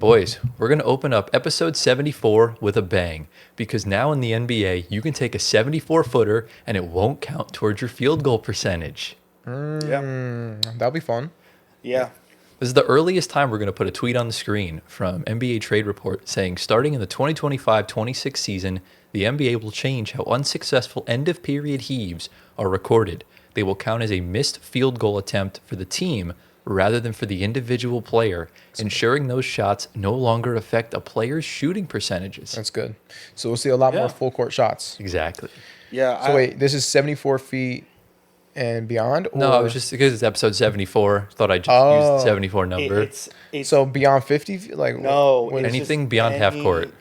Boys, we're going to open up episode 74 with a bang because now in the NBA, you can take a 74-footer and it won't count towards your field goal percentage. That'll be fun. Yeah. This is the earliest time we're going to put a tweet on the screen from NBA Trade Report saying starting in the 2025-26 season, the NBA will change how unsuccessful end-of-period heaves are recorded. They will count as a missed field goal attempt for the team rather than for the individual player, ensuring those shots no longer affect a player's shooting percentages. That's good. So we'll see a lot more full court shots. Exactly. Yeah. So wait, this is 74 feet and beyond? Or? No, it was just because it's episode 74. Thought I'd just use the 74 number. It's so beyond 50 feet? Like no. what It's Anything just beyond half court.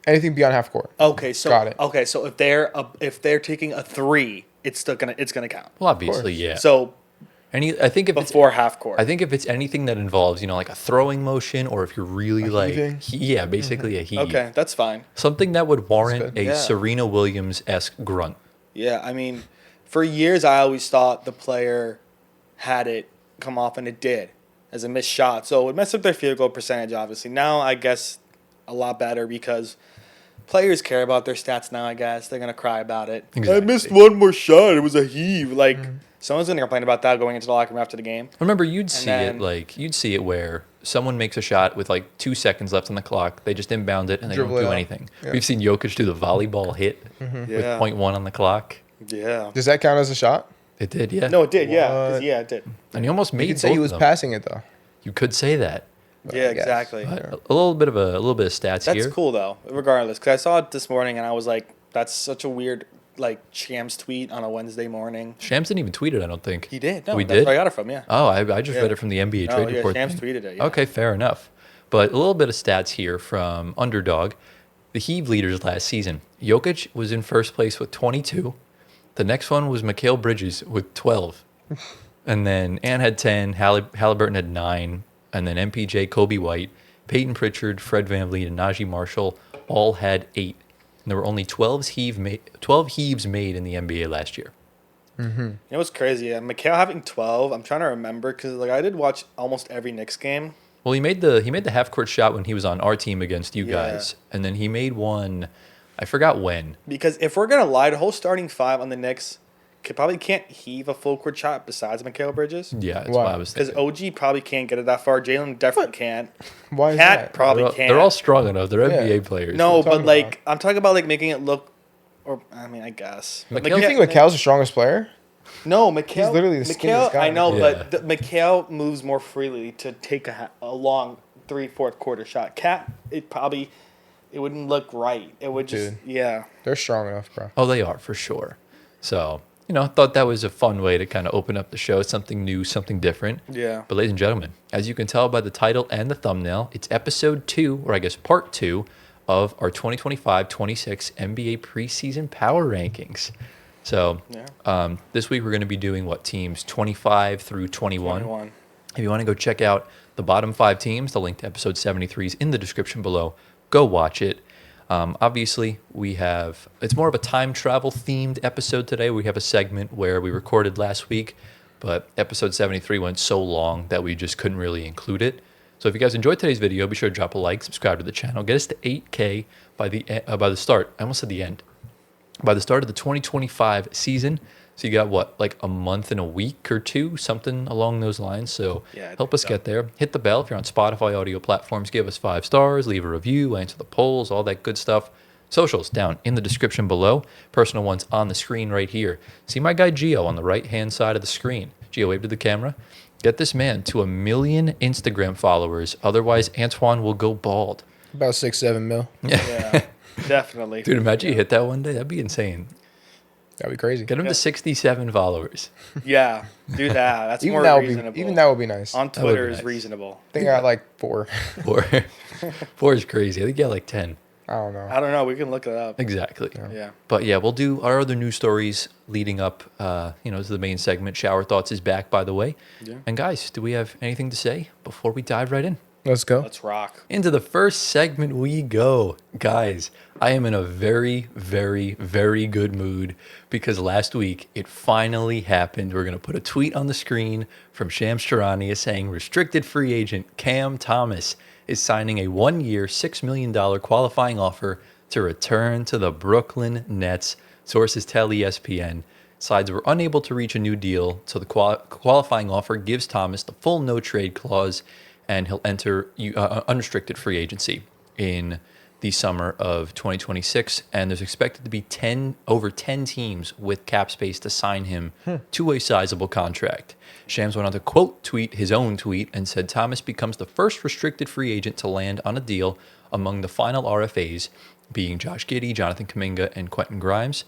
anything beyond half court. Okay, so Got it. Okay, so if they're taking a 3, it's still gonna count. Well, obviously, yeah. So I think if it's before half court. I think if it's anything that involves, like a throwing motion, or if you're really heaving? basically a heave. Okay, that's fine. Something that would warrant good. a Yeah. Serena Williams-esque grunt. Yeah, I mean, for years I always thought the player had it come off, and it did as a missed shot. So it would mess up their field goal percentage, obviously. Now I guess a lot better because players care about their stats now, I guess. They're going to cry about it. Exactly. I missed one more shot. It was a heave. Like, someone's going to complain about that going into the locker room after the game. Remember, you'd see then- it where someone makes a shot with 2 seconds left on the clock. They just inbound it and they Dribble don't it do out. anything. Yeah. We've seen Jokic do the volleyball hit with Yeah. 0.1 on the clock. Yeah. Does that count as a shot? It did, yeah. No, it did. Yeah. 'Cause, What? yeah, it did. And he almost made You could say both he of was them. passing it, though. You could say that. Yeah, I guess. exactly. But a little bit of stats That's here. cool, though, regardless. Because I saw it this morning, and I was like, that's such a weird, Shams tweet on a Wednesday morning. Shams didn't even tweet it, I don't think. He did. No, We that's did? where I got it from, yeah. Oh, I just Yeah. read it from the NBA No, Trade yeah, Report. Shams thing. tweeted it, yeah. Okay, fair enough. But a little bit of stats here from Underdog. The Heave leaders last season. Jokic was in first place with 22. The next one was Mikal Bridges with 12. And then Ann had 10, Halliburton had 9, and then MPJ, Kobe White, Peyton Pritchard, Fred VanVleet, and Najee Marshall all had 8. And there were only 12 heaves made in the NBA last year. You know what's crazy? Yeah, Mikal having 12, I'm trying to remember, because, I did watch almost every Knicks game. Well, he made the half court shot when he was on our team against you Yeah. guys, and then he made one. I forgot when. Because if we're going to lie, the whole starting 5 on the Knicks probably can't heave a full court shot besides Mikal Bridges. Yeah, that's Why? what I was Because thinking. OG probably can't get it that far. Jalen definitely can't. Why is Cat that? probably They're all, can't. they're all strong enough. They're Yeah. NBA players. No, What are you but talking about? I'm talking about making it look, or I mean, I guess. Mikal- You think Mikal's the strongest player? No, Mikal. literally the skinniest guy. I know, Yeah. but Mikal moves more freely to take a long 3/4 quarter shot. Cat, it wouldn't look right. It would just, Dude. yeah. They're strong enough, bro. Oh, they are for sure. So, I thought that was a fun way to kind of open up the show, something new, something different. Yeah. But ladies and gentlemen, as you can tell by the title and the thumbnail, it's episode 2, or I guess part 2, of our 2025-26 NBA Preseason Power Rankings. So Yeah. this week we're going to be doing teams 25 through 21. 21. If you want to go check out the bottom 5 teams, the link to episode 73 is in the description below. Go watch it. Obviously, it's more of a time travel themed episode today. We have a segment where we recorded last week, but episode 73 went so long that we just couldn't really include it. So if you guys enjoyed today's video, be sure to drop a like, subscribe to the channel, get us to 8K by the start. I almost said the end. By the start of the 2025 season. So you got a month and a week or 2, something along those lines. So Yeah, I help think us so. get there. Hit the bell if you're on Spotify audio platforms. Give us 5 stars, leave a review, answer the polls, all that good stuff. Socials down in the description below. Personal ones on the screen right here. See my guy Gio on the right-hand side of the screen. Gio, wave to the camera. Get this man to 1 million Instagram followers. Otherwise, Antoine will go bald. About 6-7 mil. Yeah. Definitely. Dude, imagine you hit that one day. That'd be insane. That'd be crazy. Get him Yeah. to 67 followers. Yeah. Do that. That's Even more that would reasonable. be that would be nice. On would be Twitter is nice. reasonable. I think I got like 4. 4 is crazy. I think you got 10. I don't know. I don't know. We can look it up. Exactly. Yeah. But yeah, we'll do our other news stories leading up, to the main segment. Shower Thoughts is back, by the way. Yeah. And guys, do we have anything to say before we dive right in? Let's go. Let's rock. Into the first segment we go. Guys, I am in a very, very, very good mood because last week it finally happened. We're going to put a tweet on the screen from Shams Charania saying restricted free agent Cam Thomas is signing a 1-year, $6 million qualifying offer to return to the Brooklyn Nets. Sources tell ESPN. Sides were unable to reach a new deal, so the qualifying offer gives Thomas the full no-trade clause, and he'll enter unrestricted free agency in the summer of 2026. And there's expected to be over 10 teams with cap space to sign him to a sizable contract. Shams went on to tweet his own tweet and said Thomas becomes the first restricted free agent to land on a deal among the final RFAs, being Josh Giddey, Jonathan Kuminga, and Quentin Grimes.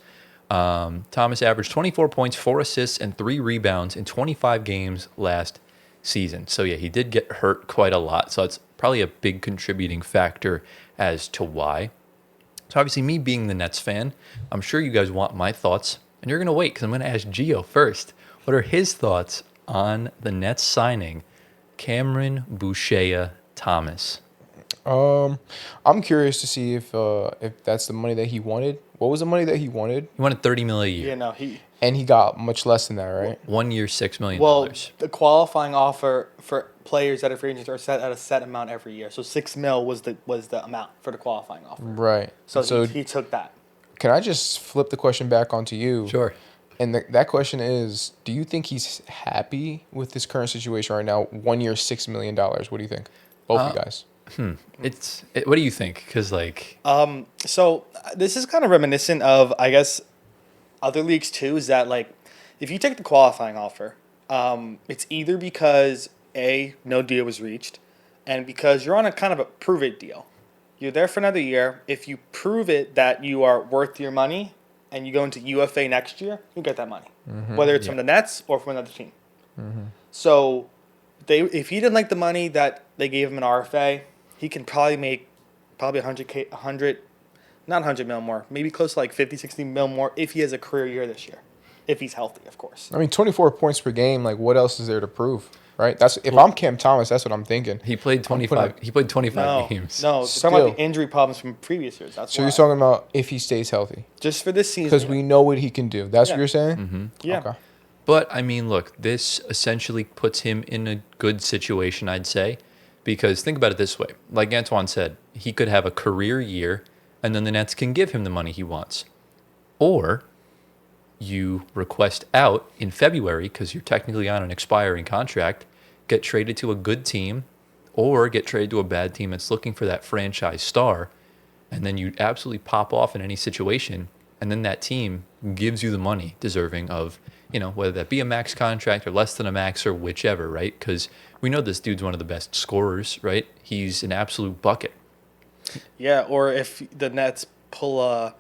Thomas averaged 24 points, 4 assists, and 3 rebounds in 25 games last season. So, yeah, he did get hurt quite a lot. So it's probably a big contributing factor as to why. So, obviously, me being the Nets fan, I'm sure you guys want my thoughts. And you're going to wait because I'm going to ask Gio first. What are his thoughts on the Nets signing Cameron Boucher-Thomas? I'm curious to see if that's the money that he wanted. What was the money that he wanted? He wanted $30 million a year. Yeah, no, And he got much less than that, right? 1 year, $6 million. well, the qualifying offer for players that are free agents are set at a set amount every year. So $6 million was the amount for the qualifying offer. Right. So he took that. Can I just flip the question back onto you? Sure. And that question is, do you think he's happy with this current situation right now? 1 year, $6 million. What do you think? Both of you guys. What do you think? Because, like... So this is kind of reminiscent of, I guess, other leagues too, is that, like, if you take the qualifying offer, it's either because, A, no deal was reached, and because you're on a kind of a prove-it deal. You're there for another year. If you prove it that you are worth your money and you go into UFA next year, you get that money, whether it's from the Nets or from another team. So if he didn't like the money that they gave him in RFA, he can probably make 100, not 100 mil more, maybe close to like 50, 60 mil more if he has a career year this year, if he's healthy, of course. I mean, 24 points per game. Like, what else is there to prove, right? I'm Cam Thomas, that's what I'm thinking. He played 25. He played 25 games. No, talking about the injury problems from previous years. That's so why. you're talking about if he stays healthy, just for this season, because we know what he can do. That's what you're saying. Mm-hmm. Yeah. Okay. But, I mean, look, this essentially puts him in a good situation, I'd say. Because think about it this way. Like Antoine said, he could have a career year, and then the Nets can give him the money he wants. Or you request out in February, because you're technically on an expiring contract, get traded to a good team, or get traded to a bad team that's looking for that franchise star, and then you absolutely pop off in any situation, and then that team gives you the money deserving of, whether that be a max contract or less than a max or whichever, right? Because we know this dude's one of the best scorers, right? He's an absolute bucket. Yeah, or if the Nets pull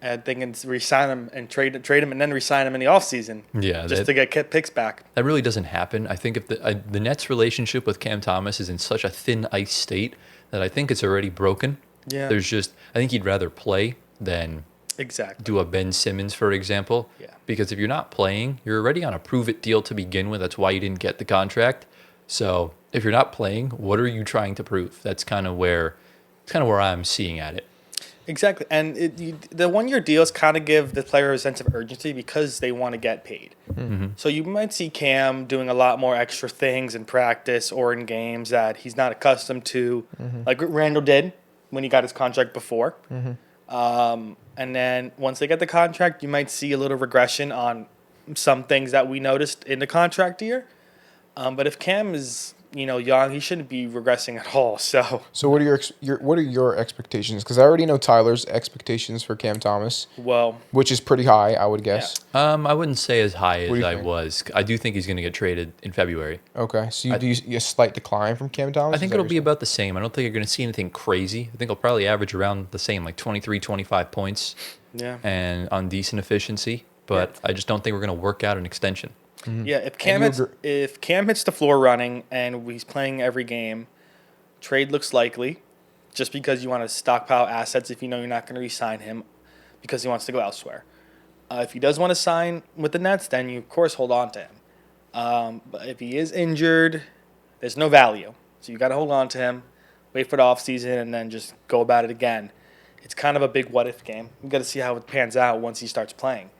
and they can re-sign him and trade him and then re-sign him in the offseason. Yeah, just to get picks back. That really doesn't happen. I think if the Nets' relationship with Cam Thomas is in such a thin ice state that I think it's already broken. Yeah. I think he'd rather play than do a Ben Simmons, for example. Yeah. Because if you're not playing, you're already on a prove-it deal to begin with. That's why you didn't get the contract. So if you're not playing, what are you trying to prove? That's kind of where I'm seeing at it. Exactly. And the 1 year deals kind of give the player a sense of urgency because they want to get paid. Mm-hmm. So you might see Cam doing a lot more extra things in practice or in games that he's not accustomed to, like Randall did when he got his contract before. And then once they get the contract, you might see a little regression on some things that we noticed in the contract year. But if Cam is, young, he shouldn't be regressing at all. So what are your expectations? Because I already know Tyler's expectations for Cam Thomas. Well, which is pretty high, I would guess. I wouldn't say as high as I think? was. I do think he's going to get traded in February. Okay, so do you see a slight decline from Cam Thomas? I think it'll be about the same. I don't think you're going to see anything crazy. I think he'll probably average around the same, like 23, 25 points. Yeah. And on decent efficiency. But I just don't think we're going to work out an extension. Yeah, if Cam hits the floor running and he's playing every game, trade looks likely, just because you want to stockpile assets if you know you're not going to re-sign him because he wants to go elsewhere. If he does want to sign with the Nets, then you of course hold on to him. But if he is injured, there's no value, so you got to hold on to him, wait for the offseason, and then just go about it again. It's kind of a big what-if game. You got to see how it pans out once he starts playing,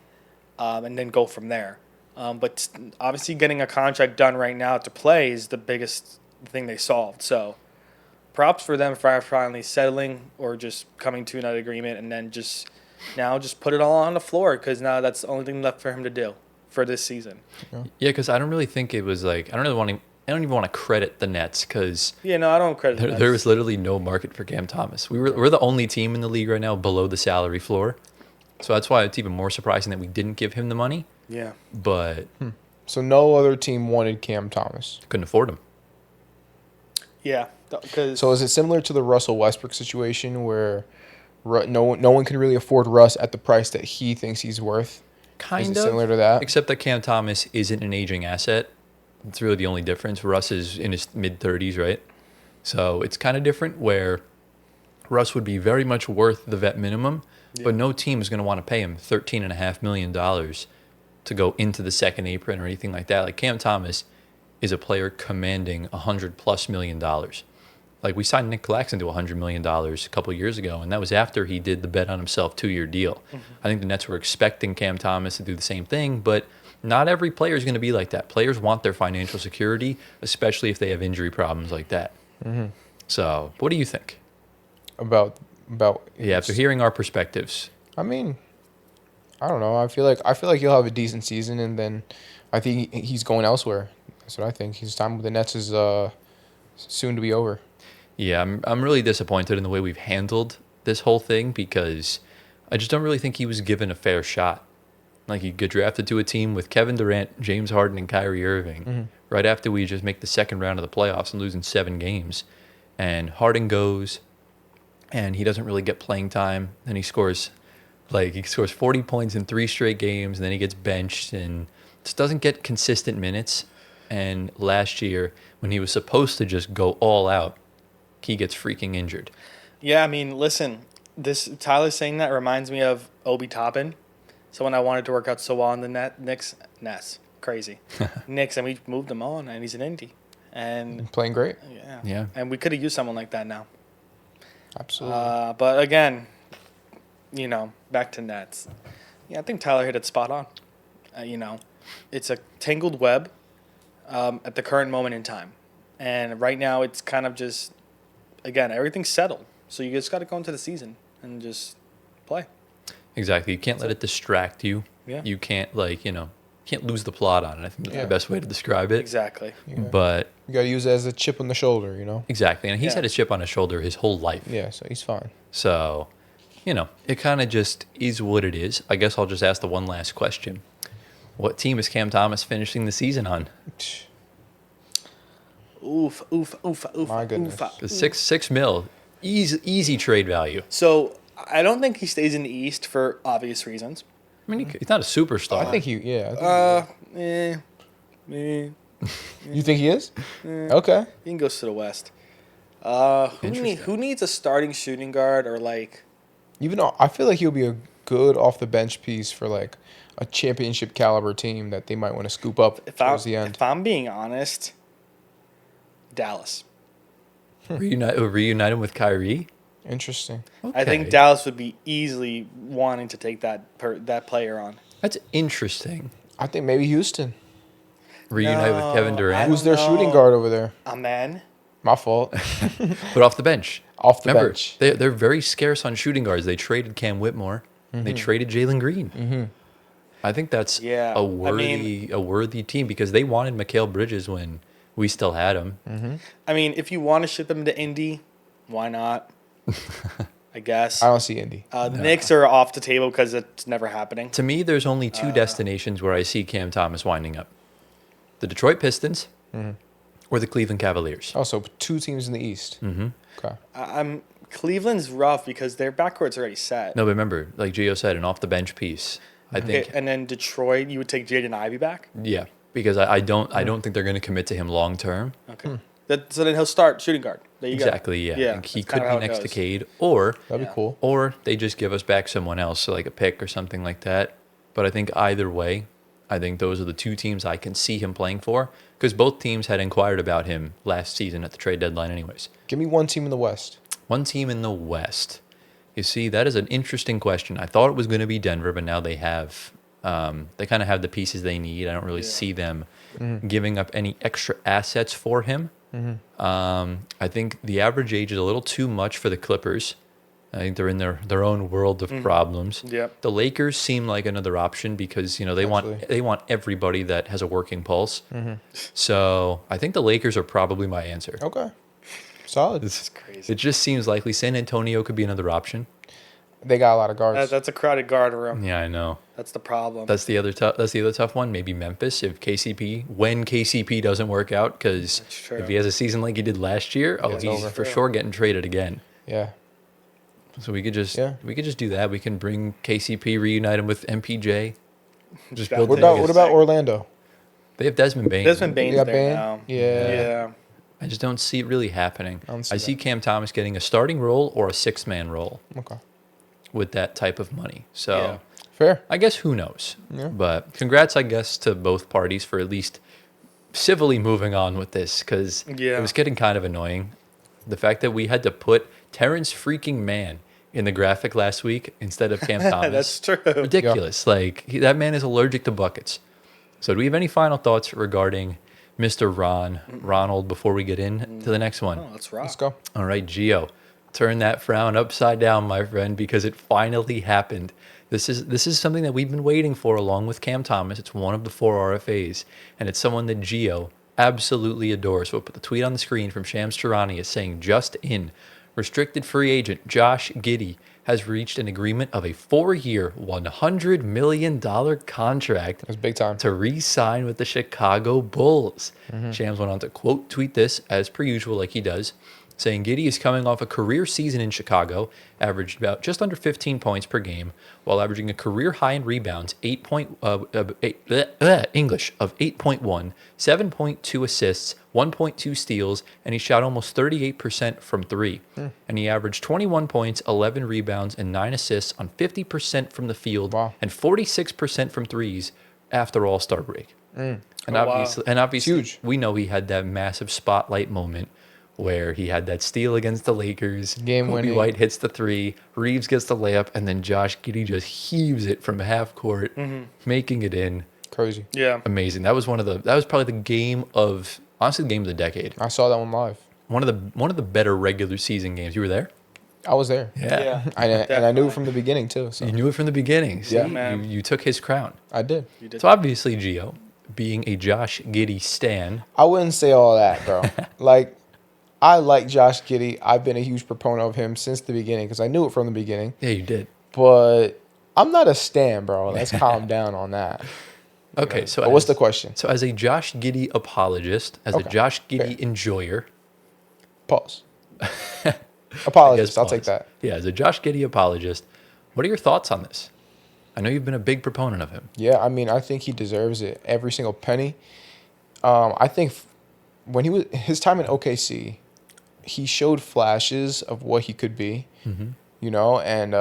and then go from there. But obviously getting a contract done right now to play is the biggest thing they solved. So props for them for finally settling or just coming to an agreement, and then just put it all on the floor, because now that's the only thing left for him to do for this season. Yeah, because I don't really think it was like I don't even want to credit the Nets because Yeah, no, I don't credit the there Nets. was literally no market for Cam Thomas. We're the only team in the league right now below the salary floor, so that's why it's even more surprising that we didn't give him the money. Yeah. But So no other team wanted Cam Thomas. couldn't afford him. Yeah, because So is it similar to the Russell Westbrook situation where no one can really afford Russ at the price that he thinks he's worth? Kind Is of it similar to that? except that Cam Thomas isn't an aging asset. It's really the only difference. Russ is in his mid-30s, right? So it's kind of different where Russ would be very much worth the vet minimum, but no team is going to want to pay him $13.5 million to go into the second apron or anything like that. Like Cam Thomas is a player commanding $100+ million. Like we signed Nick Claxton to $100 million a couple of years ago, and that was after he did the bet on himself 2-year deal. I think the Nets were expecting Cam Thomas to do the same thing, but not every player is going to be like that. Players want their financial security, especially if they have injury problems like that. So, what do you think? About Yeah, after hearing our perspectives, I mean, I don't know. I feel like he'll have a decent season, and then I think he's going elsewhere. That's what I think. His time with the Nets is soon to be over. yeah, I'm really disappointed in the way we've handled this whole thing because I just don't really think he was given a fair shot. Like he got drafted to a team with Kevin Durant, James Harden, and Kyrie Irving right after we just make the second round of the playoffs and lose in 7 games. And Harden goes, and he doesn't really get playing time. Then he scores 40 points in 3 straight games, and then he gets benched and just doesn't get consistent minutes. And last year, when he was supposed to just go all out, he gets freaking injured. yeah, I mean, listen, this Tyler saying that reminds me of Obi Toppin. So when I wanted to work out so well in the Knicks, crazy, Knicks, and we moved him on, and he's an indie, and Playing great. Yeah. and we could have used someone like that now. Absolutely. But again, back to Nets. Yeah, I think Tyler hit it spot on. It's a tangled web at the current moment in time. And right now it's kind of just, again, everything's settled. So you just got to go into the season and just play. Exactly. You can't let it distract you. Yeah. You can't can't lose the plot on it. I think that's Yeah. the best way to describe it. Exactly. Yeah. But You got to use it as a chip on the shoulder, you know? exactly. And he's Yeah. had a chip on his shoulder his whole life. Yeah, so he's fine. So, it kind of just is what it is. I guess I'll just ask the one last question. What team is Cam Thomas finishing the season on? Oof, oof, oof, oof, My goodness. oof. The $6 million. Easy trade value. So I don't think he stays in the East for obvious reasons. I mean, he's not a superstar. I think you think he is? Okay. He can go to the West. Who Interesting. needs a starting shooting guard or like? Even though I feel like he'll be a good off the bench piece for like a championship caliber team that they might want to scoop up towards the end. If I'm being honest, Dallas. reunite him with Kyrie. Interesting. I think Okay. Dallas would be easily wanting to take that player on. That's interesting. I think maybe Houston. Reunite with Kevin I Durant, Who's their don't shooting know. guard over there? Amen. My fault. but off the bench. Off the Remember, bench. they're very scarce on shooting guards. They traded Cam Whitmore. They traded Jalen Green. I think that's Yeah, a I mean- worthy team because they wanted Mikal Bridges when we still had him. I mean, if you want to ship him to Indy, why not? I guess. I don't see Indy. The Knicks are off the table because it's never happening. To me, there's only 2 destinations where I see Cam Thomas winding up: the Detroit Pistons or the Cleveland Cavaliers. Also, 2 teams in the East. Okay. I'm Cleveland's rough because their backcourt's already set. No, but remember, like Gio said, an off the bench piece. I think, Okay, and then Detroit, you would take Jaden Ivey back. yeah, because I don't think they're going to commit to him long term. Okay. So then he'll start shooting guard. There you Exactly, yeah. Yeah, Like, he that's could kinda be how it next to goes. Cade, or That'd be cool. they just give us back someone else, so like a pick or something like that. But I think either way, I think those are the 2 teams I can see him playing for because both teams had inquired about him last season at the trade deadline anyways. Give me one team in the West. One team in the West. You see, that is an interesting question. I thought it was going to be Denver, but now they have they kind of have the pieces they need. I don't really see them giving up any extra assets for him. I think the average age is a little too much for the Clippers. I think they're in their own world of problems. Yep. The Lakers seem like another option because they want everybody that has a working pulse. So I think the Lakers are probably my answer. Okay. Solid. It's crazy. It just seems likely. San Antonio could be another option. They got a lot of guards. That's a crowded guard room. Yeah, I know. That's the problem. That's the other tough one. Maybe Memphis when KCP doesn't work out, because That's true. if he has a season like he did last year, it's he's over. for sure getting traded again. Yeah. So we could just do that. We can bring KCP, reunite him with MPJ. Just build. What about Orlando? They have Desmond Bain. Desmond Bain's got there Bane? now. Yeah. I just don't see it really happening. I don't see I see Cam Thomas getting a starting role or a 6-man role Okay. with that type of money. So Yeah. Fair. I guess who knows? Yeah. But congrats, I guess, to both parties for at least civilly moving on with this, because Yeah. it was getting kind of annoying. The fact that we had to put Terrence freaking Mann in the graphic last week instead of Cam Thomas. That's true. Ridiculous. That man is allergic to buckets. So do we have any final thoughts regarding Mr. Ronald, before we get in to the next one? Oh, let's rock. Let's go. All right, Gio, turn that frown upside down, my friend, because it finally happened. This is something that we've been waiting for, along with Cam Thomas. It's one of the 4 RFAs, and it's someone that Gio absolutely adores. We'll put the tweet on the screen from Shams Charania is saying, just in, restricted free agent Josh Giddey has reached an agreement of a 4-year, $100 million contract That's big time. to re-sign with the Chicago Bulls. Shams went on to quote tweet this, as per usual, like he does, saying Giddey is coming off a career season in Chicago, averaged about just under 15 points per game, while averaging a career high in rebounds, English of 8.1, 7.2 assists, 1.2 steals, and he shot almost 38% from 3. And he averaged 21 points, 11 rebounds, and 9 assists on 50% from the field, Wow. and 46% from threes after All-Star break. And Oh, wow. obviously, Huge. we know he had that massive spotlight moment where he had that steal against the Lakers. Game Kobe winning. White hits the 3, Reeves gets the layup, and then Josh Giddey just heaves it from half court, making it in. Crazy. Yeah. Amazing. That was probably the game of the decade. I saw that one live. One of the better regular season games. You were there? I was there. Yeah. And I knew Definitely. it from the beginning too. So You knew it from the beginning. See, Yeah. Man. you took his crown. I did. You did. So obviously, Gio, being a Josh Giddey stan, I wouldn't say all that, bro. Like, I like Josh Giddey. I've been a huge proponent of him since the beginning because I knew it from the beginning. yeah, you did. But I'm not a stan, bro. Let's calm down on that. Okay, so But what's the question? So as a Josh Giddey apologist, as a Okay, Josh Giddey fair. enjoyer, Pause. I Apologies. guess I'll pause. take that. Yeah, as a Josh Giddey apologist, what are your thoughts on this? I know you've been a big proponent of him. Yeah, I mean, I think he deserves it. Every single penny. I think when his time in OKC, he showed flashes of what he could be. You know, and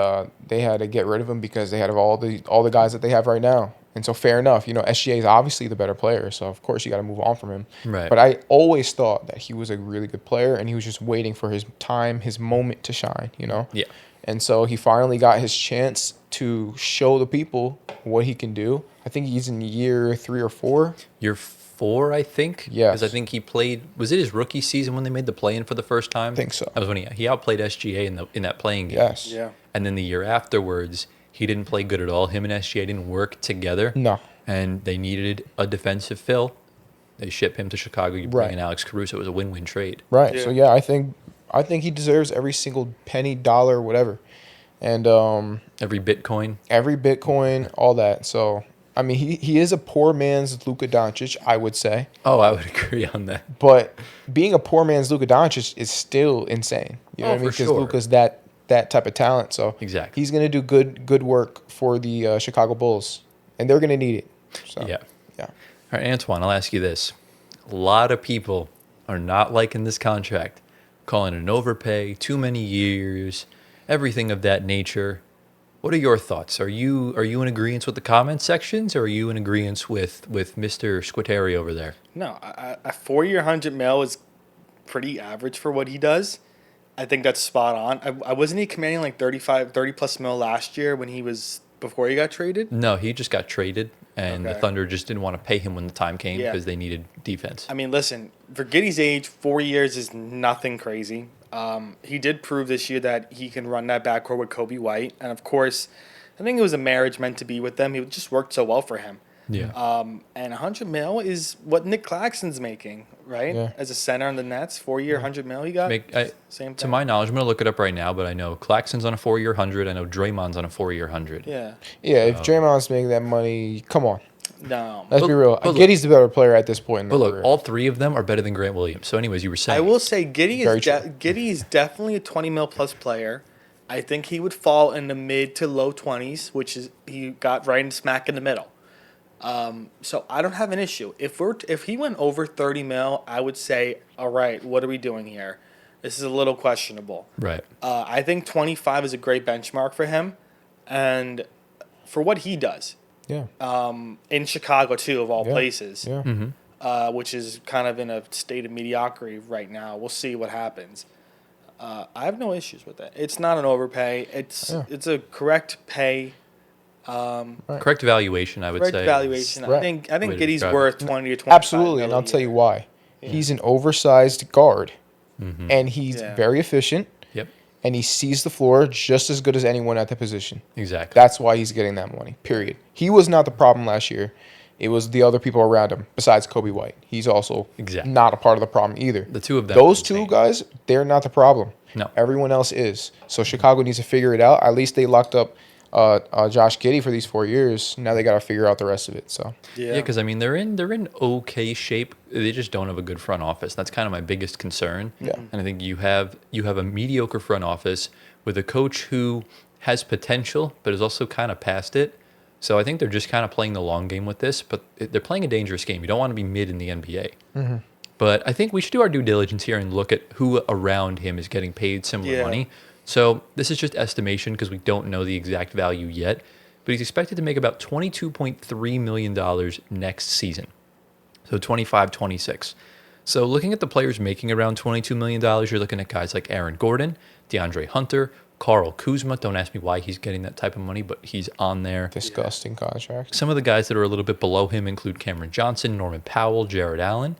they had to get rid of him because they had all the guys that they have right now. And so fair enough, you know, SGA is obviously the better player, so of course you got to move on from him. Right. But I always thought that he was a really good player, and he was just waiting for his time, his moment to shine. You know. Yeah. And so he finally got his chance to show the people what he can do. I think he's in year 3 or 4. Year 4, I think. Yes. Because I think he played. Was it his rookie season when they made the play-in for the first time? I think so. That was when he outplayed SGA in that playing game. Yes. Yeah. And then the year afterwards, he didn't play good at all. Him and SGA didn't work together. No. And they needed a defensive fill. They ship him to Chicago. You bring Right. in Alex Caruso. It was a win-win trade. Right. Yeah. So yeah, I think he deserves every single penny, dollar, whatever, and Every Bitcoin. every Bitcoin, all that. So I mean, he is a poor man's Luka Doncic, I would say. Oh, I would agree on that. But being a poor man's Luka Doncic is still insane. You know Oh, what I mean? for Because sure. Luka's that type of talent. So Exactly. he's gonna do good work for the Chicago Bulls, and they're gonna need it. So Yeah. yeah. All right, Antoine, I'll ask you this. A lot of people are not liking this contract, calling it an overpay, too many years, everything of that nature. What are your thoughts? Are you in agreement with the comment sections, or are you in agreement with Mr. Squiteri over there? No, a 4-year $100 million is pretty average for what he does. I think that's spot on. I wasn't he commanding like 30 plus mil last year when he was before he got traded? No, he just got traded, and the Okay. Thunder just didn't want to pay him when the time came Yeah. because they needed defense. I mean, listen, for Giddey's age, 4 years is nothing crazy. He did prove this year that he can run that backcourt with Kobe White. And, of course, I think it was a marriage meant to be with them. It just worked so well for him. Yeah. And $100 million is what Nick Claxton's making, right? Yeah. As a center on the Nets, 4-year, $100 million he got. Same To thing. my knowledge, I'm going to look it up right now, but I know Claxton's on a 4-year 100. I know Draymond's on a 4-year 100. Yeah. Yeah, if Draymond's making that money, come on. No. Let's be real. but look- Giddey's the better player at this point in But the look, career. all three of them are better than Grant Williams. So, anyways, you were saying. I will say Giddey Very is true. Giddey is definitely a 20 mil plus player. I think he would fall in the mid to low 20s, which is he got right in smack in the middle. So I don't have an issue. If he went over 30 mil, I would say, all right, what are we doing here? This is a little questionable. Right. I think 25 is a great benchmark for him, and for what he does Yeah. in Chicago too, of all Yeah. places. Yeah. Which is kind of in a state of mediocrity right now. We'll see what happens. I have no issues with that. It's not an overpay. It's a correct pay, Correct valuation, I would correct say. valuation. Right. I think Way to Giddey's describe it. worth 20 to 25. Absolutely, and I'll tell you why. He's an oversized guard, and he's Yeah. very efficient, Yep. and he sees the floor just as good as anyone at the position. Exactly. That's why he's getting that money, period. He was not the problem last year. It was the other people around him, besides Kobe White. He's also Exactly. not a part of the problem either. The two of them Those are two insane. guys, they're not the problem. No. Everyone else is. So Chicago needs to figure it out. At least they locked up Josh Giddey for these 4 years. Now they got to figure out the rest of it. So Yeah, because I mean they're in okay shape. They just don't have a good front office. That's kind of my biggest concern. Yeah. And I think you have a mediocre front office with a coach who has potential but is also kind of past it. So I think they're just kind of playing the long game with this, but they're playing a dangerous game. You don't want to be mid in the NBA. But I think we should do our due diligence here and look at who around him is getting paid similar Yeah. money. So this is just estimation because we don't know the exact value yet. But he's expected to make about $22.3 million next season. So 25, 26. So looking at the players making around $22 million, you're looking at guys like Aaron Gordon, DeAndre Hunter, Carl Kuzma. Don't ask me why he's getting that type of money, but he's on there. disgusting contract. Some of the guys that are a little bit below him include Cameron Johnson, Norman Powell, Jared Allen.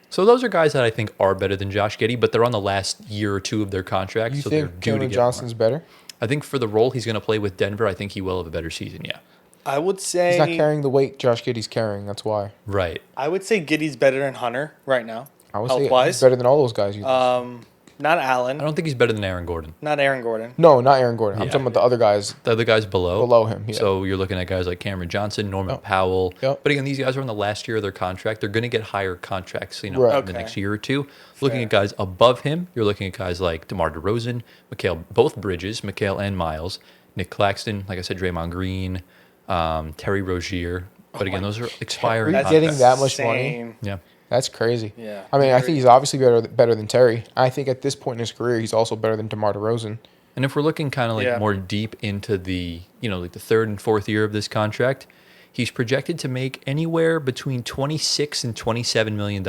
So those are guys that I think are better than Josh Giddey, but they're on the last year or two of their contracts, You so they're think due to Cameron get Johnson's more. better? I think for the role he's going to play with Denver, I think he will have a better season, yeah. I would He's say not carrying the weight Josh Giddey's carrying. That's why. Right. Giddey's better than Hunter right now. I would say he's Health-wise. better than all those guys. Not I Allen, don't think he's better than Aaron Gordon. not Aaron Gordon. No, not Aaron Gordon. I'm Yeah. talking about the other guys The other guys below. below him. Yeah. So you're looking at guys like Cameron Johnson, Norman Yep. Powell. Yep. But again, these guys are on the last year of their contract. They're going to get higher contracts, Right. in the Okay. next year or two. Looking Fair. at guys above him, you're looking at guys like DeMar DeRozan, both Bridges, Mikal and Miles, Nick Claxton, like I said, Draymond Green, Terry Rozier. But again, those are expiring Terry contracts. getting that much money? Insane. Yeah. That's crazy. Yeah. I mean, I think he's obviously better than Terry. I think at this point in his career, he's also better than DeMar DeRozan. And if we're looking kind of like Yeah. more deep into the, like the third and fourth year of this contract, he's projected to make anywhere between $26 and $27 million.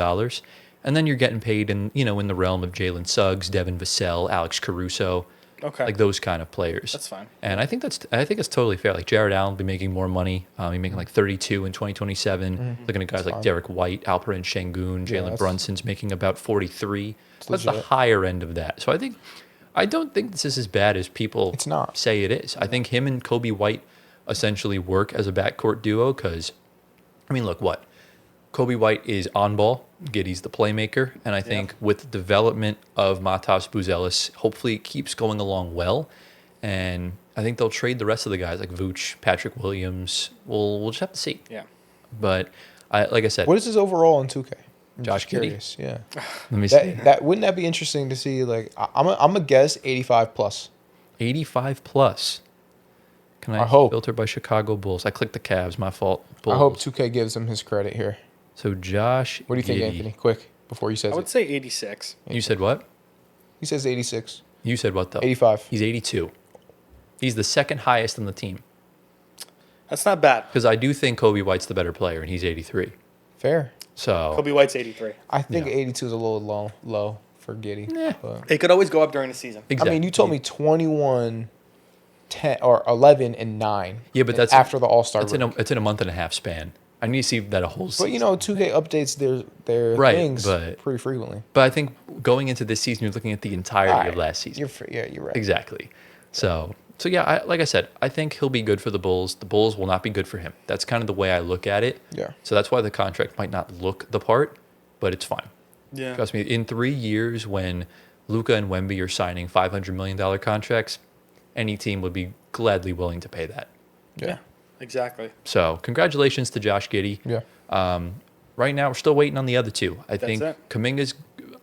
And then you're getting paid in the realm of Jalen Suggs, Devin Vassell, Alex Caruso, Okay. like those kind of players. That's fine. And I think it's totally fair. Like Jared Allen will be making more money. He's making like 32 in 2027. Looking at guys like fine. Derek White, Alperen Şengün, Jalen that's- Brunson's making about 43. That's the legit. higher end of that. So I don't think this is as bad as people It's not. say it is. I think him and Kobe White essentially work as a backcourt duo because, look, what? Kobe White is on ball. Giddey's the playmaker. And I think with the development of Matas Buzelis, hopefully it keeps going along well. And I think they'll trade the rest of the guys like Vooch, Patrick Williams. We'll just have to see. Yeah. But like I said, What is his overall in 2K? I'm Josh just Giddey? curious. Yeah. let me see. That wouldn't that be interesting to see? Like, I'm gonna guess 85 plus. 85 plus. Can I, I hope. filter by Chicago Bulls? I clicked the Cavs. My fault. Bulls. I hope 2K gives him his credit here. So Josh. What do you think, Giddey. Anthony? Quick, before you says I would it. say 86. You said what? He says 86, You said what though? 85. He's 82. He's the second highest on the team That's not bad. because I do think Kobe White's the better player and he's 83. Fair. So Kobe White's 83. I think Yeah. 82 is a little low for Giddey. Yeah. But, It could always go up during the season. exactly. I mean, you told me 21 10 or 11-9. Yeah, but that's after the All-Star It's break. it's in a month and a half span. I need to see that a whole season. But 2K updates their Right, things but- pretty frequently. But I think going into this season, you're looking at the entirety of last season. You're right. Exactly. So yeah, like I said, I think he'll be good for the Bulls. The Bulls will not be good for him. That's kind of the way I look at it. Yeah. So that's why the contract might not look the part, but it's fine. Yeah. Trust me, in 3 years when Luka and Wemby are signing $500 million contracts, any team would be gladly willing to pay that. Yeah. Exactly. So congratulations to Josh Giddey. Yeah. Right now, we're still waiting on the other two. I think it. Kuminga's,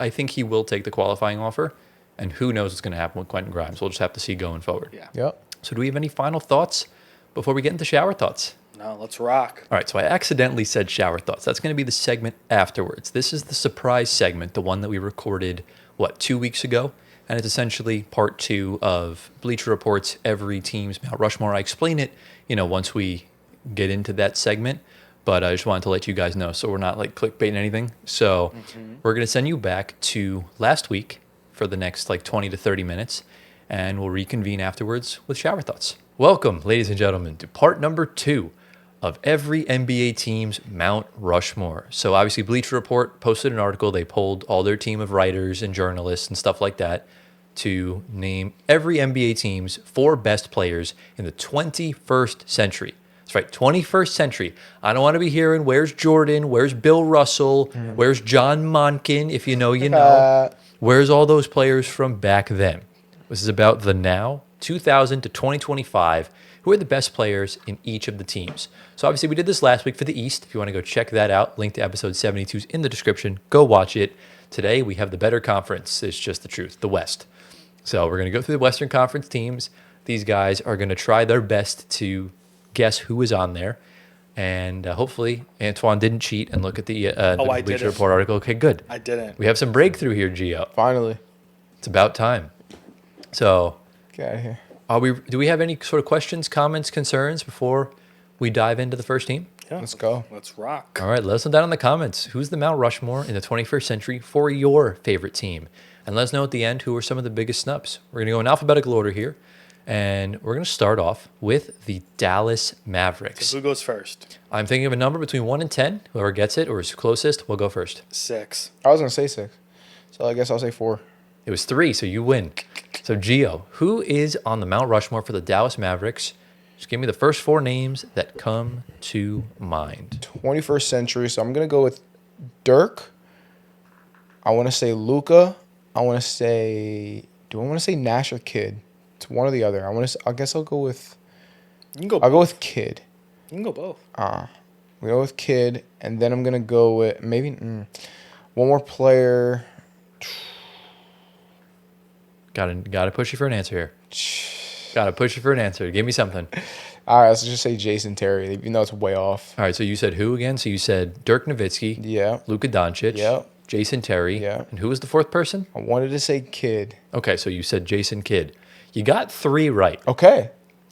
I think he will take the qualifying offer, and who knows what's going to happen with Quentin Grimes. We'll just have to see going forward. Yeah. Yep. So do we have any final thoughts before we get into shower thoughts? No, let's rock. All right, so I accidentally said shower thoughts. That's going to be the segment afterwards. This is the surprise segment, the one that we recorded, 2 weeks ago? And it's essentially part 2 of Bleacher Report's Every Team's Mount Rushmore. I explain it, once we get into that segment, but I just wanted to let you guys know so we're not like clickbaiting anything. So we're going to send you back to last week for the next 20 to 30 minutes, and we'll reconvene afterwards with shower thoughts. Welcome, ladies and gentlemen, to part number 2 of every NBA team's Mount Rushmore. So obviously Bleacher Report posted an article. They polled all their team of writers and journalists and stuff like that to name every NBA team's 4 best players in the 21st century. That's right, 21st century. I don't want to be hearing where's Jordan, where's Bill Russell, where's John Monken, if you know, you know. Where's all those players from back then? This is about the now, 2000 to 2025. Who are the best players in each of the teams? So obviously we did this last week for the East. If you want to go check that out, link to episode 72 is in the description. Go watch it. Today we have the better conference. It's just the truth, the West. So we're going to go through the Western Conference teams. These guys are going to try their best to guess who is on there. And hopefully Antoine didn't cheat and look at the I Bleacher didn't. Report article. Okay, good. I didn't. We have some breakthrough here, Gio. Finally. It's about time. So Get out of here. do we have any sort of questions, comments, concerns before we dive into the first team? Yeah, Let's go. Let's rock. All right, let us know down in the comments. Who's the Mount Rushmore in the 21st century for your favorite team? And let us know at the end who are some of the biggest snubs. We're going to go in alphabetical order here. And we're going to start off with the Dallas Mavericks. Who goes first? I'm thinking of a number between 1 and 10. Whoever gets it or is closest will go first. 6. I was going to say 6. So I guess I'll say 4. It was 3, so you win. So, Gio, who is on the Mount Rushmore for the Dallas Mavericks? Just give me the first 4 names that come to mind. 21st century. So I'm going to go with Dirk. I want to say Luka. I want to say... Do I want to say Nash or Kidd? It's one or the other. I guess I'll go with... You can go. I'll go with Kidd. You can go both. We go with Kidd, and then I'm going to go with maybe one more player. Gotta push you for an answer here. Gotta push you for an answer. Give me something. All right, let's just say Jason Terry, even though it's way off. All right, so you said who again? So you said Dirk Nowitzki, Yeah. Luka Doncic, Yep. Jason Terry, Yeah. and who was the 4th person? I wanted to say Kidd. Okay, so you said Jason Kidd. You got 3 right. Okay.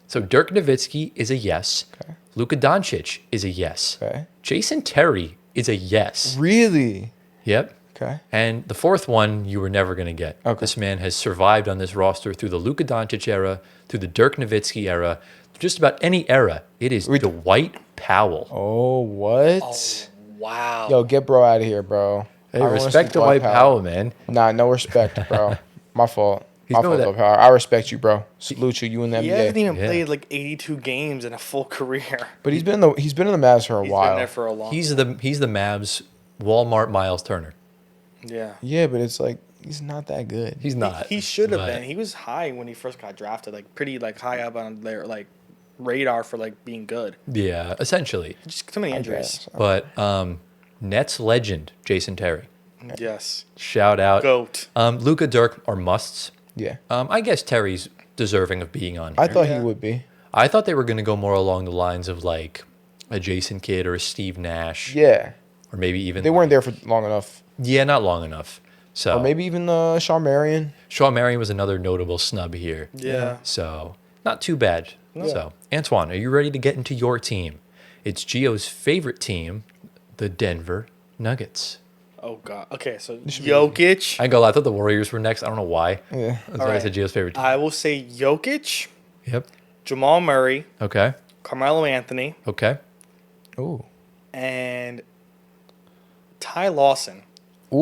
So Dirk Nowitzki is a yes. Okay. Luka Doncic is a yes. Okay. Jason Terry is a yes. Really? Yep. Okay. And the 4th one you were never going to get. Okay. This man has survived on this roster through the Luka Doncic era, through the Dirk Nowitzki era, just about any era. It is Dwight Powell. Oh, what? Wow. Yo, get bro out of here, bro. Hey, I wanna respect see Dwight Powell, man. Nah, no respect, bro. My fault. He's My been fault, with Dwight Powell. I respect you, bro. Salute you. You in the He hasn't NBA. even Yeah. played like 82 games in a full career. But he's been in the Mavs for a He's while. been there for a long. He's the Mavs Walmart Miles Turner. Yeah. Yeah, but it's like he's not that good. He's not. He should have but- been. He was high when he first got drafted, like pretty like high up on their like radar for like being good. Yeah, essentially. Just too many I injuries. guess. But Nets legend Jason Terry. Yes. Shout out. Goat. Luka, Dirk are musts. Yeah. I guess Terry's deserving of being on I here. thought Yeah. he would be. I thought they were going to go more along the lines of like a Jason Kidd or a Steve Nash, Yeah. or maybe even They weren't there for long enough. Yeah, not long enough. So Or maybe even Shawn Marion. Shawn Marion was another notable snub here. Yeah. So not too bad. So Antoine, are you ready to get into your team? It's Gio's favorite team, the Denver Nuggets. Oh god. Okay, so should be Jokic. I thought the Warriors were next. I don't know why. Yeah. That's why I said Gio's favorite team. I will say Jokic, Yep. Jamal Murray, Okay. Carmelo Anthony, Okay. Ooh. and Ty Lawson. Ooh.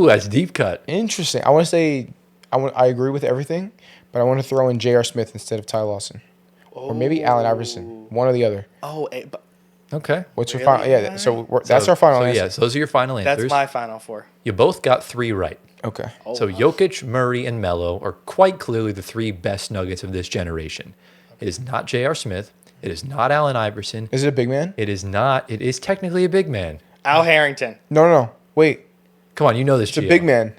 Ooh, that's deep cut. Interesting. I want to say I agree with everything, but I want to throw in J.R. Smith instead of Ty Lawson. Or maybe Allen Iverson. One or the other. Oh, but Okay. What's your Really? final? Yeah, that's our final answer. Yes, those are your final answers. that's my final four. You both got 3 right. Okay. Oh, So wow. Jokic, Murray, and Melo are quite clearly the 3 best Nuggets of this generation. It is not J.R. Smith. It is not Allen Iverson. Is it a big man? It is not. It is technically a big man. Al Harrington. No. Wait. Come on, you know this. It's a big man.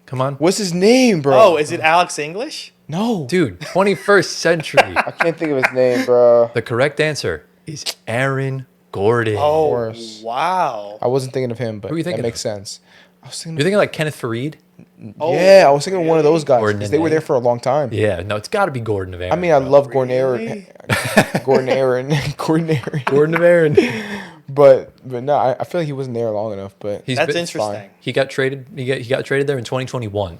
Come on, What's his name, bro? Oh, is it Alex English? No. dude. 21st century. I can't think of his name, bro. The correct answer is Aaron Gordon. Oh, course. wow. I wasn't thinking of him, but Who are you thinking that makes of? sense. I was thinking. You're thinking like Kenneth Fareed? Oh, Yeah, I was thinking of one of those guys Or because they were there for a long time. Yeah, no, it's got to be Gordon of Aaron. I mean, I bro. love Gordon Really? Aaron. Gordon Aaron. Gordon of Aaron. But no, I feel like he wasn't there long enough. But He's That's been- interesting. He got traded. He got traded there in 2021,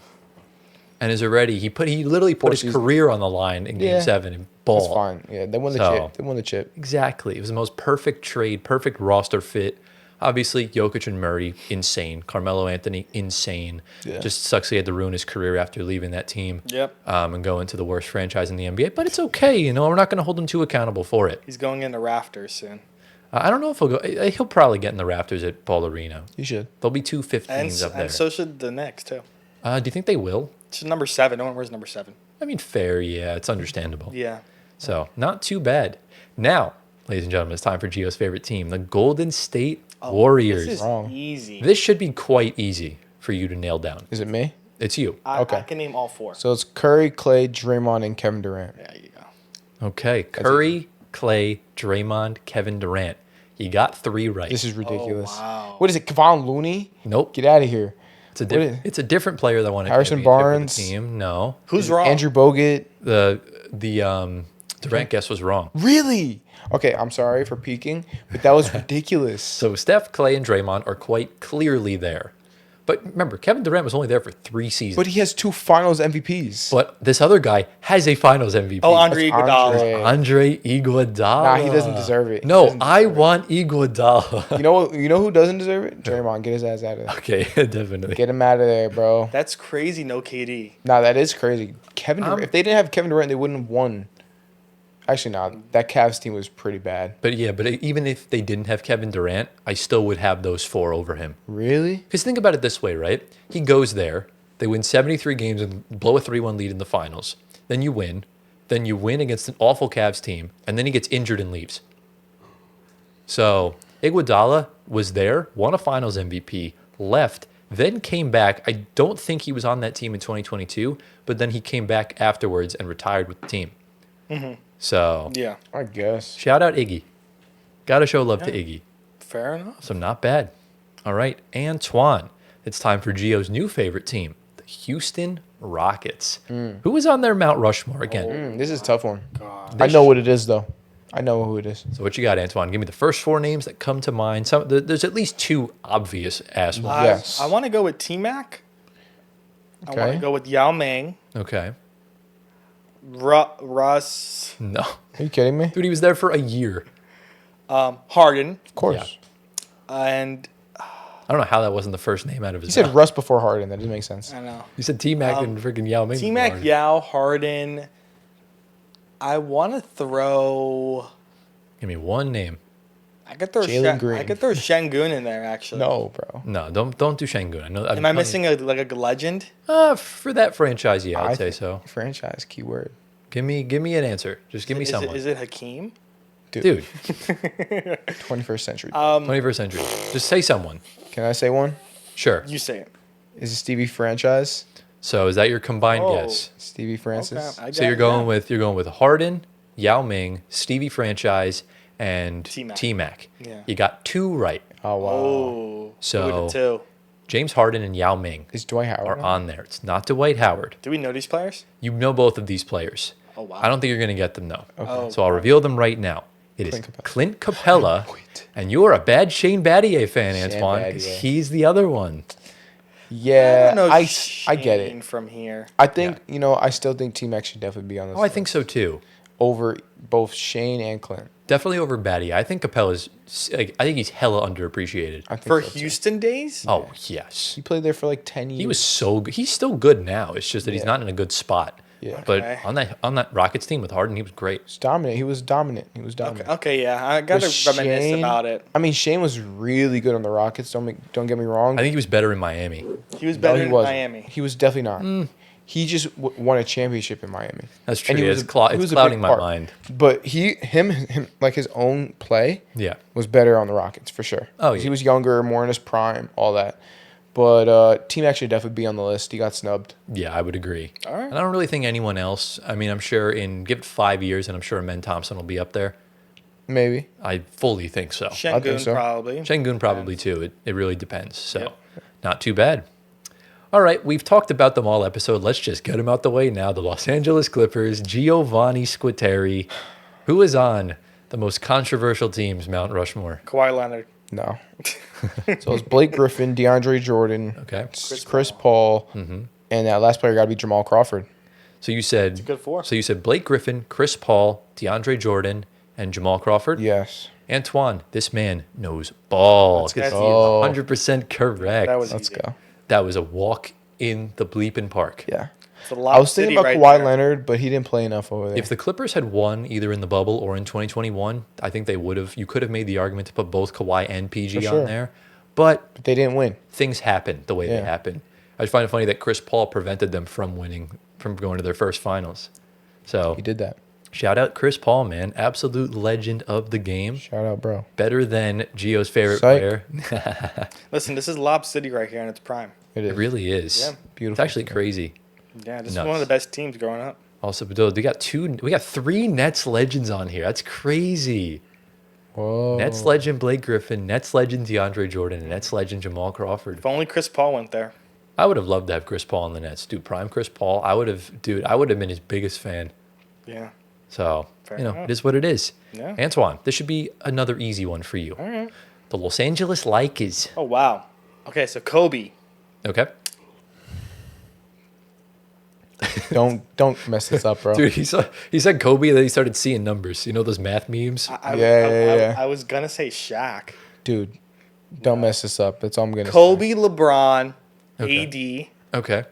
and is already he literally put his seasons. career on the line in Game Yeah. 7 and ball. that's fine. Yeah, they won the So- chip. They won the chip. Exactly. It was the most perfect trade, perfect roster fit. Obviously, Jokic and Murray, insane. Carmelo Anthony, insane. Yeah. Just sucks he had to ruin his career after leaving that team. Yep. And go into the worst franchise in the NBA. But it's okay. You know, we're not going to hold him too accountable for it. He's going into Raptors soon. I don't know if he'll go. He'll probably get in the Raptors at Paul Arena. You should. There'll be 2 And, 15s up there. and so should the Knicks, too. Do you think they will? It's number 7. No one wears number 7. I mean, fair. Yeah, it's understandable. Yeah. So, not too bad. Now, ladies and gentlemen, it's time for Gio's favorite team, the Golden State Warriors. This is Wrong. easy. This should be quite easy for you to nail down. Is it me? It's you. Okay. I can name all 4. So it's Curry, Clay, Draymond, and Kevin Durant. There you go. Okay. Curry, Clay, Draymond, Kevin Durant. You got 3 right. This is ridiculous. Oh, wow. What is it? Kevon Looney? Nope. Get out of here. It's a, what is- it's a different player that won a Harrison championship with Barnes? the team. No. Who's wrong? Andrew Bogut. The Durant guess was wrong. Really? Okay, I'm sorry for peeking, but that was ridiculous. So Steph, Clay, and Draymond are quite clearly there. But remember, Kevin Durant was only there for 3 seasons. But he has 2 Finals MVPs. But this other guy has a Finals MVP. Oh, Andre That's Iguodala. Andre Iguodala. Nah, he doesn't deserve it. He No, doesn't I deserve it. want Iguodala. You know who doesn't deserve it? Draymond. Get his ass out of there. Okay, definitely. Get him out of there, bro. That's crazy. No KD. Nah, that is crazy. Kevin Durant, if they didn't have Kevin Durant, they wouldn't have won. Actually, nah, that Cavs team was pretty bad. But even if they didn't have Kevin Durant, I still would have those 4 over him. Really? Because think about it this way, right? He goes there, they win 73 games and blow a 3-1 lead in the finals. Then you win. Then you win against an awful Cavs team, and then he gets injured and leaves. So Iguodala was there, won a finals MVP, left, then came back. I don't think he was on that team in 2022, but then he came back afterwards and retired with the team. So Yeah. I guess. shout out Iggy. Got to show love to Iggy. Fair enough. So not bad. All right, Antoine. It's time for Gio's new favorite team, the Houston Rockets. Who was on their Mount Rushmore again? This is a tough one. God. I know what it is, though. I know who it is. So what you got, Antoine? Give me the first 4 names that come to mind. There's at least 2 obvious ass ones. Yes. I want to go with T-Mac. I want Okay. to go with Yao Ming. Okay. Russ. No. Are you kidding me? Dude, he was there for a year. Harden. Of course. And I don't know how that wasn't the first name out of He his said mouth. Russ before Harden. That doesn't make sense. I don't know. You said T-Mac and freaking Yao Ming. T-Mac, before. Yao, Harden. I want to throw. Give me one name. I could throw. Jalen Green. I could throw Şengün in there actually. No, bro. No, don't do Şengün. I know. Am I missing a legend? For that franchise, yeah, I'd say think so. Franchise keyword. Give me an answer. Just give me Is someone. it Hakeem? Dude, 21st century. 21st century. Just say someone. Can I say one? Sure. You say it. Is it Stevie Franchise? So is that your combined Oh. guess? Stevie Francis? Okay, I So got you're it, going yeah. with Harden, Yao Ming, Stevie Franchise, and T-Mac. T-Mac. Yeah. You got 2 right. Oh, wow. Oh. So- who are the 2? James Harden and Yao Ming Is Dwight Howard are on there. It's not Dwight Howard. Do we know these players? You know both of these players. Oh wow. I don't think you're going to get them, though. Oh, So I'll reveal them right now. It is Clint Capella. Clint Capella, Wait. and you're a bad Shane Battier fan, Shane Antoine, because Battier. he's the other one. Yeah, don't know I get Shane it. from here. I think, I still think T-Mac should definitely be on this. Oh, I think so, too. over both Shane and Clint. Definitely over Batty. I think Capella's. I think he's hella underappreciated. I think For so, too. Houston days? Oh yes, He played there for like 10 years. he was so good. He's still good now. It's just that he's Yeah. not in a good spot. Yeah. But Okay. on that Rockets team with Harden, he was great. He's dominant. He was dominant. He was dominant. Okay, yeah. I got to But reminisce Shane- about it. I mean, Shane was really good on the Rockets. Don't get me wrong. I think he was better in Miami. He was No, better he in wasn't. Miami. He was definitely not. He just won a championship in Miami. That's true. And he It's, was clou- he it's was a clouding big my part. mind. But him, like his own play Yeah. was better on the Rockets for sure. Oh, 'Cause yeah. He was younger, more in his prime, all that. But Team actually definitely be on the list. He got snubbed. Yeah, I would agree. All right. And I don't really think anyone else. I mean, I'm sure give it 5 years, and I'm sure Amen Thompson will be up there. Maybe. I fully think so. Şengün so. probably. Şengün probably too. It really depends. So, Yep. not too bad. All right, we've talked about them all episode. Let's just get them out the way now. The Los Angeles Clippers, Giovanni Squitieri, who is on the most controversial teams, Mount Rushmore. Kawhi Leonard. No. So it's Blake Griffin, DeAndre Jordan, Okay. Chris Paul, and that last player got to be Jamal Crawford. So you said good four. So you said Blake Griffin, Chris Paul, DeAndre Jordan, and Jamal Crawford. Yes. Antoine, this man knows ball. That's Gets go. 100% correct. That was Let's easy. go. That was a walk in the bleeping park. Yeah. It's a I lot was thinking about Kawhi Leonard, but he didn't play enough over there. If the Clippers had won either in the bubble or in 2021, I think they would have. You could have made the argument to put both Kawhi and PG For on sure. there. But But they didn't win. things happen the way they Yeah. happen. I just find it funny that Chris Paul prevented them from winning, from going to their first finals. So He did that. shout out Chris Paul, man. Absolute legend of the game. Shout out, bro. Better than Gio's favorite Psych. player. Listen, this is Lob City right here in its prime. It is. It really is. Yeah. Beautiful. It's actually crazy. Yeah, this Nuts. is one of the best teams growing up. Also, dude, we got 3 Nets legends on here. That's crazy. Whoa. Nets legend Blake Griffin, Nets legend DeAndre Jordan, and Nets legend Jamal Crawford. If only Chris Paul went there. I would have loved to have Chris Paul on the Nets. Dude, prime Chris Paul. I would have been his biggest fan. Yeah. So, Fair you know, enough. it is what it is. Yeah. Antoine, this should be another easy one for you. All right. The Los Angeles Lakers. Oh, wow. Okay, so Kobe. Okay. Don't mess this up, bro. Dude, he said Kobe, and then he started seeing numbers. You know those math memes? Yeah. I was going to say Shaq. Dude, don't mess this up. That's all I'm gonna say. Kobe, LeBron, Okay. AD, Okay.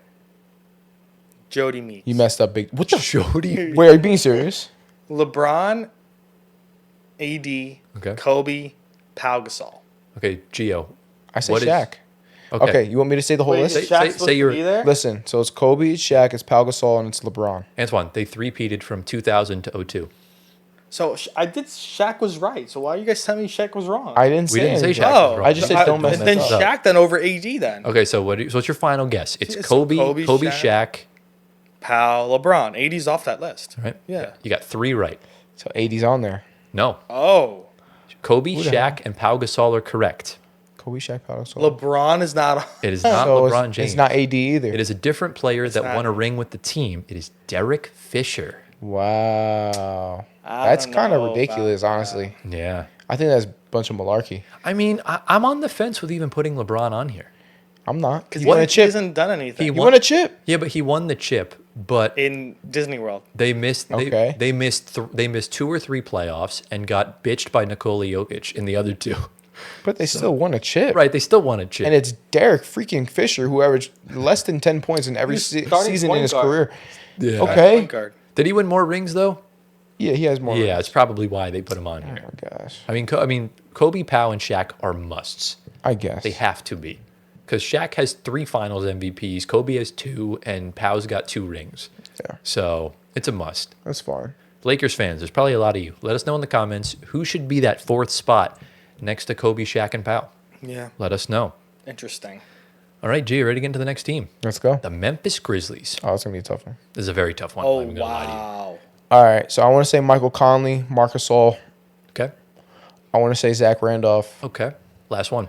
Jody Meeks. You messed up big. What the? Jody. Wait, are you being serious? LeBron, AD, Okay. Kobe, Pau Gasol. Okay, Gio. I said What is- Shaq. Okay. You want me to say the whole Wait, list? is Say- Shaq say supposed to you're- be there? Listen, so it's Kobe, it's Shaq, it's Pau Gasol, and it's LeBron. Antoine, they three-peated from 2000 to 02. So I did. Shaq was right. So why are you guys telling me Shaq was wrong? I didn't say We didn't say anything. Shaq was Oh, wrong. I just said don't mess Then this up. Shaq then over AD then. Okay, so so what's your final guess? It's It's Kobe, Kobe, Shaq. Pau, LeBron. AD's off that list. Right? Yeah. You got 3 right. So 80's on there. No. Oh, Kobe, Who the Shaq, and Pau Gasol are correct. Kobe, Shaq, Pau Gasol. LeBron is not on. It is not So LeBron James. It's not AD either. It is a different player that not. won a ring with the team. It is Derek Fisher. Wow. I That's don't kind of know ridiculous, about honestly. Yeah. I think that's a bunch of malarkey. I mean, I'm on the fence with even putting LeBron on here. I'm not. Because He won a he chip. hasn't done anything. He You won a chip. Yeah, but he won the chip. But in Disney World. they missed. Okay. They missed 2 or 3 playoffs and got bitched by Nikola Jokic in the other 2. But they still won a chip. Right. They still won a chip. And it's Derek freaking Fisher who averaged less than 10 points in every He's starting season in point his guard. career. yeah. Okay. Point guard. Did he win more rings though? Yeah, he has more. Yeah, rings. it's probably why they put him on Oh here. my gosh. I mean, Kobe, Pau, and Shaq are musts. I guess. They have to be, because Shaq has 3 Finals MVPs, Kobe has 2, and Pau's got 2 rings. Yeah, So it's a must. that's fine. Lakers fans, there's probably a lot of you. Let us know in the comments who should be that 4th spot next to Kobe, Shaq, and Pau. Yeah. Let us know. Interesting. All right, G, ready to get into the next team? Let's go. The Memphis Grizzlies. Oh, it's going to be a tough one. This is a very tough one. I'm Oh, not even gonna lie to you. wow. All right, so I want to say Michael Conley, Marcus Gasol. Okay. I want to say Zach Randolph. Okay. Last one.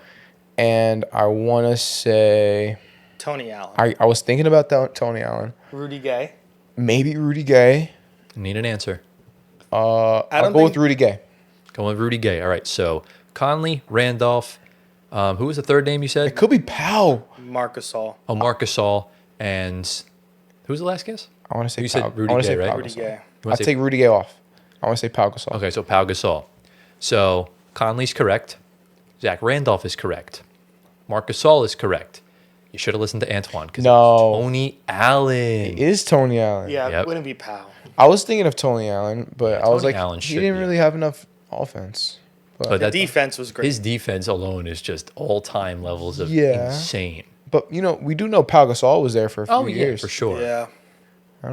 And I want to say... Tony Allen. I was thinking about that Tony Allen. Rudy Gay. Maybe Rudy Gay. Need an answer. I'll don't go with think- Rudy Gay. Going with Rudy Gay. All right. So Conley, Randolph. Who was the third name you said? It could be Powell. Marc Gasol. Oh, Marc Gasol. And who was the last guess? I want to say You said Powell. Rudy I want to Gay, say right? Pau Rudy Gasol. Gay. You I'll wanna say- take Rudy Gay off. I want to say Pau Gasol. Okay, so Pau Gasol. So Conley's correct. Zach Randolph is correct. Marc Gasol is correct. You should have listened to Antoine because No. Tony Allen. It is Tony Allen. Yeah, Yep. it wouldn't be Powell. I was thinking of Tony Allen, but I was Tony like, Allen he should didn't be. really have enough offense. But The that defense was great. his defense alone is just all-time levels of Yeah. insane. But we do know Pau Gasol was there for a few years. for sure. Yeah.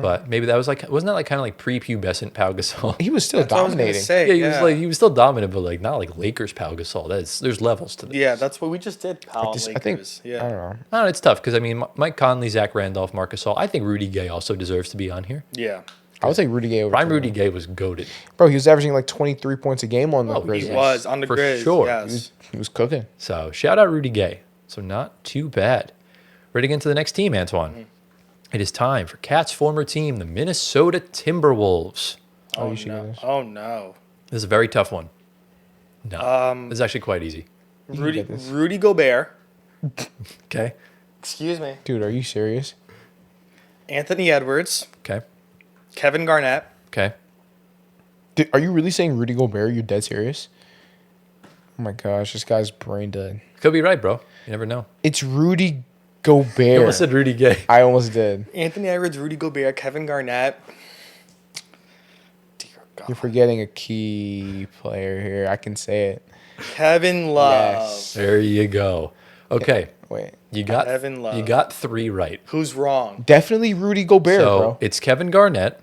But maybe that was wasn't that kind of like prepubescent Pau Gasol? He was still That's what I was gonna dominating. say. Yeah, he was still dominant, but like not like Lakers Pau Gasol. There's levels to this. Yeah, that's what we just did, Powell. I think Lakers. I Yeah. don't know. No, it's tough because I mean Mike Conley, Zach Randolph, Marc Gasol. I think Rudy Gay also deserves to be on here. Yeah. I would take Rudy Gay over. Prime Tony Rudy Allen. Gay was goated. Bro, he was averaging like 23 points a game on the Oh, he Grizzlies. He was on the For Grizz. sure. Yes. He was cooking. So shout out Rudy Gay. So not too bad. Ready to get into the next team, Antoine. It is time for Cat's former team, the Minnesota Timberwolves. Oh, you should no. get this. Oh no. This is a very tough one. No, this is actually quite easy. Rudy get this. Rudy Gobert. Okay, Excuse me. Dude, are you serious? Anthony Edwards. okay, Kevin Garnett. okay. Dude, are you really saying Rudy Gobert? You're dead serious? Oh my gosh, this guy's brain dead. Could be right, bro. You never know. It's Rudy You Gobert. almost said Rudy Gay. I almost did. Anthony Edwards, Rudy Gobert, Kevin Garnett. Dear God. You're forgetting a key player here. I can say it. Kevin Love. Yes. There you go. Okay, Wait. you got Kevin Love. you got 3 right. Who's wrong? Definitely Rudy Gobert, So bro. it's Kevin Garnett,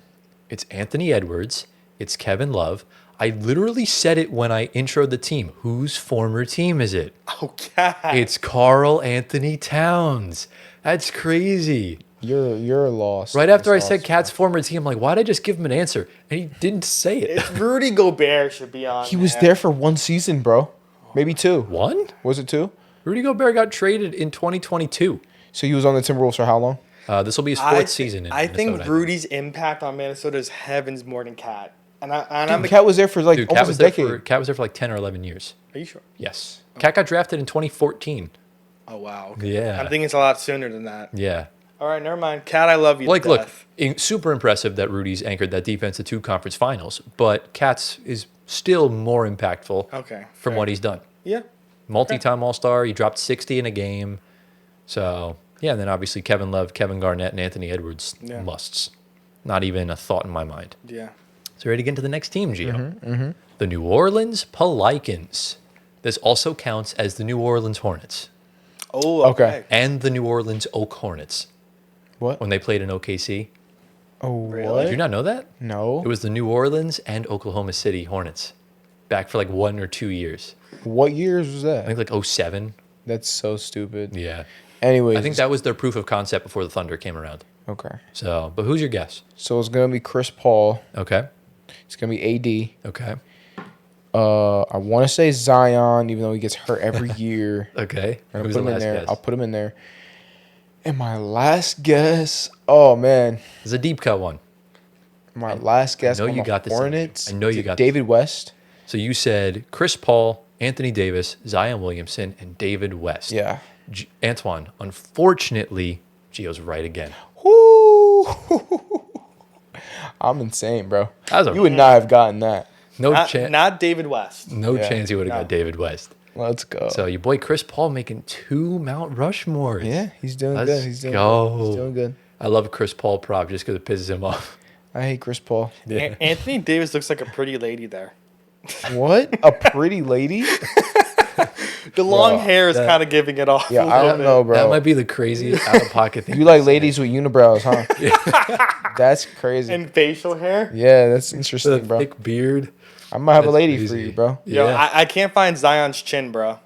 it's Anthony Edwards, it's Kevin Love. I literally said it when I introed the team. Whose former team is it? Okay. It's Karl Anthony Towns. That's crazy. You're lost. Right after I You're said lost. Cat's former team, I'm like, why'd I just give him an answer? And he didn't say it. It's Rudy Gobert should be on. He was there for one season, bro. Maybe 2. One? Was it 2? Rudy Gobert got traded in 2022. So he was on the Timberwolves for how long? This will be his 4th season in I think Minnesota. Rudy's impact on Minnesota is heavens more than Cat. And I'm. Cat was there for like Dude, Cat almost was, a there decade. for, Cat was there for like 10 or 11 years. Are you sure? Yes. Cat got drafted in 2014. Oh wow. Okay. Yeah. I'm thinking it's a lot sooner than that. Yeah. All right, never mind. Cat, I love you. Like, to look, death. super impressive that Rudy's anchored that defense to 2 conference finals, but Cat's is still more impactful Okay. from fair. what he's done. Yeah. Multi-time All-Star. He dropped 60 in a game. So, yeah, and then obviously Kevin Love, Kevin Garnett, and Anthony Edwards Yeah. musts. Not even a thought in my mind. Yeah. So ready to get into the next team, Gio. The New Orleans Pelicans. This also counts as the New Orleans Hornets Oh. Okay. Okay. and the New Orleans Oak Hornets What? when they played in OKC. Oh, Really? what? Did you not know that? No. It was the New Orleans and Oklahoma City Hornets back for like 1 or 2 years. What years was I that? think like 07. That's so stupid. Yeah. Anyways, I think that was their proof of concept before the Thunder came around. okay. So, but who's your guess? So it's gonna be Chris Paul. Okay. It's gonna be AD. Okay. I want to say Zion, even though he gets hurt every year. Okay. I'm gonna Who's put the him in last there. guess? I'll put him in there. And my last guess. Oh man, It's a deep cut one. my last guess. know on you the got this in you. Hornets. I know you is got this. David West. So you said Chris Paul, Anthony Davis, Zion Williamson, and David West. Yeah. Antoine, unfortunately, Gio's right again. Woo! I'm insane, bro. That was a- You would not have gotten that. No Not, chance. not David West. No Yeah. chance he would have No. got David West. Let's go. So your boy Chris Paul making 2 Mount Rushmores. Yeah, he's doing Let's good. He's doing go. good. He's doing good. I love Chris Paul prop just because it pisses him off. I hate Chris Paul. Yeah. Anthony Davis looks like a pretty lady there. What? A pretty lady? The long Bro, hair is kind of giving it off. Yeah, a I little don't bit. know, bro. That might be the craziest out of pocket thing. You like ladies with unibrows, huh? That's crazy. And facial hair. Yeah, that's With a interesting, bro. thick beard. I might have a That's lady for crazy. you, bro. Yo, Yeah. I can't find Zion's chin, bro.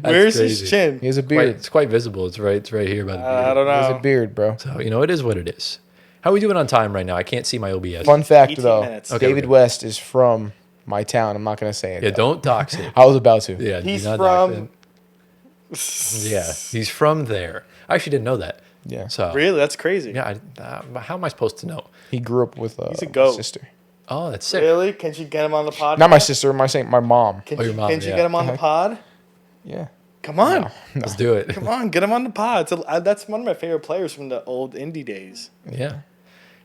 Where's his crazy. chin? He has a Quite, beard. it's quite visible. It's right here by the beard. I don't He has a know. beard, bro. So, you know, it is what it is. How are we doing on time right now? I can't see my OBS. Fun fact, 18 though. minutes. Okay, David okay. West is from my town. I'm not going to say it. Yeah, though. don't dox it. I was about to. Yeah, do He's not dox from. it. Yeah, he's from there. I actually didn't know that. Yeah. So, Really? That's crazy. yeah, how am I supposed to know? He grew up with He's a my goat. sister. Oh, that's sick. Really? Can she get him on the pod? Not my sister. My mom. Can Oh, your she, mom, can she yeah. get him on the pod? Yeah. Come on. Let's do it. Come on, get him on the pod. That's one of my favorite players from the old indie days. Yeah.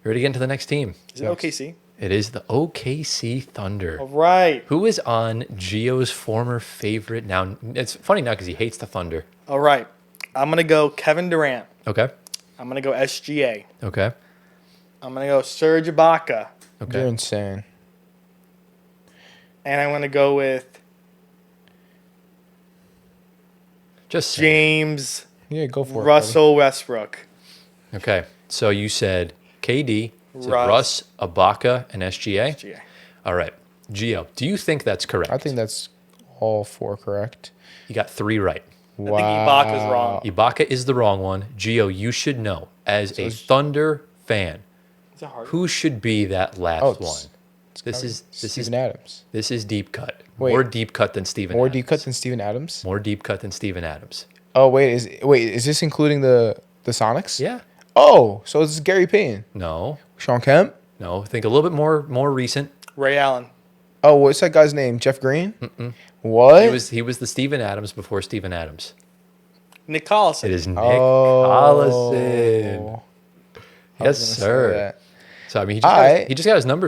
You ready to get into the next team? Is it Yes. OKC? It is the OKC Thunder. All right. Who is on Gio's former favorite? Now, it's funny now because he hates the Thunder. All right. I'm going to go Kevin Durant. Okay. I'm going to go SGA. Okay. I'm going to go Serge Ibaka. Okay. You're insane. And I'm going to go with Just say it. James Yeah, go for it. Russell Westbrook. Okay. So you said KD, said Russ. Russ, Ibaka, and SGA. SGA. All right. Gio, do you think that's correct? I think that's all 4 correct. You got 3 right. Wow. I think Ibaka's wrong. Ibaka is the wrong one. Gio, you should know, as a Thunder fan, It's a hard who should be that last Oh, one? This is Steven Adams. This is deep cut. Wait. More deep cut than Steven More Adams. deep cut than Steven Adams? More deep cut than Steven Adams. Oh, wait, is this including the Sonics? Yeah. Oh, so this is Gary Payton. No. Sean Kemp? No. Think a little bit more recent. Ray Allen. Oh, what's that guy's name? Jeff Green? What? He was the Steven Adams before Steven Adams. Nick Collison. It is Nick Oh. Collison. I Yes, was gonna say sir. that. So I mean, Alright. he just got his number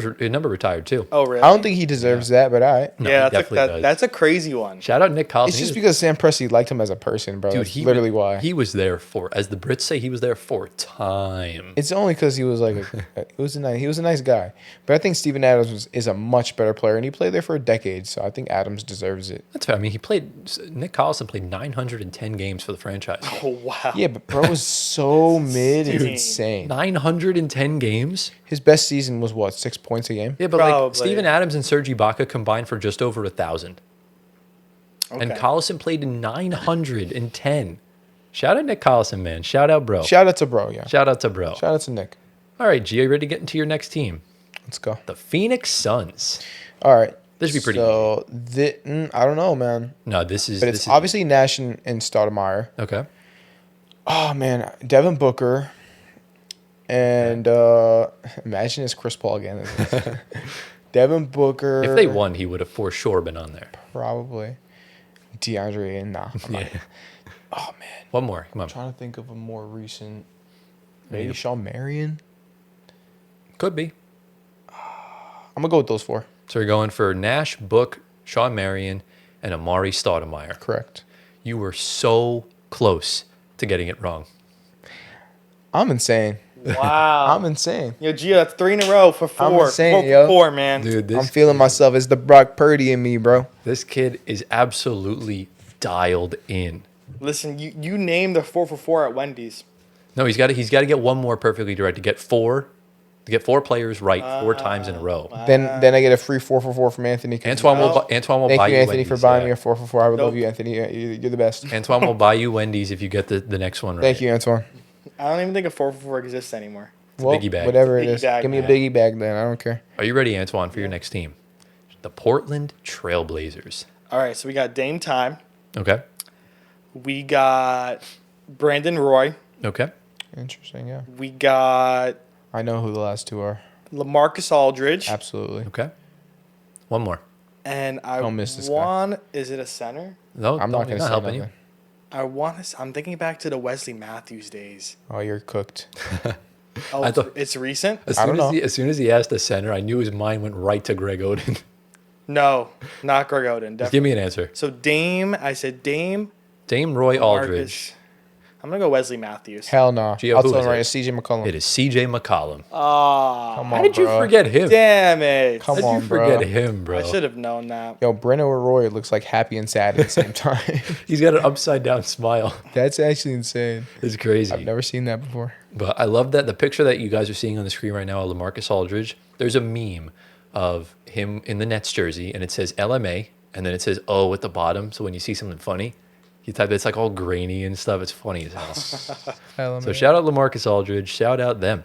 retired too. Oh, really? I don't think he deserves that, but all right. No, yeah, he definitely does. that's a crazy one. Shout out Nick Collison. It's He just was- because Sam Presti liked him as a person, bro. dude, That's literally why. He was there for, as the Brits say, he was there for time. It's only because he was like he was a nice guy. But I think Steven Adams is a much better player, and he played there for a decade. So I think Adams deserves it. That's fair. I mean, Nick Collison played 910 games for the franchise. Oh, wow. Yeah, but bro was so mid, it's Dude. insane. 910 games. His best season was what, 6 points a game? Yeah, but like Probably. Steven Adams and Serge Ibaka combined for just over 1,000. And Okay. Collison played in 910. Shout out Nick Collison, man. Shout out, bro. Shout out to bro, yeah. Shout out to bro. Shout out to Nick. All right, Gio, you ready to get into your next team? Let's go. The Phoenix Suns. All right. This should be pretty So I don't know, man. No, this is. But this it's is, obviously Nash and Stoudemire. okay. Oh man, Devin Booker. And imagine it's Chris Paul again. Devin Booker. If they won, he would have for sure been on there. Probably. DeAndre, nah. I'm not. Yeah. Oh man. One more. Come on. Trying to think of a more recent. Maybe Shawn Marion. Could be. I'm gonna go with those 4. So you're going for Nash, Book, Shawn Marion, and Amari Stoudemire. Correct. You were so close to getting it wrong. I'm insane. Wow. I'm insane. Yo, Gio, that's 3 in a row for 4. I'm insane, 4 for yo. 4, man. Dude, I'm feeling myself. It's the Brock Purdy in me, bro. This kid is absolutely dialed in. Listen, you named the 4 for 4 at Wendy's. No, he's got to get one more perfectly direct to get 4 players right 4 times in a row. Then I get a free 4 for 4 from Anthony. Antoine will Thank buy you, you Anthony, Wendy's, for buying yeah. me a 4 for 4. I would love Nope. you, Anthony. You're the best. Antoine will buy you Wendy's if you get the next one right. Thank you, Antoine. I don't even think a 4 for 4 exists anymore. a Well, biggie bag. whatever it Biggie is. bag, Give me a man. biggie bag then. I don't care. Are you ready, Antoine, for your next team? The Portland Trailblazers. All right, so we got Dame Time. Okay. We got Brandon Roy. Okay. Interesting, yeah. We got I know who the last 2 are. LaMarcus Aldridge. Absolutely. Okay. One more. And I Don't miss this guy. want, is it a center? No, I'm not going to say helping nothing. I'm thinking back to the Wesley Matthews days. Oh, you're cooked. Oh, I thought- it's recent? As I soon don't know. as soon as he asked the center, I knew his mind went right to Greg Oden. No, not Greg Oden. Just Definitely. give me an answer. So Dame, I said Dame. Dame Roy LaMarcus. Aldridge. I'm going to go Wesley Matthews. Hell no. Gio, I'll who tell is him right. it? It's CJ McCollum. It is CJ McCollum. Ah, Come How on, did you bro. forget him? damn it. Come How did on, you bro. forget him, bro? I should have known that. Yo, Brennan Roy looks like happy and sad at the same time. He's got an upside down smile. That's actually insane. It's crazy. I've never seen that before. But I love that the picture that you guys are seeing on the screen right now of LaMarcus Aldridge, there's a meme of him in the Nets jersey, and it says LMA, and then it says O at the bottom. So when you see something funny, you type it's like all grainy and stuff. It's funny as hell. So shout out LaMarcus Aldridge. Shout out them.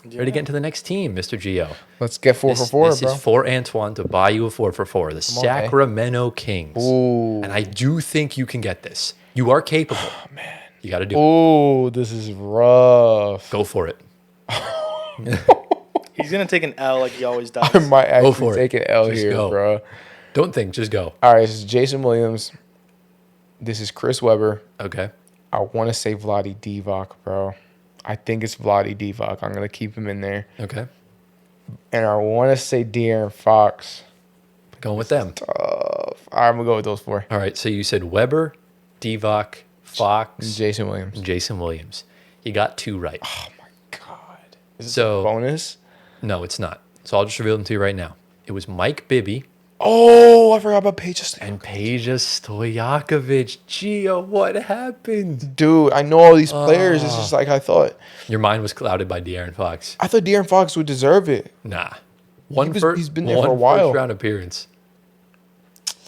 Ready to get into the next team, Mr. Gio. Let's get 4 for 4, This bro. is for Antoine to buy you a 4 for 4. The on, Sacramento Kings. Ooh. And I do think you can get this. You are capable. Oh, man. You got to do it. Ooh, this is rough. Go for it. He's going to take an L like he always does. I might Go for actually it. take an L Just here, go. bro. Don't think. Just go. All right, this is Jason Williams. This is Chris Webber. Okay. I want to say Vlade Divac, bro. I think it's Vlade Divac. I'm going to keep him in there. Okay. And I want to say De'Aaron Fox. Going with them. All right, I'm going to go with those 4. All right, so you said Weber, Divac, Fox, Jason Williams. and Jason Williams. You got 2 right. Oh, my God. Is this So- a bonus? No, it's not. So I'll just reveal them to you right now. It was Mike Bibby Oh, I forgot about Paige. and Peja Stojakovic. Gio, what happened? Dude, I know all these players. It's just like I thought. Your mind was clouded by De'Aaron Fox. I thought De'Aaron Fox would deserve it. Nah. He's been there for a while. First-round appearance.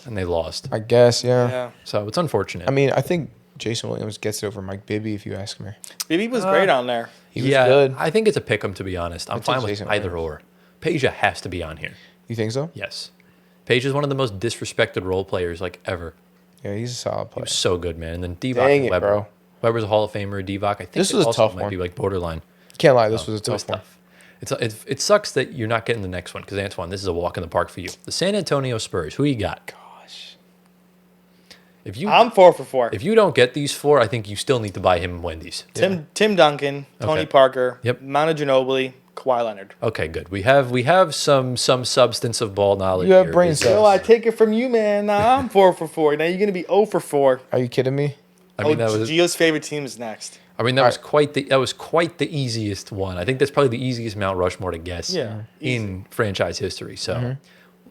And they lost. I guess, yeah. Yeah. So it's unfortunate. I mean, I think Jason Williams gets it over Mike Bibby, if you ask me. BB was great on there. He was good. I think it's a pick 'em, to be honest. I'm I'd take fine with Jason either Williams. or. Peja has to be on here. You think so? Yes. Page is one of the most disrespected role players like ever. Yeah, he's a solid player. So good, man. And then Divac Dang and it, Weber. bro. Weber's a Hall of Famer. Divac, I think This was a also tough might one. be like borderline. Can't lie, this was a It was tough one. tough. It sucks that you're not getting the next one because Antoine, this is a walk in the park for you. The San Antonio Spurs. Who you got? Gosh. I'm 4 for 4. If you don't get these 4, I think you still need to buy him Wendy's. Tim Duncan, Tony Okay. Parker, Yep. Manu Ginobili, Kawhi Leonard. Okay, good. We have some substance of ball knowledge. You have here. brain Is- cells. No, I take it from you, man. Now I'm 4 for 4. Now you're gonna be 0 for 4. Are you kidding me? I mean, that was Gio's favorite team is next. quite the easiest one. I think that's probably the easiest Mount Rushmore to guess Yeah, in franchise history. So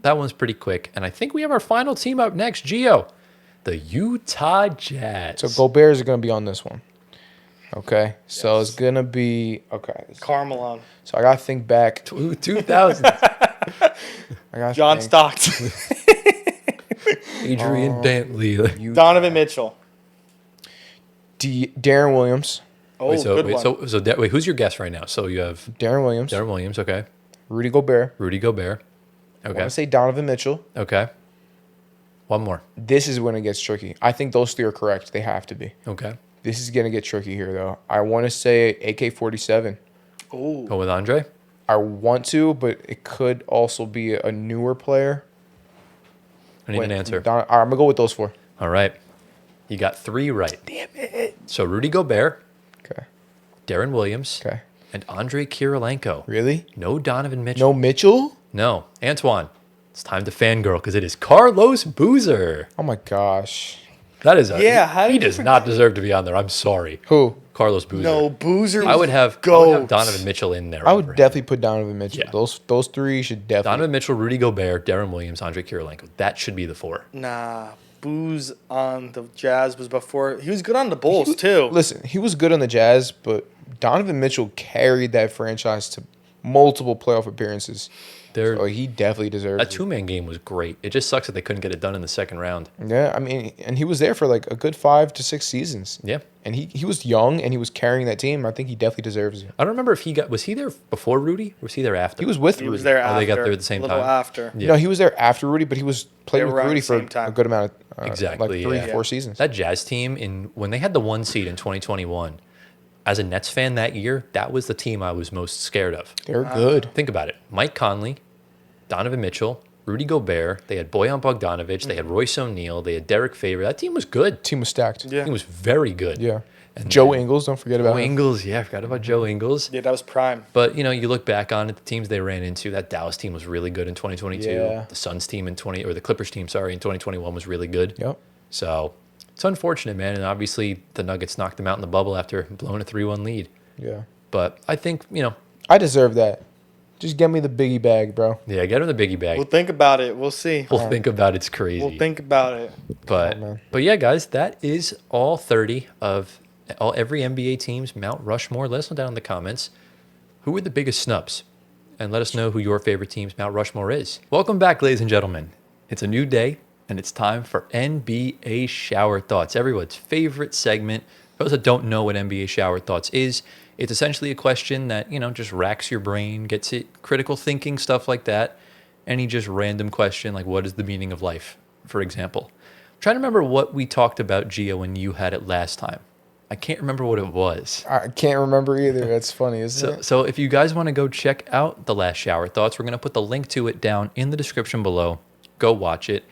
that one's pretty quick. And I think we have our final team up next, Gio. The Utah Jazz. So Gobert is going to be on this one. Okay. So it's going to be, okay. Carmelo, So I got to think back. 2000. I gotta John think. Stockton, Adrian Dantley. Utah. Donovan Mitchell. Darren Williams. Oh, good one. Wait, who's your guess right now? So you have Darren Williams. Darren Williams, okay. Rudy Gobert. Rudy Gobert, I okay. want to say Donovan Mitchell. Okay. One more. This is when it gets tricky. I think those 3 are correct. They have to be. Okay. This is going to get tricky here, though. I want to say AK-47. Ooh. Go with Andre. I want to, but it could also be a newer player. I need an answer. All right, I'm going to go with those 4. All right. You got 3 right. Damn it. So Rudy Gobert, Okay. Darren Williams, Okay. and Andre Kirilenko. Really? No Donovan Mitchell. No Mitchell? No. Antoine, it's time to fangirl because it is Carlos Boozer. Oh, my gosh. That is Yeah, how he did you does not deserve to be on there. I'm sorry. Who? Carlos Boozer. No, Boozer. I would have goat. Donovan Mitchell in there. I over would him. definitely put Donovan Mitchell. Yeah. Those 3 should definitely. Donovan Mitchell, Rudy Gobert, Darren Williams, Andre Kirilenko. That should be the 4. Nah, Booze on the Jazz was before. He was good on the Bulls too. Listen, he was good on the Jazz, but Donovan Mitchell carried that franchise to multiple playoff appearances. Their So he definitely deserves that it. 2-man game was great. It just sucks that they couldn't get it done in the second round. Yeah, I mean, and he was there for like a good 5 to 6 seasons. Yeah. And he was young and he was carrying that team. I think he definitely deserves it. I don't remember if was he there before Rudy or was he there after? He was with He Rudy. was there Oh, after. they got there at the same a little time? after. Yeah. No, he was there after Rudy, but he was playing They with were around Rudy the for same time. a good amount of Exactly, like 3, yeah. 4 seasons. That Jazz team when they had the 1 seed in 2021, as a Nets fan that year, that was the team I was most scared of. They're good. Think about it. Mike Conley, Donovan Mitchell, Rudy Gobert, they had Bojan Bogdanovic, they had Royce O'Neal, they had Derek Favors. That team was good. Team was stacked. Yeah. That team was very good. Yeah. And Joe then Ingles, don't forget about Joe him. Ingles, yeah, I forgot about Joe Ingles. Yeah, that was prime. But you look back on it, the teams they ran into. That Dallas team was really good in 2022. Yeah. The Suns team the Clippers team, sorry, in 2021 was really good. Yep. So it's unfortunate, man. And obviously the Nuggets knocked them out in the bubble after blowing a 3-1 lead. Yeah. But I think I deserve that. Just get me the biggie bag, bro. yeah, get him the biggie bag. We'll think about it. We'll see. We'll think about it's crazy. We'll think about it. But Oh, man. but yeah, guys, that is all 30 of every NBA team's Mount Rushmore. Let us know down in the comments who were the biggest snubs, and let us know who your favorite team's Mount Rushmore is. Welcome back, ladies and gentlemen. It's a new day, and it's time for NBA Shower Thoughts, everyone's favorite segment. For those that don't know what NBA Shower Thoughts is, it's essentially a question that just racks your brain, gets it critical thinking, stuff like that. Any just random question like, what is the meaning of life, for example. I'm trying to remember what we talked about, Gio, when you had it last time. I can't remember what it was. I can't remember either. That's funny, isn't it? So if you guys want to go check out the last Shower Thoughts, we're going to put the link to it down in the description below. Go watch it.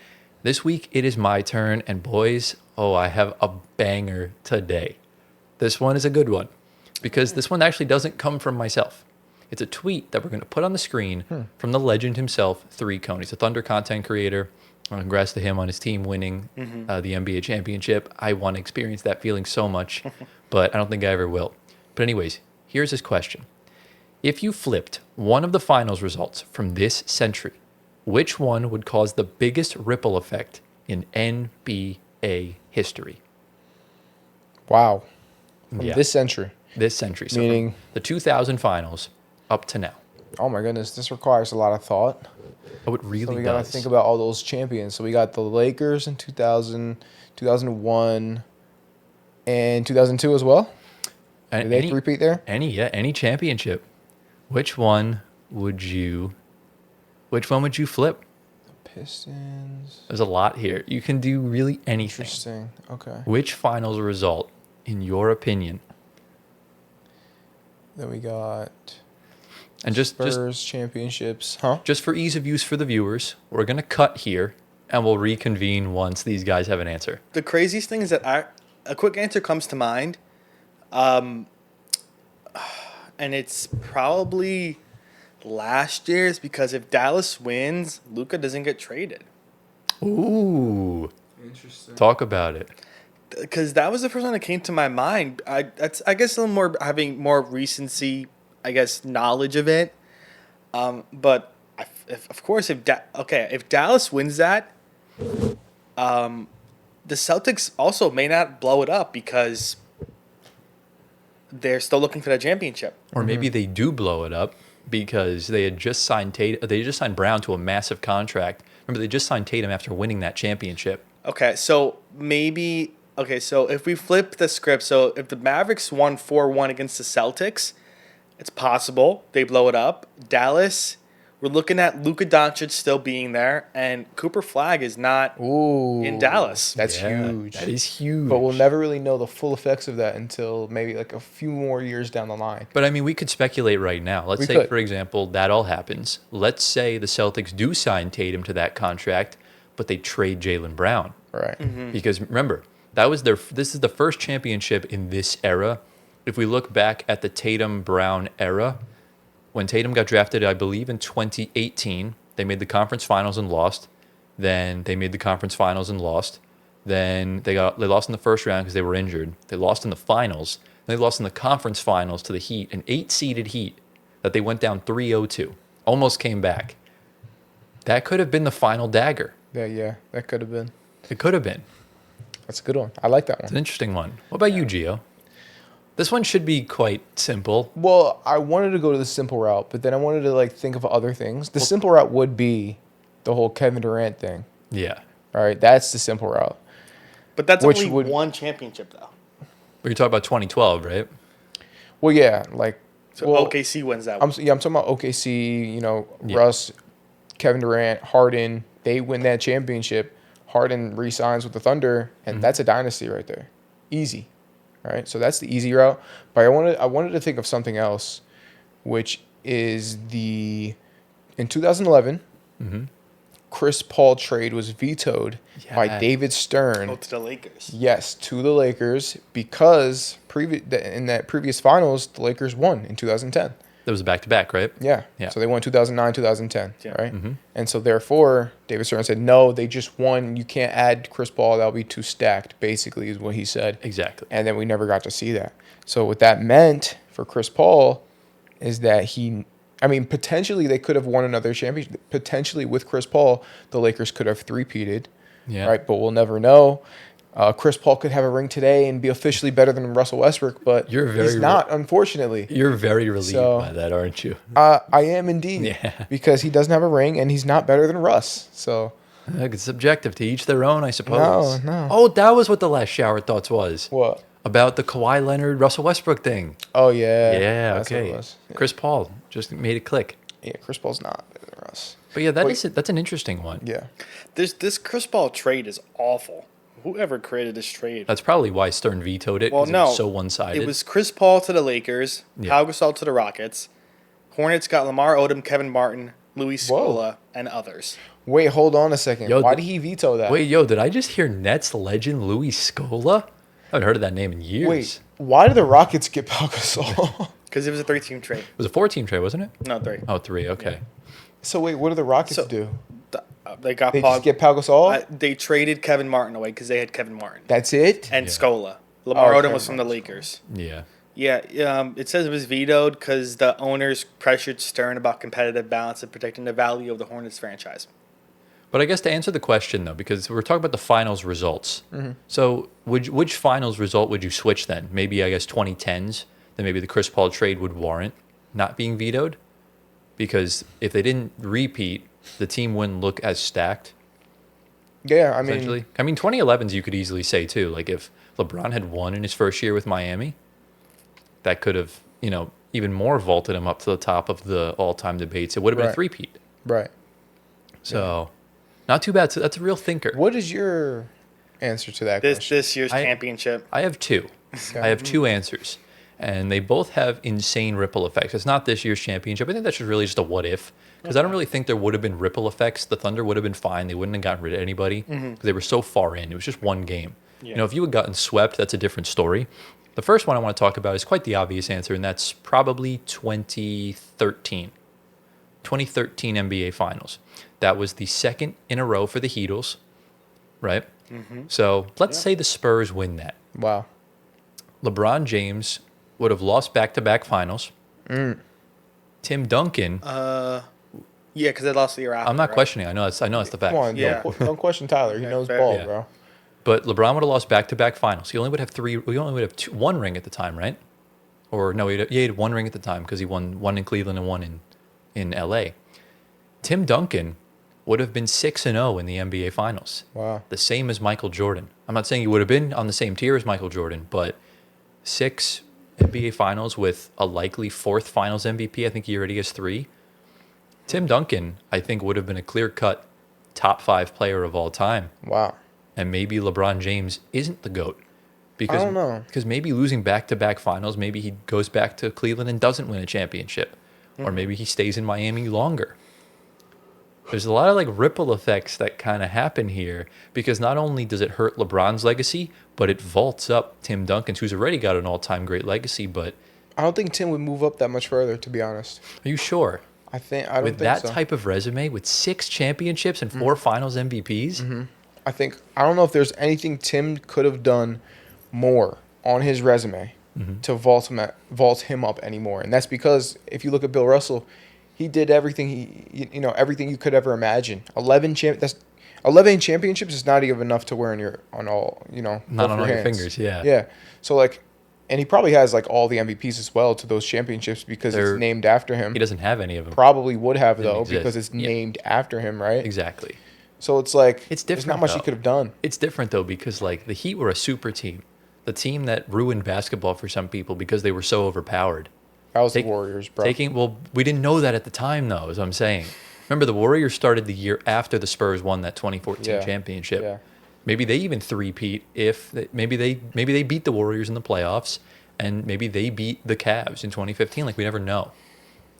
This week, it is my turn. And boys, I have a banger today. This one is a good one because this one actually doesn't come from myself. It's a tweet that we're going to put on the screen from the legend himself, 3Cone. He's a Thunder content creator. Congrats to him on his team winning the NBA championship. I want to experience that feeling so much, but I don't think I ever will. But anyways, here's his question. If you flipped one of the finals results from this century, which one would cause the biggest ripple effect in NBA history? Wow. From Yeah. this century. This century. So Meaning- from the 2000 finals up to now. Oh my goodness, this requires a lot of thought. Oh, it really So we gotta does. think about all those champions. So we got the Lakers in 2000, 2001, and 2002 as well. Did they repeat there? Any championship. Which one would you flip? Pistons. There's a lot here. You can do really anything. Interesting. Okay. Which finals result, in your opinion? Then we got And just Spurs championships. Huh? just for ease of use for the viewers, we're gonna cut here and we'll reconvene once these guys have an answer. The craziest thing is that a quick answer comes to mind, and it's probably last year's, because if Dallas wins, Luka doesn't get traded. Ooh, Interesting. talk about it. Because that was the first one that came to my mind. I guess a little more having more recency, I guess, knowledge of it. But of course, if Dallas wins that, the Celtics also may not blow it up because they're still looking for that championship. Or maybe they do blow it up because they had just signed they just signed Brown to a massive contract. Remember, they just signed Tatum after winning that championship. Okay, so maybe so if we flip the script, so if the Mavericks won 4-1 against the Celtics, it's possible they blow it up. Dallas, we're looking at Luka Doncic still being there, and Cooper Flag is not Ooh. in Dallas. That's Yeah, huge. That is huge. But we'll never really know the full effects of that until maybe like a few more years down the line. But I mean, we could speculate right now. Let's We say, could. for example, that all happens. Let's say the Celtics do sign Tatum to that contract, but they trade Jaylen Brown. Right. Because remember, this is the first championship in this era. If we look back at the Tatum Brown era, when Tatum got drafted, I believe in 2018, they made the conference finals and lost. Then they made the conference finals and lost. Then they lost in the first round because they were injured. They lost in the finals. They lost in the conference finals to the Heat, an 8-seeded Heat that they went down 3-0 to. Almost came back. That could have been the final dagger. Yeah, that could have been. It could have been. That's a good one. I like that It's one. an interesting one. What about you, Gio? This one should be quite simple. Well, I wanted to go to the simple route, but then I wanted to think of other things. The simple route would be the whole Kevin Durant thing. Yeah. All right, that's the simple route. But that's Which only would- one championship, though. But you're talking about 2012, right? Well, yeah, So well, OKC wins that I'm one. talking about OKC. Yeah. Russ, Kevin Durant, Harden. They win that championship. Harden re-signs with the Thunder, and that's a dynasty right there. Easy, all right. So that's the easy route. But I wanted to think of something else, which is in 2011, Chris Paul trade was vetoed by Yes. David Stern. Go to the Lakers. Yes, to the Lakers because in that previous finals, the Lakers won in 2010. That was a back-to-back, right? Yeah. Yeah. So they won 2009, 2010, Yeah. right? And so therefore, David Stern said, no, they just won. You can't add Chris Paul. That'll be too stacked, basically, is what he said. Exactly. And then we never got to see that. So what that meant for Chris Paul is that potentially they could have won another championship. Potentially with Chris Paul, the Lakers could have three-peated, Yeah. right? But we'll never know. Chris Paul could have a ring today and be officially better than Russell Westbrook, but he's not, unfortunately. You're very relieved So- by that, aren't you? I am indeed. Yeah. Because he doesn't have a ring and he's not better than Russ. So It's subjective. To each their own, I suppose. No. Oh, that was what the last shower thoughts was. what? About the Kawhi Leonard, Russell Westbrook thing. Oh yeah. Yeah, That's what it okay. was. Yeah. Chris Paul just made it click. Yeah, Chris Paul's not better than Russ. But yeah, that's an interesting one. Yeah. This Chris Paul trade is awful. Whoever created this trade. That's probably why Stern vetoed it. Well, 'Cause it no. was so one-sided. It was Chris Paul to the Lakers, Yeah. Pau Gasol to the Rockets. Hornets got Lamar Odom, Kevin Martin, Luis Whoa. Scola, and others. Wait, hold on a second. Yo, Why did he veto that? Wait, yo, did I just hear Nets legend Luis Scola? I haven't heard of that name in years. Wait, why did the Rockets get Pau Gasol? Because it was a 3-team trade. It was a 4-team trade, wasn't it? No, 3. Oh, 3. Okay. So wait, what do the Rockets So- do? They got They just get Pau Gasol? they traded Kevin Martin away because they had Kevin Martin That's it? and Yeah. Scola. Lamar Odom Kevin was from the Martin. Lakers. Yeah. Yeah, it says it was vetoed because the owners pressured Stern about competitive balance and protecting the value of the Hornets franchise. But I guess to answer the question, though, because we're talking about the finals results. So which finals result would you switch then? Maybe, I guess, 2010s? Then maybe the Chris Paul trade would warrant not being vetoed? Because if they didn't repeat, the team wouldn't look as stacked, Yeah, I essentially. mean, 2011s you could easily say, too. Like, if LeBron had won in his first year with Miami, that could have, even more vaulted him up to the top of the all-time debates. It would have been a Right. three-peat. right. So, not too bad. So that's a real thinker. What is your answer to that question? This year's championship. I have two. I have two answers, and they both have insane ripple effects. It's not this year's championship. I think that's just really just a what if, because I don't really think there would have been ripple effects. The Thunder would have been fine. They wouldn't have gotten rid of anybody because they were so far in. It was just one game. Yeah. If you had gotten swept, that's a different story. The first one I want to talk about is quite the obvious answer, and that's probably 2013. 2013 NBA Finals. That was the second in a row for the Heatles, right? So let's say the Spurs win that. Wow. LeBron James would have lost back-to-back finals. Tim Duncan, Yeah, because they lost the year after. I'm not right? questioning. I know it's the fact. Come on, Yeah. don't question Tyler. He Yeah, knows fair. ball, Yeah. bro. But LeBron would have lost back-to-back finals. He only would have one ring at the time, right? Or no, he had one ring at the time because he won one in Cleveland and one in LA. Tim Duncan would have been 6-0 in the NBA Finals. Wow. The same as Michael Jordan. I'm not saying he would have been on the same tier as Michael Jordan, but 6 NBA Finals with a likely 4th Finals MVP. I think he already has 3. Tim Duncan, I think, would have been a clear-cut top 5 player of all time. Wow. And maybe LeBron James isn't the GOAT. Because, I don't know. Because maybe losing back-to-back finals, maybe he goes back to Cleveland and doesn't win a championship. Or maybe he stays in Miami longer. There's a lot of ripple effects that kind of happen here because not only does it hurt LeBron's legacy, but it vaults up Tim Duncan's, who's already got an all-time great legacy. But I don't think Tim would move up that much further, to be honest. are you sure? I don't With think that so. type of resume, with 6 championships and 4 finals MVPs? I don't know if there's anything Tim could have done more on his resume to vault him up anymore. And that's because if you look at Bill Russell, he did everything everything you could ever imagine. 11 championships is not even enough to wear on all Not both on all your fingers, yeah. Yeah. So and he probably has all the MVPs as well to those championships because They're- it's named after him. He doesn't have any of them. Probably would have Didn't though exist. because it's Yeah. named after him, right? Exactly. So it's It's there's not different, much he though. could have done. It's different, though, because the Heat were a super team. The team that ruined basketball for some people because they were so overpowered. That was Take- the Warriors, bro. We didn't know that at the time, though, as I'm saying. Remember, the Warriors started the year after the Spurs won that 2014 Yeah. championship. Yeah. Maybe they even three-peat maybe they beat the Warriors in the playoffs, and maybe they beat the Cavs in 2015. We never know.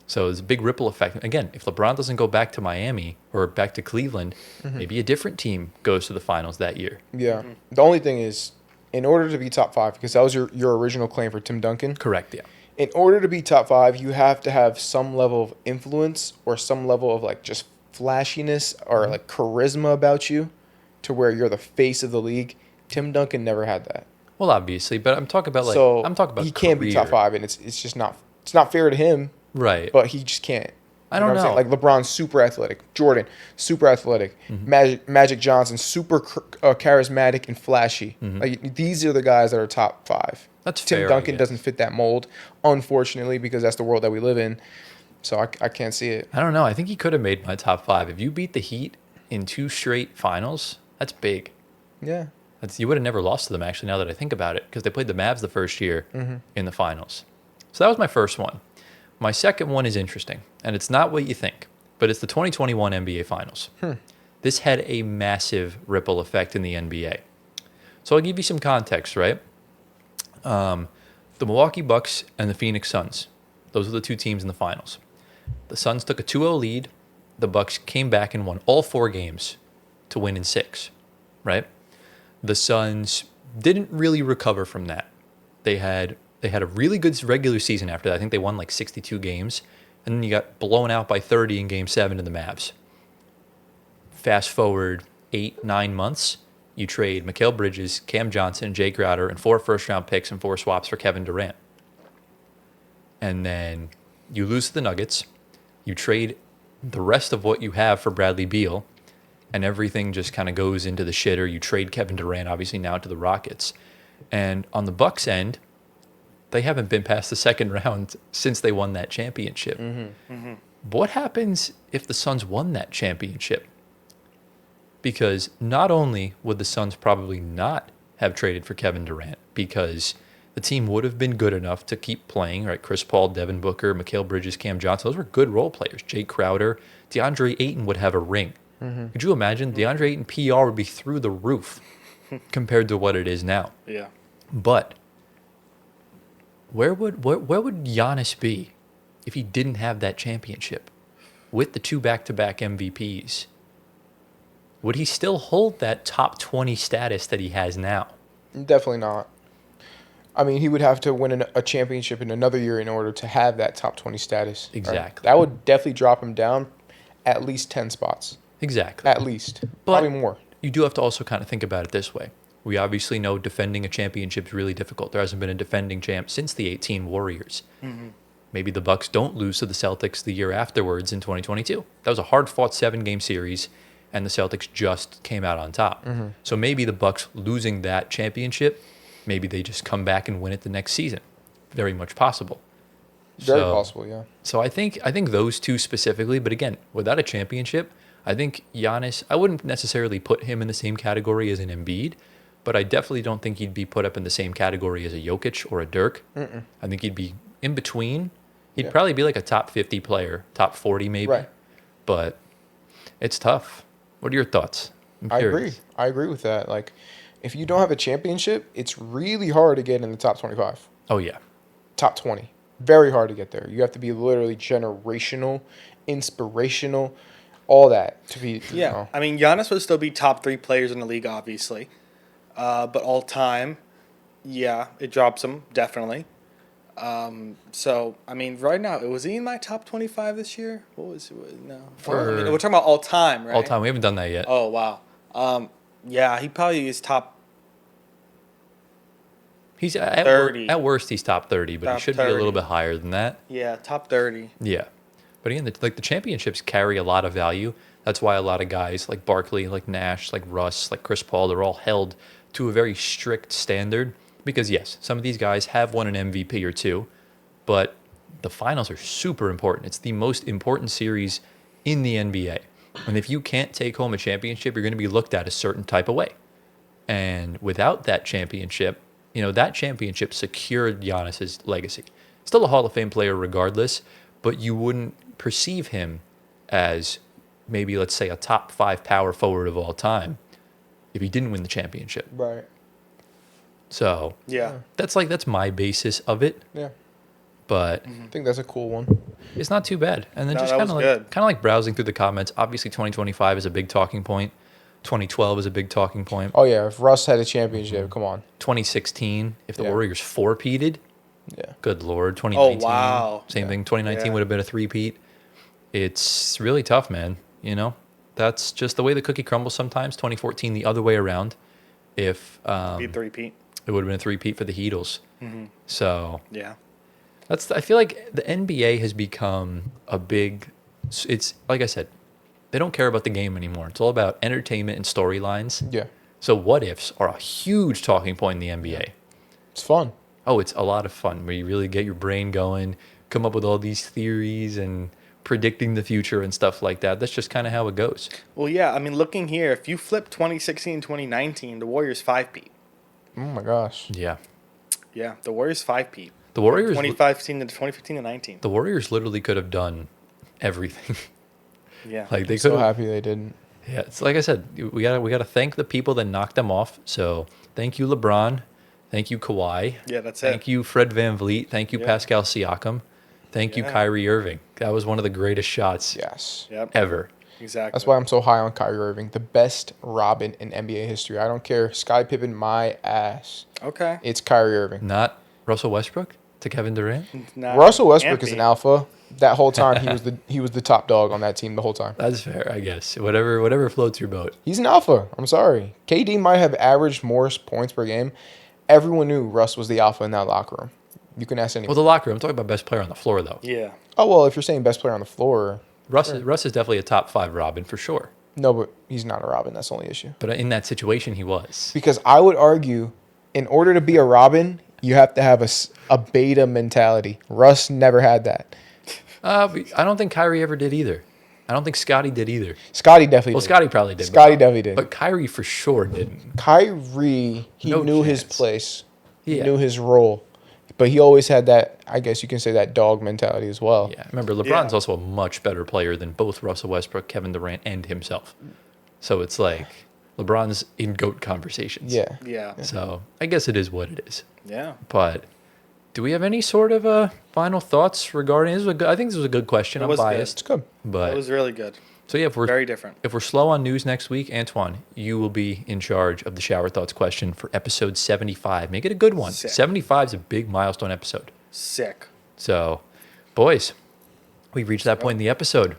So there's a big ripple effect. Again, if LeBron doesn't go back to Miami or back to Cleveland, maybe a different team goes to the finals that year. Yeah. The only thing is, in order to be top 5, because that was your original claim for Tim Duncan. Correct, yeah. In order to be top 5, you have to have some level of influence or some level of just flashiness or charisma about you, to where you're the face of the league. Tim Duncan never had that. Well, obviously, but I'm talking about I'm talking about he can't be top career. 5, and it's just not fair to him. Right. But he just can't. I don't what I'm know. saying? LeBron's super athletic. Jordan, super athletic. Magic Johnson, super charismatic and flashy. These are the guys that are top 5. That's Tim fair, I Duncan guess. doesn't fit that mold, unfortunately, because that's the world that we live in. So I can't see it. I don't know. I think he could have made my top 5. If you beat the Heat in 2 straight finals, that's big. Yeah. You would have never lost to them, actually, now that I think about it, because they played the Mavs the first year in the finals. So that was my first one. My second one is interesting, and it's not what you think, but it's the 2021 NBA Finals. This had a massive ripple effect in the NBA. So I'll give you some context, right? The Milwaukee Bucks and the Phoenix Suns, those are the 2 teams in the finals. The Suns took a 2-0 lead. The Bucks came back and won all 4 games to win in 6, right? The Suns didn't really recover from that. They had They had a really good regular season after that. I think they won like 62 games. And then you got blown out by 30 in Game 7 to the Mavs. Fast forward 8-9 months, you trade Mikal Bridges, Cam Johnson, Jay Crowder, and 4 first-round picks and 4 swaps for Kevin Durant. And then you lose to the Nuggets. You trade the rest of what you have for Bradley Beal, and everything just kind of goes into the shitter. You trade Kevin Durant, obviously, now to the Rockets. And on the Bucks end, they haven't been past the second round since they won that championship. What happens if the Suns won that championship? Because not only would the Suns probably not have traded for Kevin Durant, because the team would have been good enough to keep playing, right? Chris Paul, Devin Booker, Mikal Bridges, Cam Johnson, those were good role players. Jay Crowder, DeAndre Ayton would have a ring. Could you imagine? DeAndre Ayton PR would be through the roof compared to what it is now. Yeah. But where would Giannis be if he didn't have that championship with the 2 back-to-back MVPs? Would he still hold that top 20 status that he has now? Definitely not. I mean, he would have to win a championship in another year in order to have that top 20 status. Exactly. Right? That would definitely drop him down at least 10 spots. Exactly. At least. But probably more. You do have to also kind of think about it this way. We obviously know defending a championship is really difficult. There hasn't been a defending champ since the 18 Warriors. Maybe the Bucks don't lose to the Celtics the year afterwards in 2022. That was a hard-fought 7-game series, and the Celtics just came out on top. So maybe the Bucks losing that championship, maybe they just come back and win it the next season. Very much possible. Very possible, yeah. So I think those two specifically, but again, without a championship, I think Giannis, I wouldn't necessarily put him in the same category as an Embiid, but I definitely don't think he'd be put up in the same category as a Jokic or a Dirk. I think he'd be in between. He'd probably be like a top 50 player, top 40 maybe. Right. But it's tough. What are your thoughts? I agree. I agree with that. Like, if you don't have a championship, it's really hard to get in the top 25. Oh, yeah. Top 20. Very hard to get there. You have to be literally generational, inspirational, all that to be. Yeah. You know. I mean, Giannis would still be top 3 players in the league, obviously. But all time, yeah, it drops him, definitely. So, I mean, right now, was he in my top 25 this year? What was it? No. We're talking about all time, right? All time. We haven't done that yet. Oh, wow. Yeah, he probably is top. He's at 30. At worst, he's top 30, but Top he should be a 30. little bit higher than that. Yeah, top 30. Yeah. But again, the championships carry a lot of value. That's why a lot of guys like Barkley, like Nash, like Russ, like Chris Paul, they're all held to a very strict standard. Because, yes, some of these guys have won an MVP or two, but the finals are super important. It's the most important series in the NBA. And if you can't take home a championship, you're going to be looked at a certain type of way. And without that championship, that championship secured Giannis's legacy. Still a Hall of Fame player regardless, but you wouldn't perceive him as maybe, let's say, a top 5 power forward of all time if he didn't win the championship. Right. So Yeah. that's my basis of it. Yeah. But I think that's a cool one. it's not too bad. And then No, just that kind was of good. like browsing through the comments. Obviously, 2025 is a big talking point. 2012 is a big talking point. Oh, yeah. If Russ had a championship, come on. 2016, if the Yeah. Warriors four-peated, Yeah. good Lord. 2019, wow. same Yeah. thing. 2019 Yeah. would have been a three-peat. It's really tough, man. That's just the way the cookie crumbles sometimes. 2014, the other way around. If Be 3-peat. it would have been a three-peat for the Heatles. So Yeah. I feel like the NBA has become it's like I said, they don't care about the game anymore. It's all about entertainment and storylines. Yeah. So what ifs are a huge talking point in the NBA. It's fun. Oh, it's a lot of fun where you really get your brain going, come up with all these theories and predicting the future and stuff like that. That's just kind of how it goes. Well, yeah. I mean, looking here, if you flip 2016, 2019, the Warriors 5-peat. Oh, my gosh. Yeah. Yeah, the Warriors 5-peat. The Warriors 2015 to 19. The Warriors literally could have done everything. Yeah. Like they I'm could so have. happy they didn't. Yeah, it's like I said, we gotta thank the people that knocked them off. So thank you, LeBron. Thank you, Kawhi. Yeah, that's Thank you, Fred VanVleet. Thank you, Yeah. Pascal Siakam. Thank you, Yeah. Kyrie Irving. That was one of the greatest shots Yes. Yep. ever. Exactly. That's why I'm so high on Kyrie Irving. The best Robin in NBA history. I don't care. Sky Pippen, my ass. Okay. It's Kyrie Irving. Not Russell Westbrook to Kevin Durant? Nah, Russell can't Westbrook is be. an alpha. That whole time he was the top dog on that team the whole time. That's fair, I guess. Whatever floats your boat. He's an alpha. I'm sorry. KD might have averaged more points per game. Everyone knew Russ was the alpha in that locker room. You can ask anyone. Well, the locker room. I'm talking about best player on the floor, though. Yeah. Oh, well, if you're saying best player on the floor, Russ is definitely a top 5 Robin for sure. no, but he's not a Robin. That's the only issue. But in that situation, he was. Because I would argue, in order to be a Robin, you have to have a beta mentality. Russ never had that. I don't think Kyrie ever did either. I don't think Scotty did either. Scotty definitely Well, did. Scotty probably did. Scotty definitely did. But Kyrie for sure didn't. Kyrie, he No knew his chance. place. He Yeah. knew his role. But he always had that, I guess you can say, that dog mentality as well. Yeah, remember, LeBron's Yeah. also a much better player than both Russell Westbrook, Kevin Durant, and himself. So it's like LeBron's in GOAT conversations. Yeah. Yeah. So I guess it is what it is. Yeah. But do we have any sort of final thoughts regarding this? I think this was a good question. It I'm was good. biased. It's good. But That was really good. so yeah, Very different. if we're slow on news next week, Antoine, you will be in charge of the shower thoughts question for episode 75. Make it a good one. Sick. 75 is a big milestone episode. Sick. So, boys, we've reached that point in the episode.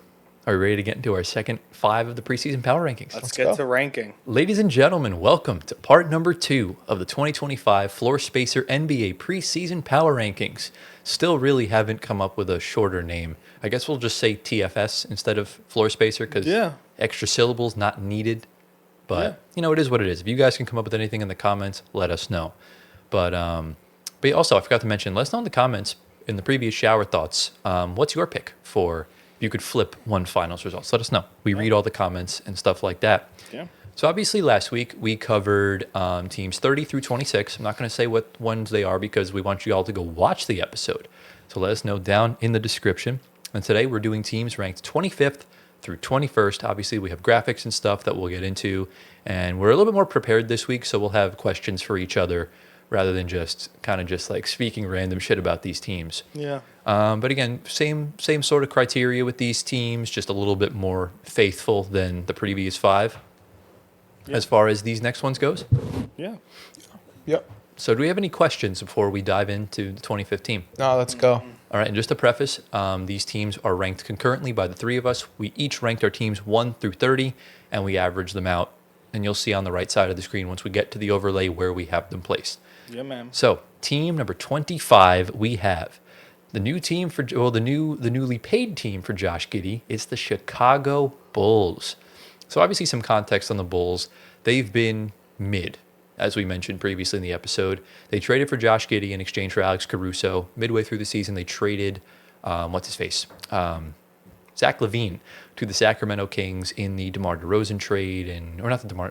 Are we ready to get into our second 5 of the preseason power rankings? Let's go. get to ranking. Ladies and gentlemen, welcome to part number 2 of the 2025 Floor Spacer NBA preseason power rankings. Still really haven't come up with a shorter name. I guess we'll just say TFS instead of Floor Spacer because Yeah. extra syllables not needed. But, Yeah. you know, it is what it is. If you guys can come up with anything in the comments, let us know. But also, I forgot to mention, let us know in the comments in the previous shower thoughts, what's your pick for if you could flip one finals results? Let us know. We read all the comments and stuff like that. Yeah. So obviously last week we covered teams 30 through 26. I'm not going to say what ones they are because we want you all to go watch the episode. So let us know down in the description. And today we're doing teams ranked 25th through 21st. Obviously we have graphics and stuff that we'll get into. And we're a little bit more prepared this week, so we'll have questions for each other rather than just like speaking random shit about these teams. Yeah. But again, same sort of criteria with these teams, just a little bit more faithful than the previous 5 as far as these next ones goes. Yeah. Yep. So do we have any questions before we dive into the 2015? No, let's go. All right, and just to preface, these teams are ranked concurrently by the 3 of us. We each ranked our teams 1 through 30, and we averaged them out. And you'll see on the right side of the screen once we get to the overlay where we have them placed. Yeah, man. So, team number 25, we have the new team for the newly paid team for Josh Giddey. It's the Chicago Bulls. So, obviously, some context on the Bulls. They've been mid, as we mentioned previously in the episode. They traded for Josh Giddey in exchange for Alex Caruso. Midway through the season, they traded Zach LaVine to the Sacramento Kings in the DeMar DeRozan trade,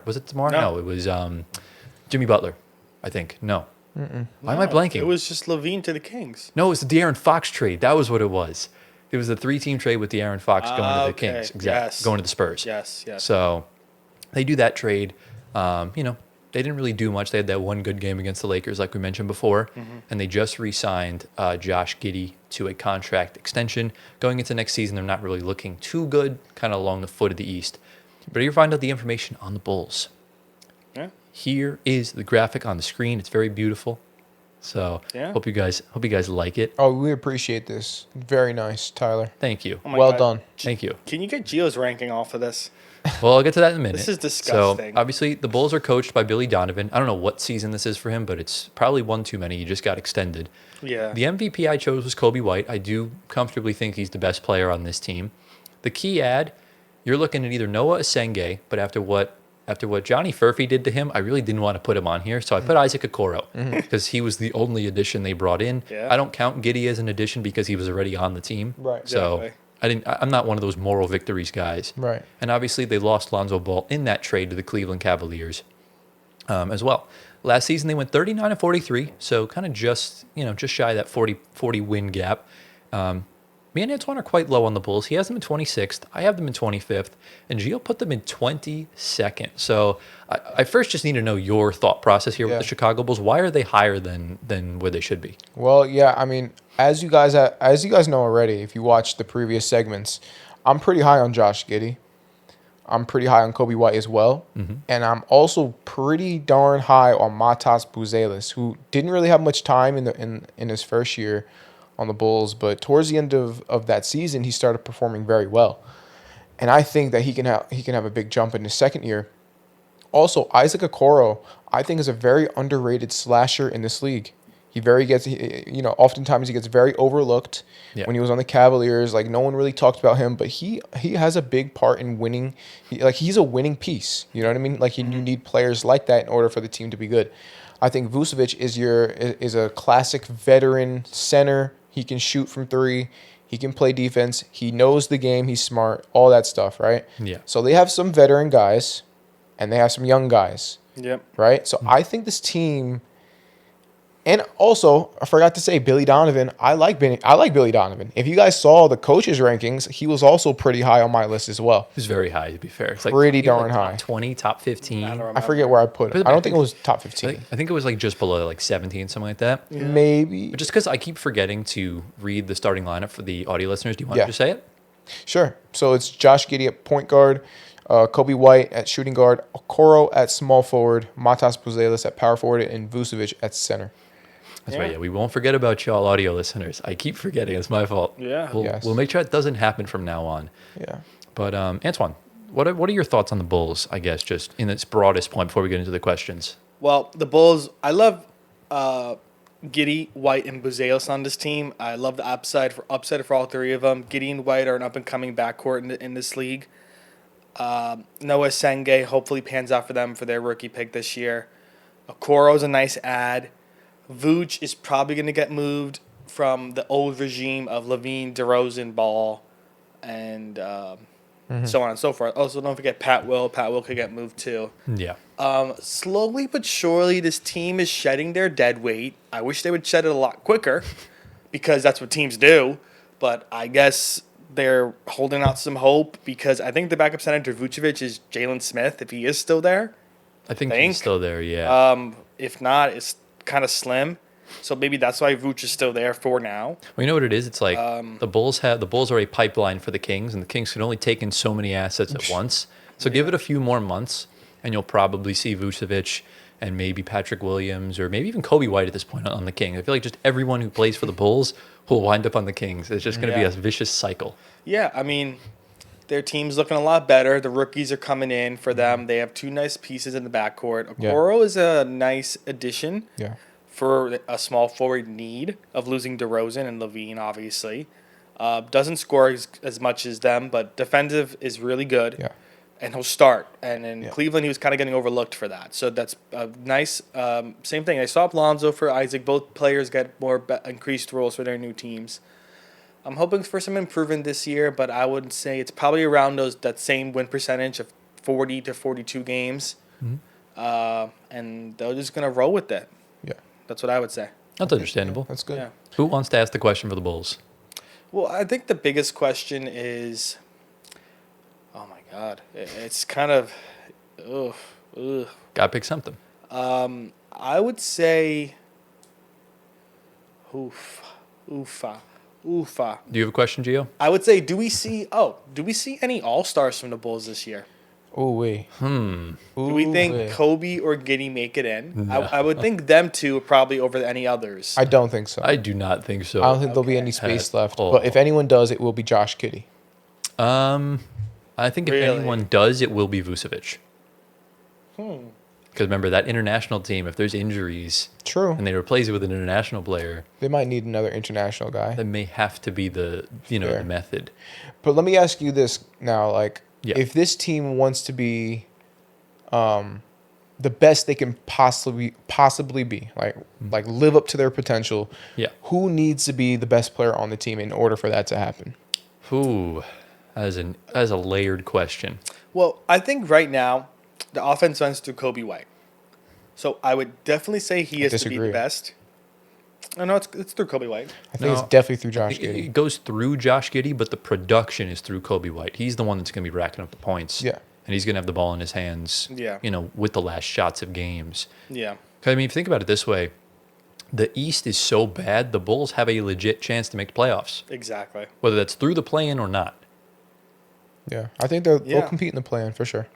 was it DeMar? No, it was Jimmy Butler, I think. No. Why am I blanking? It was just Levine to the Kings. No, it was the De'Aaron Fox trade. That was what it was. It was the 3-team trade with De'Aaron Fox going to the Okay. Kings. Exactly. Yes. Going to the Spurs. Yes. So they do that trade. They didn't really do much. They had that one good game against the Lakers, like we mentioned before, and they just re-signed Josh Giddey to a contract extension. Going into next season, they're not really looking too good, kind of along the foot of the East. But you'll find out the information on the Bulls. Yeah. Here is the graphic on the screen. It's very beautiful. So Yeah. hope you guys like it. Oh, we appreciate this. Very nice, Tyler. Thank you. Oh my Well God. done. Thank you. Can you get Gio's ranking off of this? Well, I'll get to that in a minute. This is disgusting. So, obviously, the Bulls are coached by Billy Donovan. I don't know what season this is for him, but it's probably one too many. He just got extended. Yeah. The MVP I chose was Kobe White. I do comfortably think he's the best player on this team. The key ad, you're looking at either Noah Asenge, but after what Johnny Furphy did to him, I really didn't want to put him on here, so I put Isaac Okoro because he was the only addition they brought in. Yeah. I don't count Giddey as an addition because he was already on the team. Right. So Exactly. I'm not one of those moral victories guys. Right. And obviously, they lost Lonzo Ball in that trade to the Cleveland Cavaliers as well. Last season, they went 39-43, so kind of just shy of that 40 win gap. Me and Antoine are quite low on the Bulls. He has them in 26th. I have them in 25th. And Gio put them in 22nd. So I first just need to know your thought process here with the Chicago Bulls. Why are they higher than where they should be? Well, yeah, I mean, as you guys know already, if you watched the previous segments, I'm pretty high on Josh Giddey. I'm pretty high on Kobe White as well. Mm-hmm. And I'm also pretty darn high on Matas Buzelis, who didn't really have much time in his first year on the Bulls, but towards the end of that season, he started performing very well. And I think that he can have a big jump in his second year. Also, Isaac Okoro, I think, is a very underrated slasher in this league. Oftentimes he gets very overlooked. Yeah. When he was on the Cavaliers, like, no one really talked about him, but he has a big part in winning. He's a winning piece. You know what I mean? Like, you need players like that in order for the team to be good. I think Vucevic is a classic veteran center. He can shoot from three. He can play defense. He knows the game. He's smart. All that stuff, right? Yeah. So they have some veteran guys, and they have some young guys. Yep. Right? So I think this team, and also I forgot to say Billy Donovan. I like Billy Donovan. If you guys saw the coaches rankings, he was also pretty high on my list as well. He's very high, to be fair. It's Pretty darn high. Top 20, top 15. I forget where I put it. I don't think it was top 15. I think it was like just below like 17, something like that. Yeah. Maybe. But just because I keep forgetting to read the starting lineup for the audio listeners, do you want Yeah. to just say it? Sure. So it's Josh Giddey at point guard, Kobe White at shooting guard, Okoro at small forward, Matas Buzelis at power forward, and Vucevic at center. That's right. Yeah, we won't forget about y'all audio listeners. I keep forgetting. It's my fault. Yeah. We'll make sure it doesn't happen from now on. Yeah. But Antoine, what are your thoughts on the Bulls, I guess, just in its broadest point before we get into the questions? Well, the Bulls, I love Giddey, White, and Buzelis on this team. I love the upside for all three of them. Giddey and White are an up-and-coming backcourt in this league. Noah Senge hopefully pans out for them for their rookie pick this year. Okoro's a nice add. Vooch is probably going to get moved from the old regime of Levine, DeRozan, Ball, and so on and so forth. Also, don't forget Pat Will. Pat Will could get moved too. Yeah. Slowly but surely, this team is shedding their dead weight. I wish they would shed it a lot quicker because that's what teams do. But I guess they're holding out some hope because I think the backup center to Vucevic is Jalen Smith, if he is still there. I think he's still there, yeah. If not, it's kind of slim. So maybe that's why Vooch is still there for now. Well, you know what it is? It's like the Bulls are a pipeline for the Kings, and the Kings can only take in so many assets at once. So give it a few more months, and you'll probably see Vucevic and maybe Patrick Williams or maybe even Kobe White at this point on the Kings. I feel like just everyone who plays for the Bulls will wind up on the Kings. It's just going to be a vicious cycle. Yeah, I mean, their team's looking a lot better. The rookies are coming in for them. They have two nice pieces in the backcourt. Okoro is a nice addition. Yeah. For a small forward need of losing DeRozan and Levine, obviously. Doesn't score as much as them, but defensive is really good. Yeah. And he'll start. And in Cleveland, he was kind of getting overlooked for that. So that's a nice, same thing. I saw Lonzo for Isaac. Both players get more increased roles for their new teams. I'm hoping for some improvement this year, but I would say it's probably around that same win percentage of 40 to 42 games. Mm-hmm. And they're just going to roll with it. Yeah. That's what I would say. That's understandable. That's good. Yeah. Who wants to ask the question for the Bulls? Well, I think the biggest question is, oh my God, it's kind of, Gotta pick something. I would say, oofa. Do you have a question, Gio? I would say, do we see any All-Stars from the Bulls this year? Oh, wait. Do we think Kobe or Giddey make it in? No. I would think them two probably over any others. I don't think so. I do not think so. I don't think there'll be any space left. all. But if anyone does, it will be Josh Giddey. I think if Really? anyone does, it will be Vucevic. Because remember, that international team, if there's injuries True. and they replace it with an international player, They might need another international guy. that may have to be the Fair. the method. But let me ask you this now, like, Yeah. if this team wants to be the best they can possibly be, like live up to their potential, Yeah. who needs to be the best player on the team in order for that to happen? Ooh, that is a layered question. Well, I think right now, the offense runs through Kobe White. So I would definitely say he is to be disagree. the best. I know it's through Kobe White. I think No, it's definitely through Josh It Giddey. goes through Josh Giddey, but the production is through Kobe White. He's the one that's going to be racking up the points. Yeah. And he's going to have the ball in his hands, Yeah. with the last shots of games. Yeah. 'Cause, I mean, if you think about it this way, the East is so bad, the Bulls have a legit chance to make the playoffs, Exactly. whether that's through the play-in or not. Yeah, I think they'll Yeah. compete in the play-in for sure.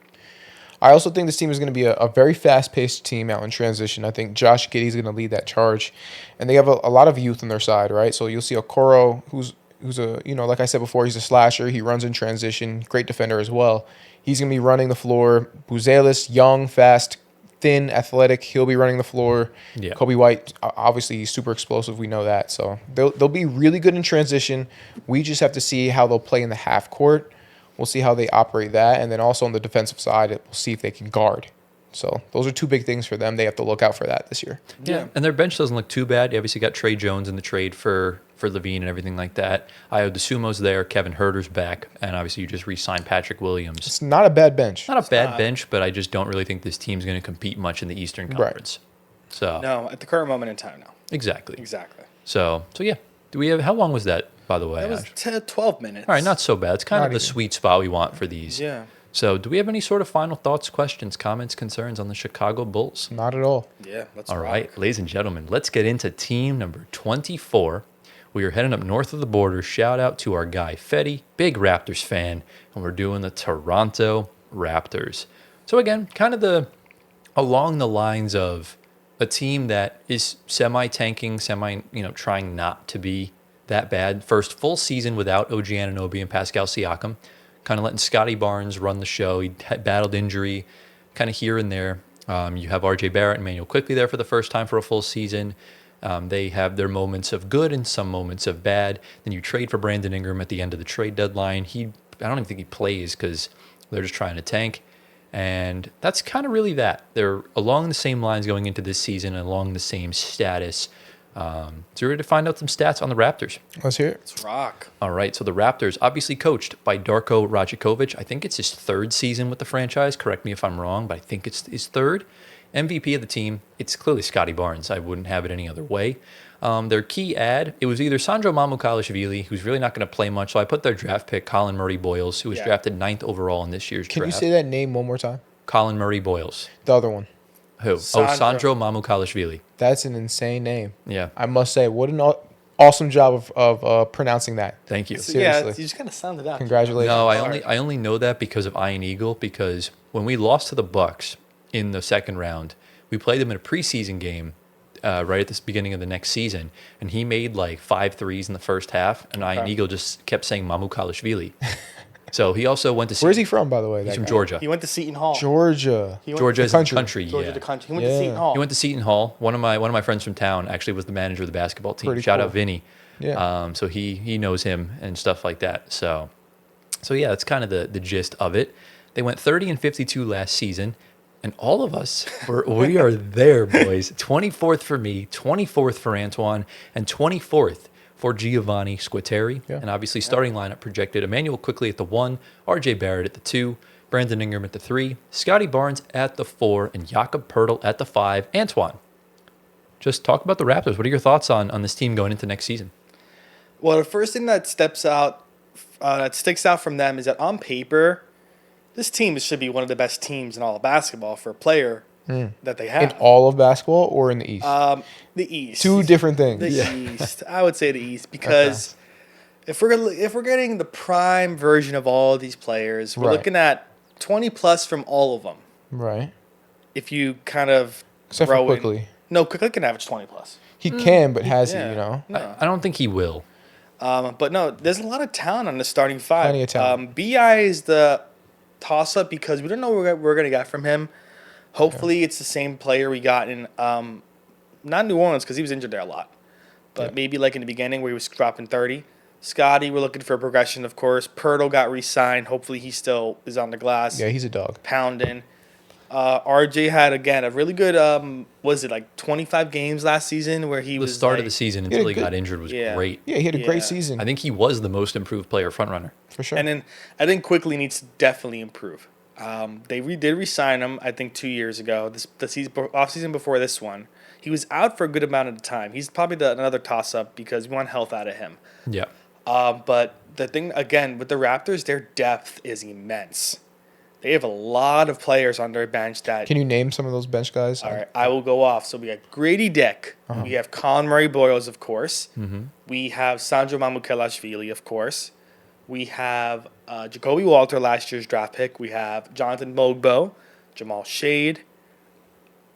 I also think this team is going to be a very fast-paced team out in transition. I think Josh Giddey is going to lead that charge, and they have a lot of youth on their side, right? So you'll see Okoro, who's a like I said before, he's a slasher. He runs in transition, great defender as well. He's going to be running the floor. Buzelis, young, fast, thin, athletic. He'll be running the floor. Yeah. Kobe White, obviously, he's super explosive. We know that. So they'll be really good in transition. We just have to see how they'll play in the half court. We'll see how they operate that. And then also on the defensive side, we'll see if they can guard. So those are two big things for them. They have to look out for that this year. Yeah, and their bench doesn't look too bad. You obviously got Trey Jones in the trade for Levine and everything like that. Io DeSumo's there. Kevin Herter's back. And obviously you just re-signed Patrick Williams. It's not a bad bench. Not a bad bench, but I just don't really think this team's going to compete much in the Eastern Conference. So No, at the current moment in time, no. Exactly. Exactly. So yeah. Do we have? How long was that, by the way? That was Ash? 12 minutes. All right, not so bad. It's kind Not of the even. sweet spot we want for these. Yeah. So, do we have any sort of final thoughts, questions, comments, concerns on the Chicago Bulls? Not at all. Yeah, let's All rock. right, ladies and gentlemen, let's get into team number 24. We are heading up north of the border. Shout out to our guy, Fetty, big Raptors fan, and we're doing the Toronto Raptors. So, again, kind of along the lines of a team that is semi-tanking, trying not to be that bad. First full season without OG Anunoby and Pascal Siakam. Kind of letting Scotty Barnes run the show. He had battled injury kind of here and there. You have RJ Barrett and Emmanuel Quickly there for the first time for a full season. They have their moments of good and some moments of bad. Then you trade for Brandon Ingram at the end of the trade deadline. I don't even think he plays because they're just trying to tank. And that's kind of really that. They're along the same lines going into this season and along the same status. So we're ready to find out some stats on the Raptors. Let's hear it. Let's rock. All right, so the Raptors, obviously coached by Darko Rajakovic. I think it's his third season with the franchise. Correct me if I'm wrong, but I think it's his third. MVP of the team, it's clearly Scotty Barnes. I wouldn't have it any other way. Their key ad, it was either Sandro Mamukalishvili, who's really not going to play much, so I put their draft pick, Colin Murray Boyles, who was drafted 9th overall in this year's Can draft. you say that name one more time? Colin Murray Boyles. The other one. Who? Sandro Mamukalishvili. That's an insane name. Yeah. I must say, what an awesome job of pronouncing that. Thank you. So, yeah, Seriously. you just kind of sounded out. Congratulations. No, I only know that because of Ian Eagle, because when we lost to the Bucks in the second round, we played them in a preseason game right at the beginning of the next season, and he made like 5 threes in the first half, and Ian Eagle just kept saying Mamukalishvili. So he also went to Where's he from, by the way? He's that from guy? Georgia. He went to Seton Hall. Georgia. He went Georgia the is a country. country, Georgia, yeah. the country. He went to Yeah. Seton Hall. He went to Seton Hall. One of my friends from town actually was the manager of the basketball team. Pretty Shout cool. out Vinny. Yeah. So he knows him and stuff like that. So yeah, that's kind of the gist of it. They went 30-52 last season, and all of us we are there, boys. 24th for me, 24th for Antoine, and 24th for Giovanni Squatteri. Yeah. And obviously starting lineup projected Emmanuel Quickly at the 1, RJ Barrett at the 2, Brandon Ingram at the 3, Scotty Barnes at the 4, and Jakob Poeltl at the 5. Antoine, just talk about the Raptors. What are your thoughts on this team going into next season? Well, the first thing that sticks out from them is that on paper, this team should be one of the best teams in all of basketball for a player that they have. In all of basketball or in the East? The East. Two different things. The East. I would say the East because if we're getting the prime version of all of these players, we're Right. looking at 20 plus from all of them. Right. If you kind of Except for throw in- Quickly. No, Quickly can average 20 plus. He can, but has Yeah. he, you know? No. I don't think he will. But no, there's a lot of talent on the starting five. Plenty of talent. BI is the toss-up because we don't know what we're going to get from him. Hopefully, it's the same player we got in not New Orleans because he was injured there a lot, but maybe like in the beginning where he was dropping 30. Scotty, we're looking for progression, of course. Poeltl got re-signed. Hopefully, he still is on the glass. Yeah, he's a dog. Pounding. RJ had, again, a really good, was it like 25 games last season where he The was start like, of the season had a until he good- got injured was Yeah. great. Yeah, he had a Yeah. great season. I think he was the most improved player frontrunner. for sure. And then I think Quickly needs to definitely improve. They did re-sign him, I think, 2 years ago. The season, off season before this one, he was out for a good amount of the time. He's probably another toss-up because we want health out of him. Yeah. But the thing again with the Raptors, their depth is immense. They have a lot of players on their bench that. Can you name some of those bench guys? All right, I will go off. So we got Grady Dick. We have Colin Murray Boyles, of course. We have Sandro Mamukelashvili, of course. We have Jacoby Walter, last year's draft pick. We have Jonathan Mogbo, Jamal Shade.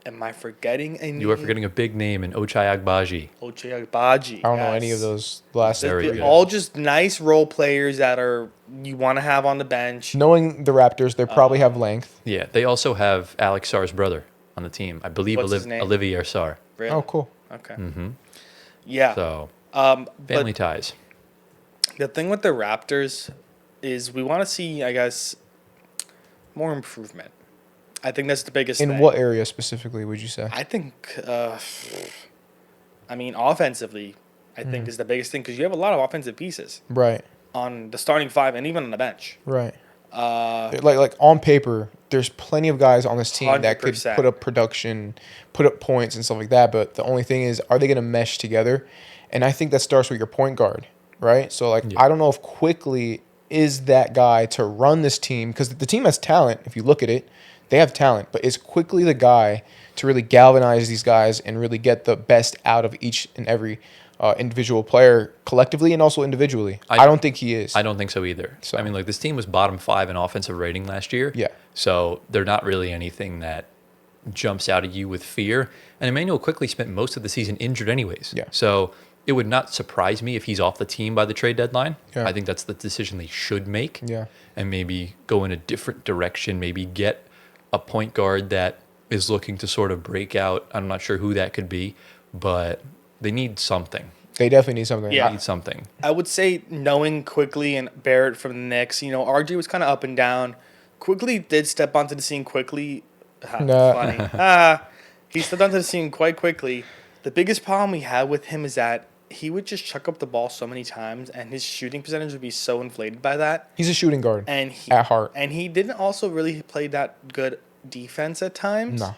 Am I forgetting a name? You are forgetting a big name in Ochai Agbaji. Ochai Agbaji. I don't know any of those last Very three. good. All just nice role players that are you want to have on the bench. Knowing the Raptors, they probably have length. Yeah, they also have Alex Sarr's brother on the team. I believe What's his name? Olivier Sarr. Really? Oh, cool. Okay. Mm-hmm. Yeah. So, But family ties. the thing with the Raptors is we want to see, I guess, more improvement. I think that's the biggest In thing. what area specifically would you say? I think, offensively, I think is the biggest thing because you have a lot of offensive pieces Right, on the starting five and even on the bench. right. Like on paper, there's plenty of guys on this team that could 100%. put up production, put up points and stuff like that. But the only thing is, are they going to mesh together? And I think that starts with your point guard, right? So like, Yeah. I don't know if Quickly is that guy to run this team because the team has talent. If you look at it, they have talent, but is Quickly the guy to really galvanize these guys and really get the best out of each and every individual player collectively and also individually? I don't think he is. I don't think so either. So- I mean, like, this team was bottom 5 in offensive rating last year. Yeah. So they're not really anything that jumps out at you with fear. And Emmanuel quickly spent most of the season injured anyways. Yeah. So it would not surprise me if he's off the team by the trade deadline. Yeah. I think that's the decision they should make. Yeah. And maybe go in a different direction, maybe get a point guard that is looking to sort of break out. I'm not sure who that could be, but they need something. They definitely need something. Yeah. They need something. I would say knowing Quickly and Barrett from the Knicks, RJ was kind of up and down. Quickly did step onto the scene quickly. Nah. Funny. He stepped onto the scene quite quickly. The biggest problem we had with him is that he would just chuck up the ball so many times, and his shooting percentage would be so inflated by that. He's a shooting guard And he, at heart. and he didn't also really play that good defense at times. No.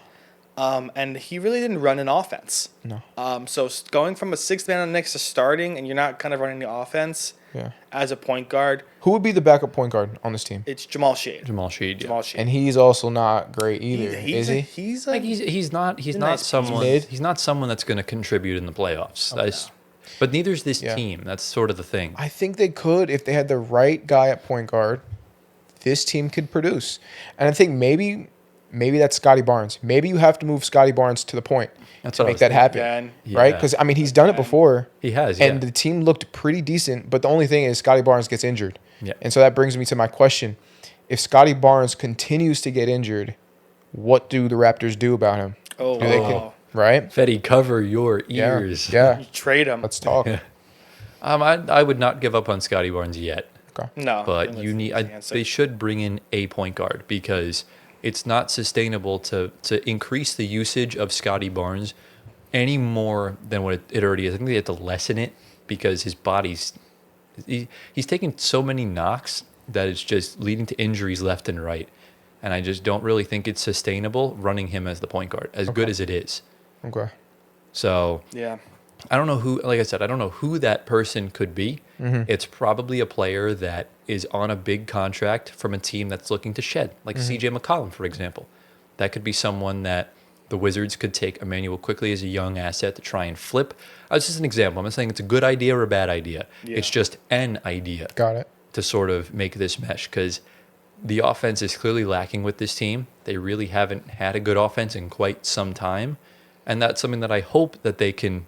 And he really didn't run an offense. No. So going from a sixth man on the Knicks to starting, and you're not kind of running the offense Yeah. as a point guard, Who would be the backup point guard on this team? it's Jamal Shade. Jamal Sheed. Yeah. Jamal Shade. And he's also not great either, He's is he? He's Like he's not nice someone mid. he's not someone that's going to contribute in the playoffs. But neither's this Yeah. team. That's sort of the thing. I think they could if they had the right guy at point guard. This team could produce, and I think maybe that's Scotty Barnes. Maybe you have to move Scotty Barnes to the point That's to what I make was that happen, Again. right? Yeah. Because I mean, he's done it before. He has, and yeah. the team looked pretty decent. But the only thing is, Scotty Barnes gets injured, Yeah. and so that brings me to my question: if Scotty Barnes continues to get injured, what do the Raptors do about him? Oh, Do they wow. Right? Fetty, cover your Yeah. ears. Yeah. You trade him. Let's talk. I would not give up on Scotty Barnes yet, Okay. No. but that's you need. the answer. They should bring in a point guard because it's not sustainable to increase the usage of Scotty Barnes any more than what it already is. I think they have to lessen it because his body's he's taking so many knocks that it's just leading to injuries left and right. And I just don't really think it's sustainable running him as the point guard, as good as it is. Okay. So Yeah. I don't know who, like I said, I don't know who that person could be. It's probably a player that is on a big contract from a team that's looking to shed, like CJ McCollum, for example. That could be someone that the Wizards could take Emmanuel quickly as a young asset to try and flip. It's just an example. I'm not saying it's a good idea or a bad idea. Yeah. It's just an idea Got it. to sort of make this mesh because the offense is clearly lacking with this team. They really haven't had a good offense in quite some time. And that's something that I hope that they can,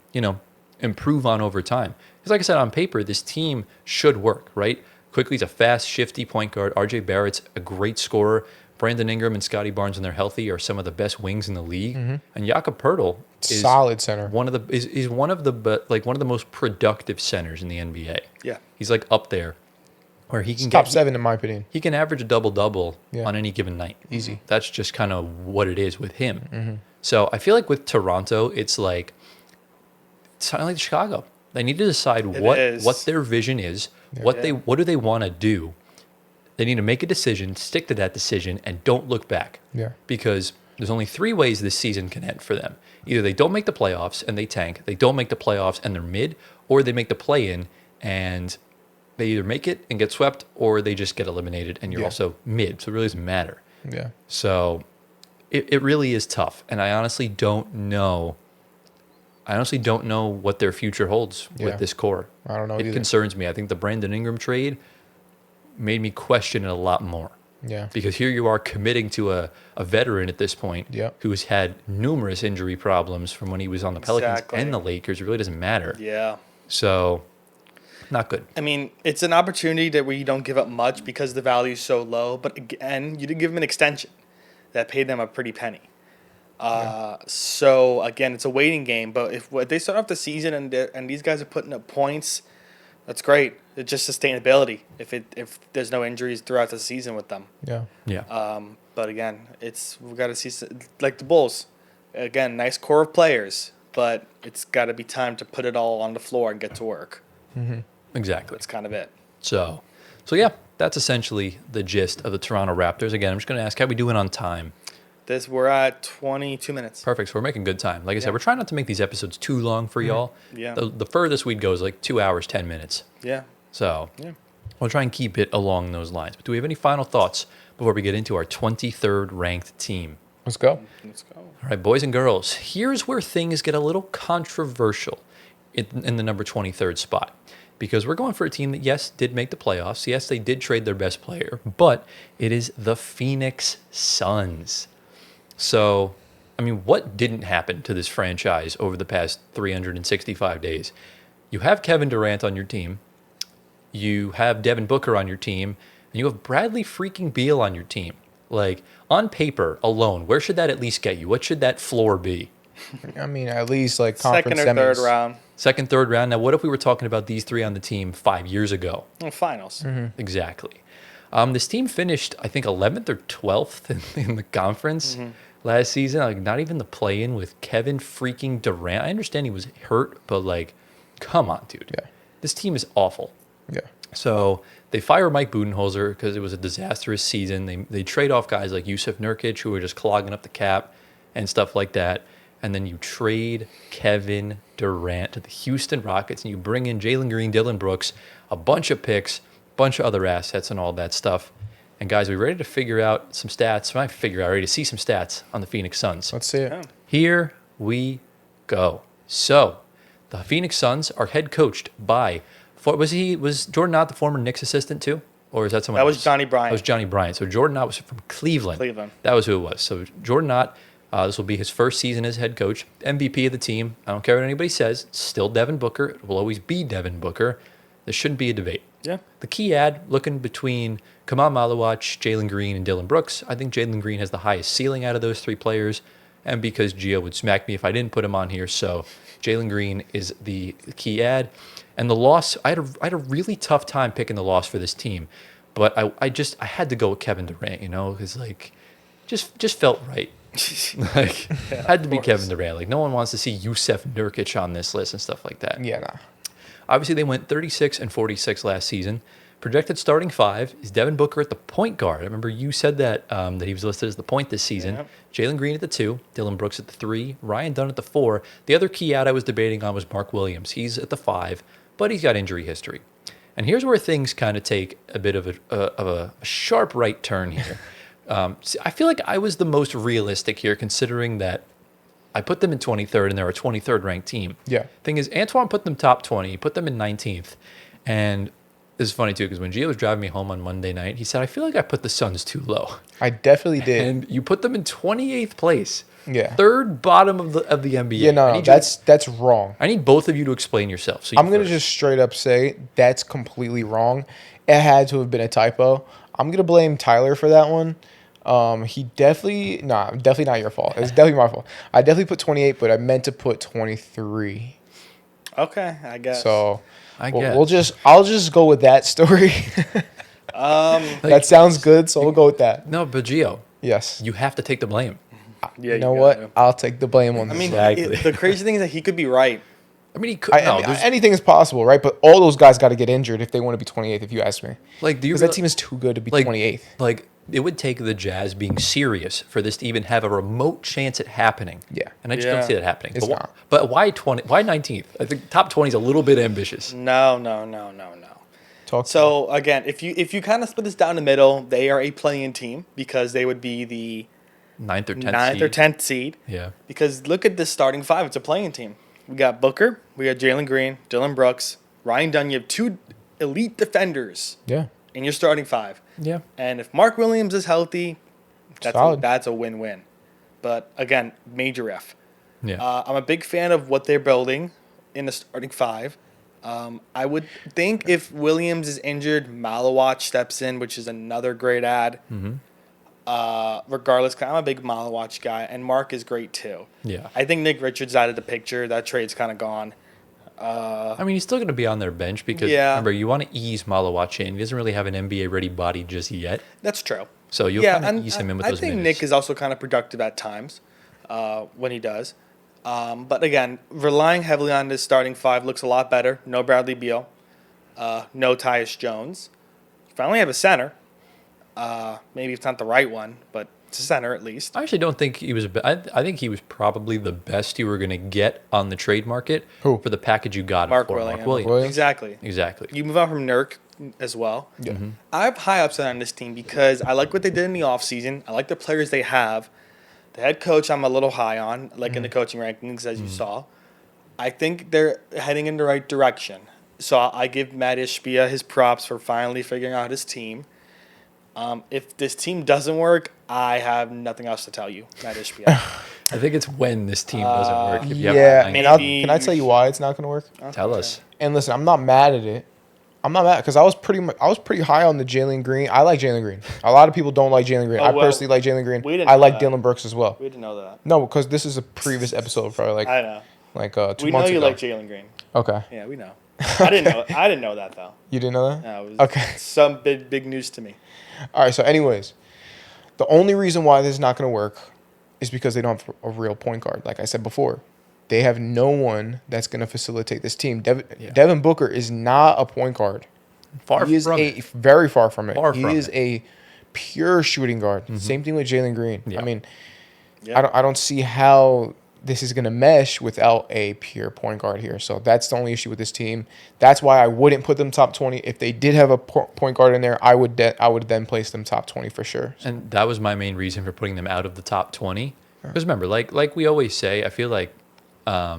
improve on over time. Because like I said, on paper, this team should work, right? Quickly's a fast, shifty point guard. RJ Barrett's a great scorer. Brandon Ingram and Scotty Barnes, when they're healthy, are some of the best wings in the league. And Jakob Poeltl is Solid center. one of the most productive centers in the NBA. Yeah. He's like up there where he can Top get 7 in my opinion. he can average a double-double Yeah. on any given night. Easy. That's just kind of what it is with him. So I feel like with Toronto, it's kind of like Chicago. They need to decide what their vision is, what do they want to do. They need to make a decision, stick to that decision, and don't look back. Yeah. Because there's only 3 ways this season can end for them. Either they don't make the playoffs and they tank, they don't make the playoffs and they're mid, or they make the play-in and they either make it and get swept, or they just get eliminated and you're Yeah. also mid. So it really doesn't matter. Yeah. So it really is tough. And I honestly don't know what their future holds Yeah. with this core. I don't know It either. concerns me. I think the Brandon Ingram trade made me question it a lot more. Yeah. Because here you are committing to a veteran at this point Yep. who has had numerous injury problems from when he was on the Pelicans Exactly. and the Lakers. It really doesn't matter. Yeah. So, not good. I mean, it's an opportunity that where you don't give up much because the value is so low. But again, you did give them an extension that paid them a pretty penny. So again, it's a waiting game. But if they start off the season and these guys are putting up points, that's great. It's just sustainability. If there's no injuries throughout the season with them. Yeah. Yeah. But again, we've got to see like the Bulls. Again, nice core of players, but it's got to be time to put it all on the floor and get to work. Exactly. That's kind of it. So yeah, that's essentially the gist of the Toronto Raptors. Again, I'm just going to ask how we doing on time. We're at 22 minutes. Perfect. So we're making good time. Like I said, Yeah. we're trying not to make these episodes too long for y'all. Yeah. The furthest we'd go is like 2 hours, 10 minutes. Yeah. So Yeah. we'll try and keep it along those lines. But do we have any final thoughts before we get into our 23rd ranked team? Let's go. Let's go. All right, boys and girls, here's where things get a little controversial in the number 23rd spot. Because we're going for a team that, yes, did make the playoffs. Yes, they did trade their best player. But it is the Phoenix Suns. So, I mean, what didn't happen to this franchise over the past 365 days? You have Kevin Durant on your team. You have Devin Booker on your team. And you have Bradley freaking Beal on your team. Like, on paper alone, where should that at least get you? What should that floor be? I mean, at least like Second conference or third semis. round. Second, third round. Now, what if we were talking about these three on the team 5 years ago? Finals. Exactly. This team finished, I think, 11th or 12th in the conference last season. Like, not even the play-in with Kevin freaking Durant. I understand he was hurt, but, like, come on, dude. Yeah. This team is awful. Yeah. So they fire Mike Budenholzer because it was a disastrous season. They trade off guys like Yusuf Nurkic, who are just clogging up the cap and stuff like that. And then you trade Kevin Durant to the Houston Rockets, and you bring in Jalen Green, Dillon Brooks, a bunch of picks, bunch of other assets and all that stuff. And guys, we ready to figure out some stats? Ready to see some stats on the Phoenix Suns. Let's see it. Yeah. Here we go. So the Phoenix Suns are head coached by, was Jordan Knott the former Knicks assistant too? Or is that someone That was else? Johnny Bryant. That was Johnny Bryant. So Jordan Knott was from Cleveland. Cleveland. That was who it was. So Jordan Knott, this will be his first season as head coach, MVP of the team. I don't care what anybody says. It's still Devin Booker. It will always be Devin Booker. There shouldn't be a debate. Yeah. The key ad, looking between Kamal Malawach, Jalen Green, and Dillon Brooks, I think Jalen Green has the highest ceiling out of those three players, and because Gio would smack me if I didn't put him on here, so Jalen Green is the key ad. And the loss, I had a really tough time picking the loss for this team, but I had to go with Kevin Durant, because like just felt right. Like had to be Kevin Durant. Like no one wants to see Yusuf Nurkic on this list and stuff like that. Yeah, nah. Obviously, they went 36 and 46 last season. Projected starting five is Devin Booker at the point guard. I remember you said that that he was listed as the point this season. Yep. Jalen Green at the 2, Dillon Brooks at the 3, Ryan Dunn at the 4. The other key ad I was debating on was Mark Williams. He's at the 5, but he's got injury history. And here's where things kind of take a bit of a sharp right turn here. I feel like I was the most realistic here, considering that I put them in 23rd, and they're a 23rd ranked team. Yeah. Thing is, Antoine put them top 20. He put them in 19th. And this is funny, too, because when Gio was driving me home on Monday night, he said, I feel like I put the Suns too low. I definitely did. And you put them in 28th place. Yeah. Third bottom of the NBA. Yeah, no, that's wrong. I need both of you to explain yourself. So I'm going to just straight up say that's completely wrong. It had to have been a typo. I'm going to blame Tyler for that one. He definitely not your fault. It's definitely my fault. I definitely put 28, but I meant to put 23. Okay, I guess. So I guess. I'll just go with that story. That sounds good, so we'll go with that. No, but Gio, Yes. you have to take the blame. Yeah, You know got what? it. I'll take the blame on I this. mean, Exactly. the crazy thing is that he could be right. I mean, he could. Anything is possible, right? But all those guys got to get injured if they want to be 28th, if you ask me. like, do you Because that team is too good to be 28th. Like, it would take the Jazz being serious for this to even have a remote chance at happening. Yeah. And I just Yeah. don't see that happening. It's but, not. but why 20? Why 19th? I think top 20 is a little bit ambitious. No. So again, if you kind of split this down the middle, they are a playing team because they would be the 9th or 10th 9th seed. or 10th seed. Yeah. Because look at this starting five; it's a playing team. We got Booker, we got Jalen Green, Dillon Brooks, Ryan Dunn. You have two elite defenders Yeah. in your starting five. Yeah. And if Mark Williams is healthy, Solid. that's a win-win. But again, major F. Yeah. I'm a big fan of what they're building in the starting five. I would think if Williams is injured, Malawach steps in, which is another great ad. Regardless, I'm a big Malawach guy, and Mark is great too. Yeah. I think Nick Richards out of the picture. That trade's kind of gone. I mean, he's still going to be on their bench because, Yeah. remember, you want to ease Malawach in. He doesn't really have an NBA-ready body just yet. That's true. So you'll kind of ease him in with those I think minutes. Nick is also kind of productive at times when he does. But again, relying heavily on this starting five looks a lot better. No Bradley Beal. No Tyus Jones. You finally have a center. Maybe it's not the right one, but it's a center at least. I actually don't think he was. I think he was probably the best you were going to get on the trade market Who? for the package you got Mark for Williams. Mark Williams. Williams? Exactly. Exactly. You move on from Nurk as well. Yeah. I have high upside on this team because I like what they did in the offseason. I like the players they have. The head coach I'm a little high on, like in the coaching rankings, as you saw. I think they're heading in the right direction. So I give Matt Ishbia his props for finally figuring out his team. If this team doesn't work, I have nothing else to tell you, Matt Ishbia. I think it's when this team doesn't work. If you have Yeah, a and line. can I tell you why it's not going to work? Tell us. And listen, I'm not mad at it. I'm not mad because I was pretty high on the Jalen Green. I like Jalen Green. A lot of people don't like Jalen Green. Oh, I well, personally like Jalen Green. we didn't I know like that. Dylan Brooks as well. We didn't know that. No, because this is a previous episode, probably I know. 2 We know months you ago. like Jalen Green. Okay, Yeah, we know. I didn't know that though. you didn't know that? No, it was Okay. some big news to me. All right. So, anyways, the only reason why this is not going to work is because they don't have a real point guard. Like I said before, they have no one that's going to facilitate this team. Devin Booker is not a point guard. Far He is from it. very far from it. Far he from is it. a pure shooting guard. Same thing with Jalen Green. Yeah. I mean, Yeah. I don't see how this is going to mesh without a pure point guard here. So that's the only issue with this team. That's why I wouldn't put them top 20. If they did have a point guard in there, I would then place them top 20 for sure. And that was my main reason for putting them out of the top 20. Because remember, like we always say, I feel like, I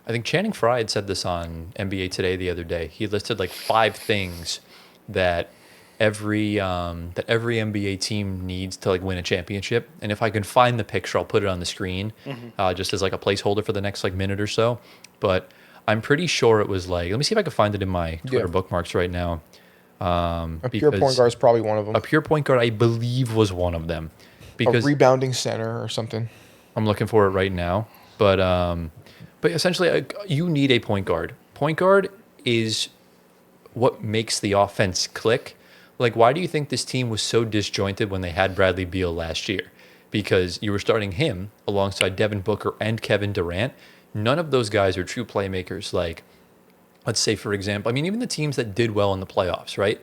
think Channing Frye had said this on NBA Today the other day. He listed like 5 things that every NBA team needs to like win a championship. And if I can find the picture, I'll put it on the screen, just as like a placeholder for the next like minute or so. But I'm pretty sure it was like, let me see if I can find it in my Twitter bookmarks right now. A pure point guard is probably one of them. A pure point guard, I believe, was one of them. A Because rebounding center or something. I'm looking for it right now. But essentially, you need a point guard. Point guard is what makes the offense click. Like, why do you think this team was so disjointed when they had Bradley Beal last year? Because you were starting him alongside Devin Booker and Kevin Durant. None of those guys are true playmakers. Like, let's say, for example, I mean, even the teams that did well in the playoffs, right?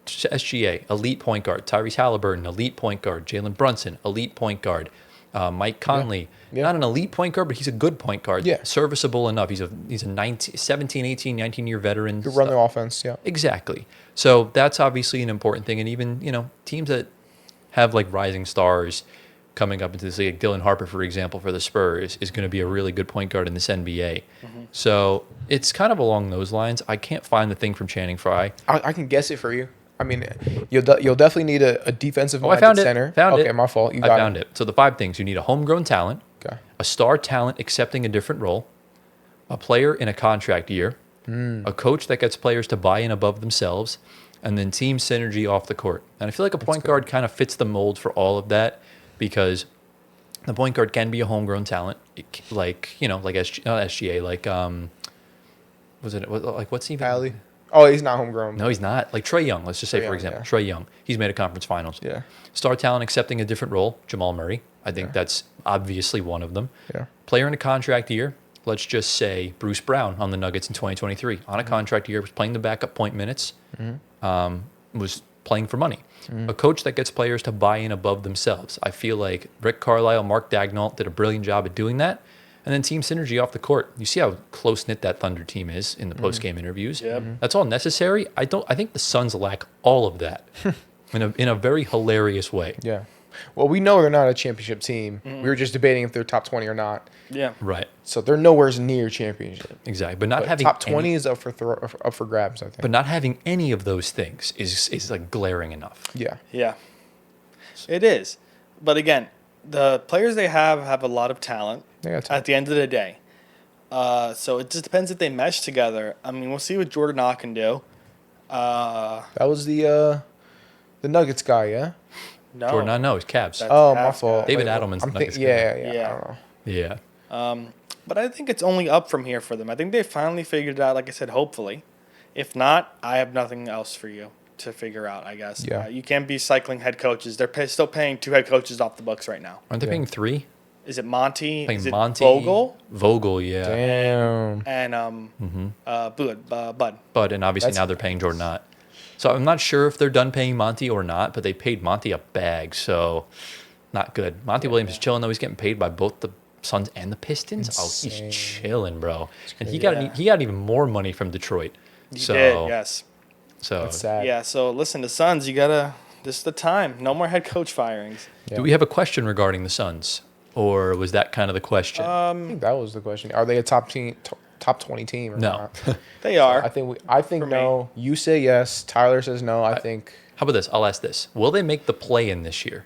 SGA, elite point guard. Tyrese Halliburton, elite point guard. Jalen Brunson, elite point guard. Mike Conley, Yeah. not an elite point guard, but he's a good point guard. Yeah. Serviceable enough. He's a 17, 18, 19-year veteran. You run their offense, yeah. Exactly. So that's obviously an important thing. And even, teams that have like rising stars coming up into this league, Dylan Harper, for example, for the Spurs, is going to be a really good point guard in this NBA. So it's kind of along those lines. I can't find the thing from Channing Frye. I can guess it for you. I mean, you'll definitely need a defensive I found it. center. Found okay, it. my fault. You I got found it. So the 5 things: you need a homegrown talent, Okay. a star talent accepting a different role, a player in a contract year, a coach that gets players to buy in above themselves, and then team synergy off the court. And I feel like a point guard kind of fits the mold for all of that because the point guard can be a homegrown talent, like not SGA, what's even? Allie. Oh, he's not homegrown. No, he's not. Like Trae Young, let's just say, Trae for Young, example. yeah. Trae Young. He's made a conference finals. Yeah. Star talent accepting a different role, Jamal Murray. I think that's obviously one of them. Yeah. Player in a contract year, let's just say Bruce Brown on the Nuggets in 2023. On a contract year, was playing the backup point minutes, was playing for money. A coach that gets players to buy in above themselves. I feel like Rick Carlisle, Mark Daigneault did a brilliant job at doing that. And then team synergy off the court. You see how close-knit that Thunder team is in the post-game interviews. Yep. That's all necessary. I think the Suns lack all of that in a very hilarious way. Yeah. Well, we know they're not a championship team. We were just debating if they're top 20 or not. Yeah. Right. So they're nowhere near championship. Exactly. But not But having top 20 any, is up for grabs, I think. but not having any of those things is like glaring enough. Yeah. Yeah. It is. But again, the players they have a lot of talent They got time. at the end of the day. So it just depends if they mesh together. I mean, we'll see what Jordan Ott can do. That was the Nuggets guy, yeah? No. Jordan, no, it's Cavs. That's Oh, my Cavs fault. guy. David Wait, Adelman's I'm the Nuggets yeah, guy. yeah, Yeah. I don't know. Yeah. But I think it's only up from here for them. I think they finally figured it out, like I said, hopefully. If not, I have nothing else for you to figure out, I guess. Yeah. You can't be cycling head coaches. They're still paying 2 head coaches off the books right now. Aren't they Yeah. paying 3? Is it Monty? Paying Is it Monty. Vogel? Vogel, yeah. Damn. And Bud. But, and obviously That's now they're paying Jordan Knott. So I'm not sure if they're done paying Monty or not, but they paid Monty a bag, so not good. Monty Williams is chilling, though. He's getting paid by both the Suns and the Pistons. Insane. Oh, he's chilling, bro. And he crazy. got he got even more money from Detroit. You So, did, yes. So That's sad. Yeah, so listen, the Suns, this is the time. No more head coach firings. Yeah. do we have a question regarding the Suns? Or was that kind of the question? I think that was the question. Are they a top 20 team or No. not? They are. I think For me. no. You say yes. Tyler says no. I think How about this? I'll ask this. Will they make the play-in this year?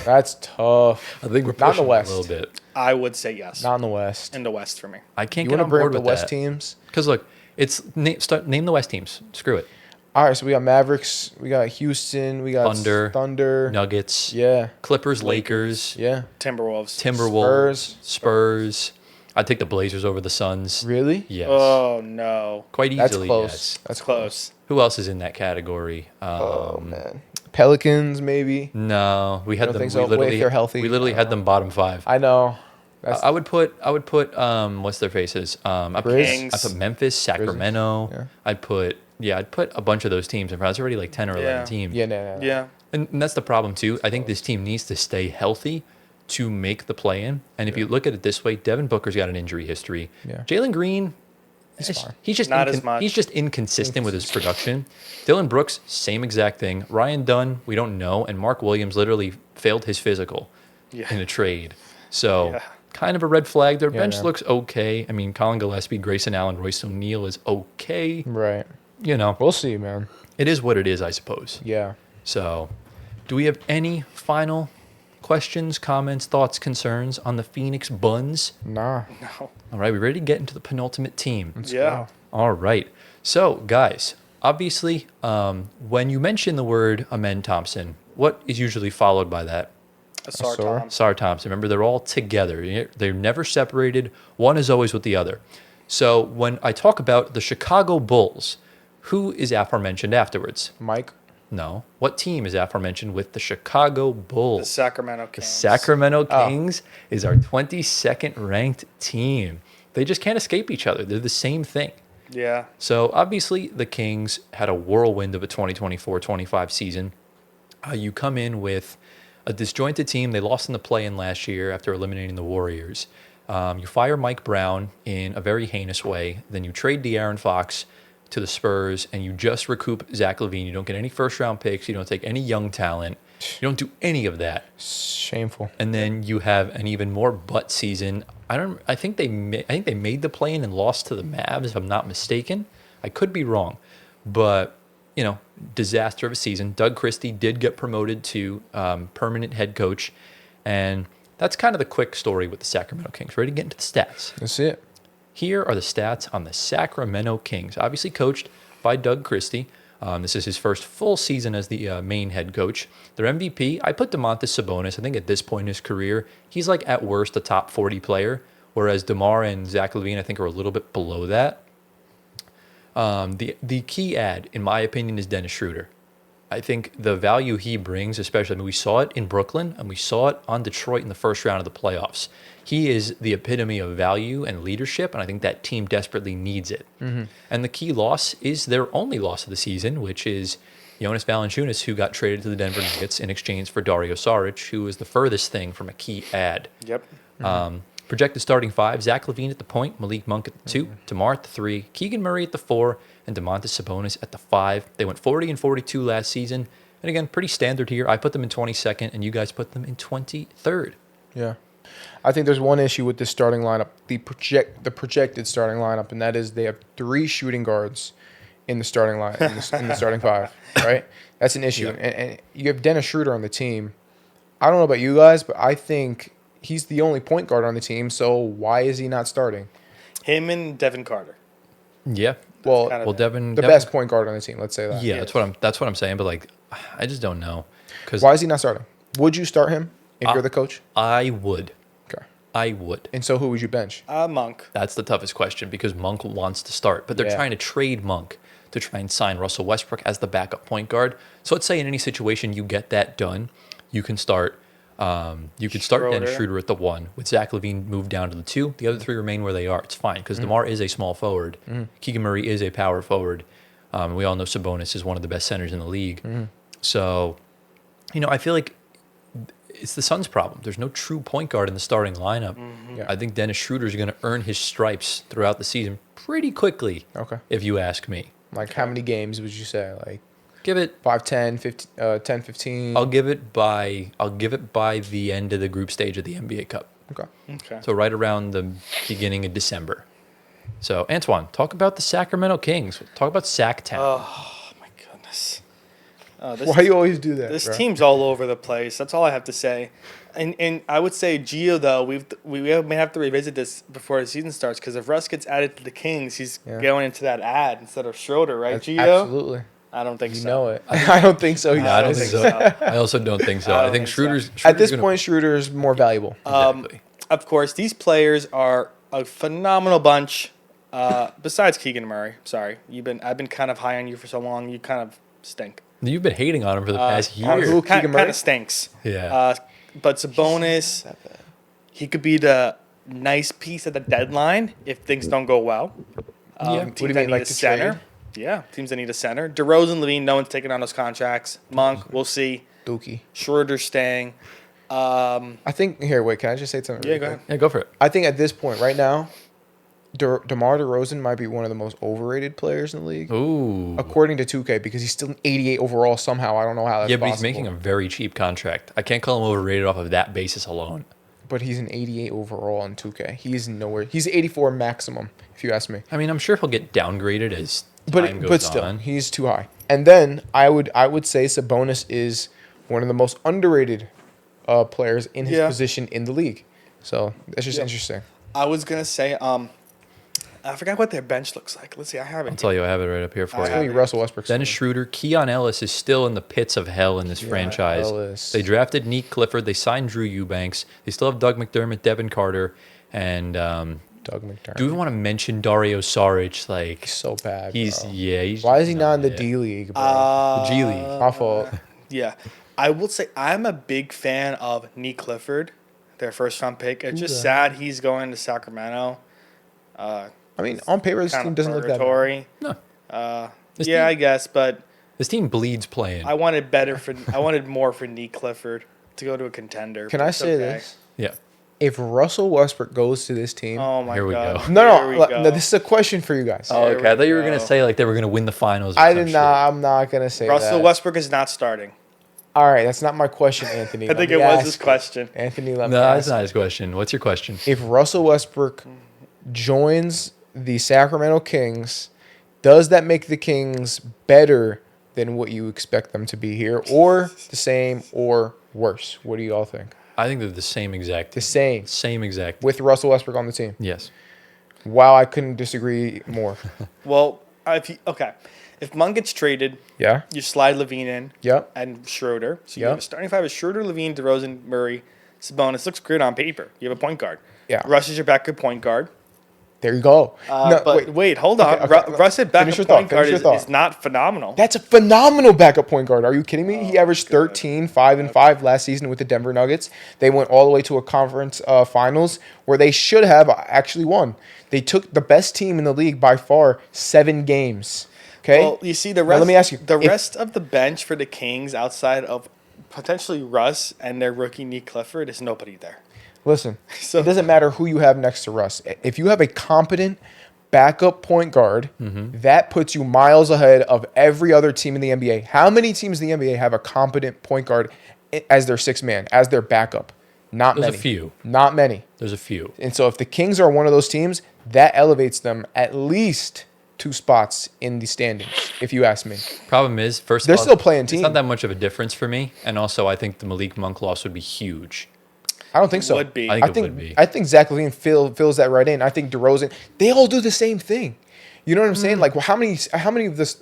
that's tough. I think we're Not in the pushing West. a little bit. I would say yes. Not in the West. In the West for me. I can't You get want to on bring board up the with West that. teams? Because look, it's name the West teams. Screw it. All right, so we got Mavericks, we got Houston, we got Thunder, Nuggets, yeah, Clippers, Lakers, yeah. Timberwolves. Timberwolves, Spurs. I'd take the Blazers over the Suns. Really? Yes. Oh, no. Quite That's easily, close. yes. That's Close. Who else is in that category? Oh man, Pelicans maybe. No, we had don't them. think so? We Wait, literally, if they're healthy. We literally had them bottom 5. I know. That's I would put what's their faces? I Grizz? put Memphis, Sacramento. Yeah. I'd put a bunch of those teams in front. It's already like 10 or 11 Yeah. teams. yeah, no. Yeah. And that's the problem too. I think this team needs to stay healthy to make the play-in. And if you look at it this way, Devin Booker's got an injury history. Yeah. Jalen Green, fine. he's just Not as much. He's just inconsistent with his production. Dylan Brooks, same exact thing. Ryan Dunn, we don't know, and Mark Williams literally failed his physical Yeah. in a trade. So Yeah. kind of a red flag. Their Yeah, bench no. looks okay. I mean, Colin Gillespie, Grayson Allen, Royce O'Neal is okay. Right. You know, We'll see, man. it is what it is, I suppose. Yeah. So, do we have any final questions, comments, thoughts, concerns on the Phoenix Buns? Nah. No. All right, we ready to get into the penultimate team? Yeah. All right. So, guys, obviously, when you mention the word Amen Thompson, what is usually followed by that? Asar Asar. Tom. Sar Thompson. Remember, they're all together. They're never separated. One is always with the other. So, when I talk about the Chicago Bulls, who is aforementioned afterwards? Mike. No. What team is aforementioned with the Chicago The Bulls? Sacramento The Kings. Sacramento Oh. Kings is our 22nd ranked team. They just can't escape each other. They're the same thing. Yeah. So obviously the Kings had a whirlwind of a 2024-25 season. You come in with a disjointed team. They lost in the play-in last year after eliminating the Warriors. You fire Mike Brown in a very heinous way. Then you trade De'Aaron Fox to the Spurs, and you just recoup Zach LaVine. You don't get any first-round picks. You don't take any young talent. You don't do any of that. Shameful. And then you have an even more butt season. I think they made the play-in and lost to the Mavs, if I'm not mistaken. I could be wrong, but disaster of a season. Doug Christie did get promoted to permanent head coach, and that's kind of the quick story with the Sacramento Kings. Ready to get into the stats? That's it. Here are the stats on the Sacramento Kings, obviously coached by Doug Christie. This is his first full season as the main head coach. Their MVP, I put Domantas Sabonis. I think at this point in his career, he's like at worst a top 40 player, whereas DeMar and Zach LaVine, I think, are a little bit below that. The key add, in my opinion, is Dennis Schroeder. I think the value he brings, especially, we saw it in Brooklyn and we saw it on Detroit in the first round of the playoffs. He is the epitome of value and leadership, and I think that team desperately needs it. Mm-hmm. And the key loss is their only loss of the season, which is Jonas Valanciunas, who got traded to the Denver Nuggets in exchange for Dario Saric, who was the furthest thing from a key add. Yep. Projected starting 5, Zach LaVine at the point, Malik Monk at the 2, DeMar at the 3, Keegan Murray at the 4, and Domantas Sabonis at the 5. They went 40 and 42 last season, And again, pretty standard here. I put them in 22nd, and you guys put them in 23rd. Yeah. I think there's one issue with this starting lineup, the projected starting lineup, and that is they have 3 shooting guards in the starting line in the starting 5, right? That's an issue. Yeah. And you have Dennis Schroeder on the team. I don't know about you guys, but I think he's the only point guard on the team, so why is he not starting? Him and Devin Carter. Well, kind of Well, it. Devin, the best point guard on the team, let's say that. Yeah, Yes. that's what I'm saying. But like, I just don't know. Because Why is he not starting? Would you start him if you're the coach? I would. Okay. I would. And so who would you bench? Monk. That's the toughest question because Monk wants to start, but they're Yeah. trying to trade Monk to try and sign Russell Westbrook as the backup point guard. So let's say in any situation you get that done, you can start. You could start Dennis Schroeder. Schroeder at the 1 with Zach LaVine moved down to the 2. The other 3 remain where they are. It's fine because DeMar is a small forward. Keegan Murray is a power forward. We all know Sabonis is one of the best centers in the league. So, I feel like it's the Suns' problem. There's no true point guard in the starting lineup. Yeah. I think Dennis Schroeder is going to earn his stripes throughout the season pretty quickly, Okay. if you ask me. Like how many games would you say? Like Give it. 5, 10, 15, 10, 15? I'll give it by the end of the group stage of the NBA Cup. Okay. Okay. So right around the beginning of December. So Antoine, talk about the Sacramento Kings. Talk about Sac Town. Oh my goodness. Why you always do that? This bro? team's all over the place. That's all I have to say. And I would say Gio though we may have to revisit this before the season starts because if Russ gets added to the Kings, he's Yeah. going into that ad instead of Schroeder, right, That's Gio? Absolutely. I don't think You so. know it. I don't think so. No, I don't think so. so. I also don't think so. I I, don't think think so. Schroeder's At this gonna- point, Schroeder is more valuable. Exactly. Of course, these players are a phenomenal bunch. Besides Keegan Murray, sorry, I've been kind of high on you for so long. You kind of stink. You've been hating on him for the past on year. who? Keegan Murray? Kind of stinks. Yeah. But Sabonis, he could be the nice piece at the deadline if things don't go well. Yeah. Teams What do you that mean, need like a to center. trade? Yeah, teams that need a center. DeRozan, Levine, no one's taking on those contracts. Monk, we'll see. Dookie. Schroeder staying. I think here. Wait, can I just say something? Yeah, really go quick? ahead. Yeah, go for it. I think at this point, right now, DeMar DeRozan might be one of the most overrated players in the league, Ooh. according to 2K, because he's still an 88 overall somehow. I don't know how that's Yeah, but possible. he's making a very cheap contract. I can't call him overrated off of that basis alone. But he's an 88 overall in 2K. He's nowhere. He's 84 maximum, if you ask me. I mean, I'm sure he'll get downgraded as time goes But still, on. he's too high. And then I would say Sabonis is one of the most underrated players in his Yeah. position in the league. So that's just Yep. interesting. I was gonna say, I forgot what their bench looks like. Let's see, I have it. I'll tell you, I have it right up here for I It's you. gonna be Russell Westbrook. Dennis Schroeder, Keon Ellis is still in the pits of hell in this franchise. Ellis. They drafted Neek Clifford. They signed Drew Eubanks. They still have Doug McDermott, Devin Carter, and Doug McDermott. do we want to mention Dario Saric? Like He's so bad. he's bro. he's Why is he not in the it. D League, bro? The G League. My fault. Yeah, I will say I'm a big fan of Neek Clifford, their first round pick. It's just sad he's going to Sacramento. I mean, on paper, this Kind team of doesn't look that bad. purgatory. No, This Yeah, team- I guess, but this team bleeds playing. I wanted more for Neek Clifford to go to a contender. Can but I it's say okay. this? Yeah. If Russell Westbrook goes to this team, Oh my Here we god! go. no, Here we no, go. this is a question for you guys. Oh, There okay. I thought you were we gonna go. say like they were gonna win the finals. Or I some did shit. not. I'm not gonna say Russell that. Westbrook is not starting. All right, that's not my question, Anthony. I think Let it me was ask his it. question. Anthony, let me No, ask that's not his question. What's your question? If Russell Westbrook joins the Sacramento Kings, does that make the Kings better than what you expect them to be here, or the same, or worse? What do you all think? I think they're the same exact. The same Same exact. with Russell Westbrook on the team. Yes. Wow, I couldn't disagree more. Well, if Monk gets traded, Yeah. you slide Levine in Yep. and Schroeder. So you Yep. have a starting five of Schroeder, Levine, DeRozan, Murray, Sabonis. Looks great on paper. You have a point guard. Yeah. Russ is your backup point guard. There you go. No, But wait, hold on. Okay, okay. Russ at backup Finish your point thought, guard finish your is thought. not phenomenal. That's a phenomenal backup point guard. Are you kidding me? He averaged God. 13, 5 and 5 last season with the Denver Nuggets. They went all the way to a conference finals where they should have actually won. They took the best team in the league by far 7 games. Okay? Well, you see the Now, rest. let me ask you, the if- rest of the bench for the Kings, outside of potentially Russ and their rookie Neek Clifford, is nobody there. Listen, So- it doesn't matter who you have next to Russ. If you have a competent backup point guard, that puts you miles ahead of every other team in the NBA. How many teams in the NBA have a competent point guard as their sixth man, as their backup? Not There's many. a few. Not many. There's a few. And so if the Kings are one of those teams, that elevates them at least 2 spots in the standings, if you ask me. Problem is, first They're of all, still playing it's team. not that much of a difference for me. And also, I think the Malik Monk loss would be huge. I don't think so. Would be. I think it would be. I think Zach LaVine fills that right in. I think DeRozan, they all do the same thing. You know what I'm saying? Like, well, how many of this,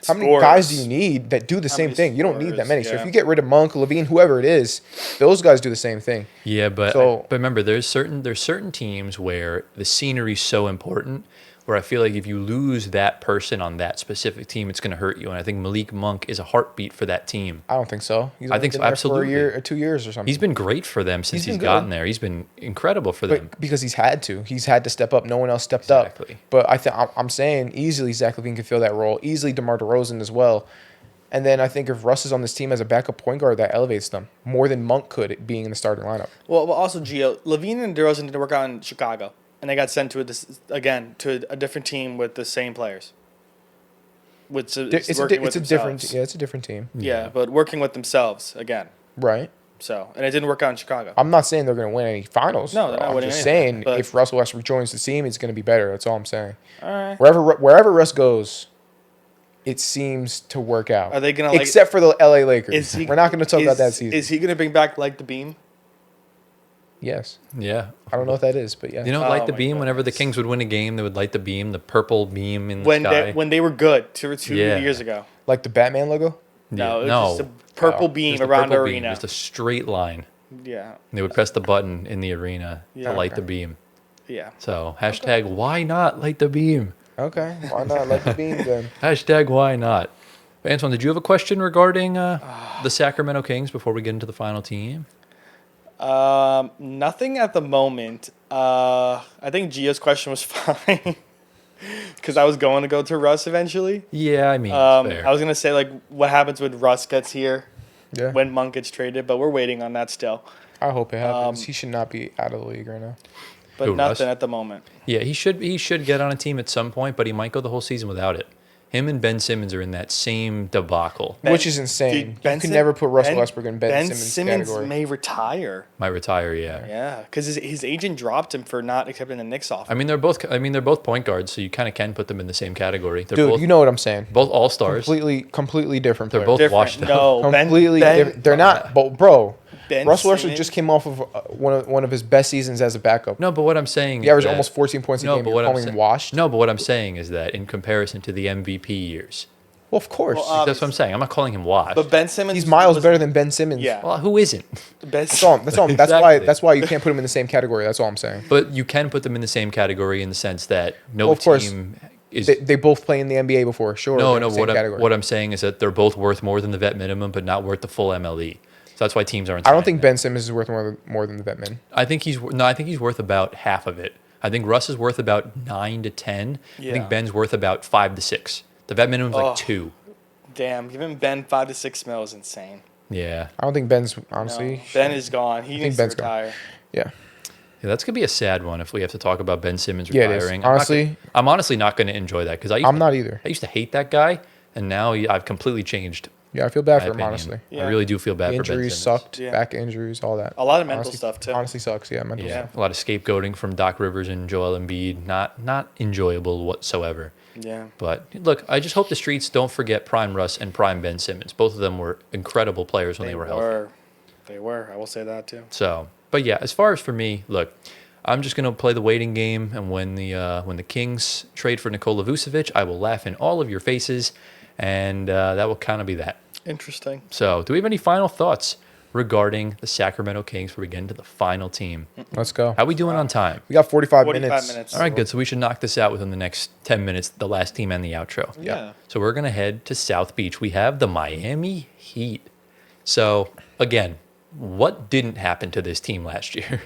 how many Scorers. guys do you need that do the same many thing? You don't need that scorers, many. So yeah. if you get rid of Monk, Levine, whoever it is, those guys do the same thing. Yeah, but So- but remember, there's certain teams where the scenery's so important. Where I feel like if you lose that person on that specific team, it's going to hurt you. And I think Malik Monk is a heartbeat for that team. I don't think so. He's I only think been so, there absolutely. for a year or 2 years or something. He's been great for them since He's he's been gotten good. there. He's been incredible for them. But because he's had to. He's had to step up. No one else stepped Exactly. up. But I'm saying easily Zach LaVine could fill that role. Easily DeMar DeRozan as well. And then I think if Russ is on this team as a backup point guard, that elevates them more than Monk could being in the starting lineup. Well, also, Gio, Levine and DeRozan didn't work out in Chicago. And they got sent to a different team with the same players. It's a different team. Yeah, but working with themselves again. Right. So, and it didn't work out in Chicago. I'm not saying they're going to win any finals. No, they're not I'm winning just anything, saying but- if Russell Westbrook joins the team, it's going to be better. That's all I'm saying. All right. Wherever Russ goes, it seems to work out. Are they gonna, like- except for the LA Lakers? Is he, We're not going to talk about that season. Is he going to bring back like the beam? Yes. Yeah. I don't know what that is, but yeah. You know, Oh light the my beam. Whenever the goodness. Kings would win a game, they would light the beam, the purple beam in the When sky. they were good two Yeah. years ago. Like the Batman logo? No, it was no, just a purple Oh, beam just a around the purple beam, arena. just a straight line. Yeah, And they would press the button in the arena Yeah. to light Okay. the beam. yeah. So hashtag why not light the beam? Okay. Why not light the beam then? Hashtag why not? Antoine, did you have a question regarding the Sacramento Kings before we get into the final team? Nothing at the moment. I think Gio's question was fine because I was going to go to Russ eventually. Yeah, I mean, it's fair. I was gonna say like what happens when Russ gets here Yeah. when Monk gets traded, but we're waiting on that still. I hope it happens. He should not be out of the league right now. But Who, nothing Russ? at the moment. Yeah, he should get on a team at some point, but he might go the whole season without it. Him and Ben Simmons are in that same debacle. Which is insane. Dude, You can never put Russell Westbrook in Ben Simmons category. may retire. Might retire, yeah. Yeah, because his agent dropped him for not accepting the Knicks offer. I mean, they're both point guards, so you kind of can put them in the same category. They're Dude, both you know what I'm saying. both all stars. Completely different They're players. both washed out. No, Completely different. They're not, but bro, Ben Russell Westbrook Simmons- just came off of one of his best seasons as a backup. No, but what I'm saying He is averaged that- almost 14 points a game. but You're what I'm calling him saying- washed? No, but what I'm saying is that in comparison to the MVP years, Well, of course. Well, that's what I'm saying. I'm not calling him washed. But Ben Simmons, He's miles was- better than Ben Simmons. Yeah, well, who isn't? Ben, That's all. That's why. Exactly. That's why you can't put him in the same category. That's all I'm saying. But you can put them in the same category in the sense that no Well, of course. team is. They both play in the NBA before. Sure. No, they're in no. the same category. What I'm saying is that they're both worth more than the vet minimum, but not worth the full MLE. So that's why teams aren't. I don't signing think them. Ben Simmons is worth more than the vet min. I think he's worth about half of it. I think Russ is worth about 9 to 10. I Yeah. think Ben's worth about 5 to 6. The vet minimum's Oh. like 2. damn, giving Ben 5 to 6 mil is insane. Yeah. I don't think Ben's No, honestly. Ben is gone. He needs to Ben's gone. retire. Yeah. Yeah, that's gonna be a sad one if we have to talk about Ben Simmons Yeah, it is. retiring. Honestly- I'm honestly not going to enjoy that because I'm not either. I used to hate that guy, and now I've completely changed. Yeah, I feel bad My for him, opinion. honestly. Yeah. I really do feel bad The for Ben injuries Simmons. sucked. Yeah. Back injuries, all that. A lot of mental Honestly- stuff, too. Honestly sucks. Yeah, mental Yeah, stuff. a lot of scapegoating from Doc Rivers and Joel Embiid. Not enjoyable whatsoever. Yeah. But look, I just hope the streets don't forget Prime Russ and Prime Ben Simmons. Both of them were incredible players when they were healthy. They were. I will say that, too. So, but yeah, as far as for me, look, I'm just gonna play the waiting game, and when the Kings trade for Nikola Vucevic, I will laugh in all of your faces, and that will kind of be that. Interesting. So, do we have any final thoughts regarding the Sacramento Kings before we get into the final team? Let's go. How we doing on time? We got 45 45 minutes. All right, good. So we should knock this out within the next 10 minutes, the last team and the outro. Yeah. So we're going to head to South Beach. We have the Miami Heat. So, again, what didn't happen to this team last year?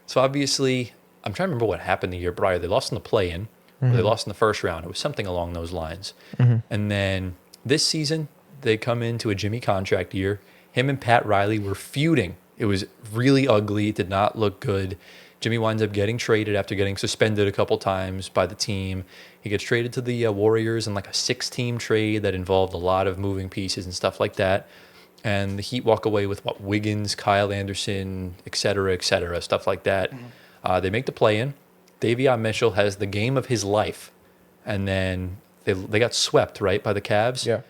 So, obviously, I'm trying to remember what happened the year prior. They lost in the play-in. Or they lost in the first round. It was something along those lines. And then this season, they come into a Jimmy contract year. Him and Pat Riley were feuding It was really ugly. It did not look good. Jimmy winds up getting traded after getting suspended a couple times by the team. He gets traded to the Warriors in like a 6-team trade that involved a lot of moving pieces and stuff like that. And the Heat walk away with Wiggins, Kyle Anderson, et cetera, stuff like that. They make the play-in. Davion Mitchell has the game of his life, and then they got swept right by the Cavs. Yeah.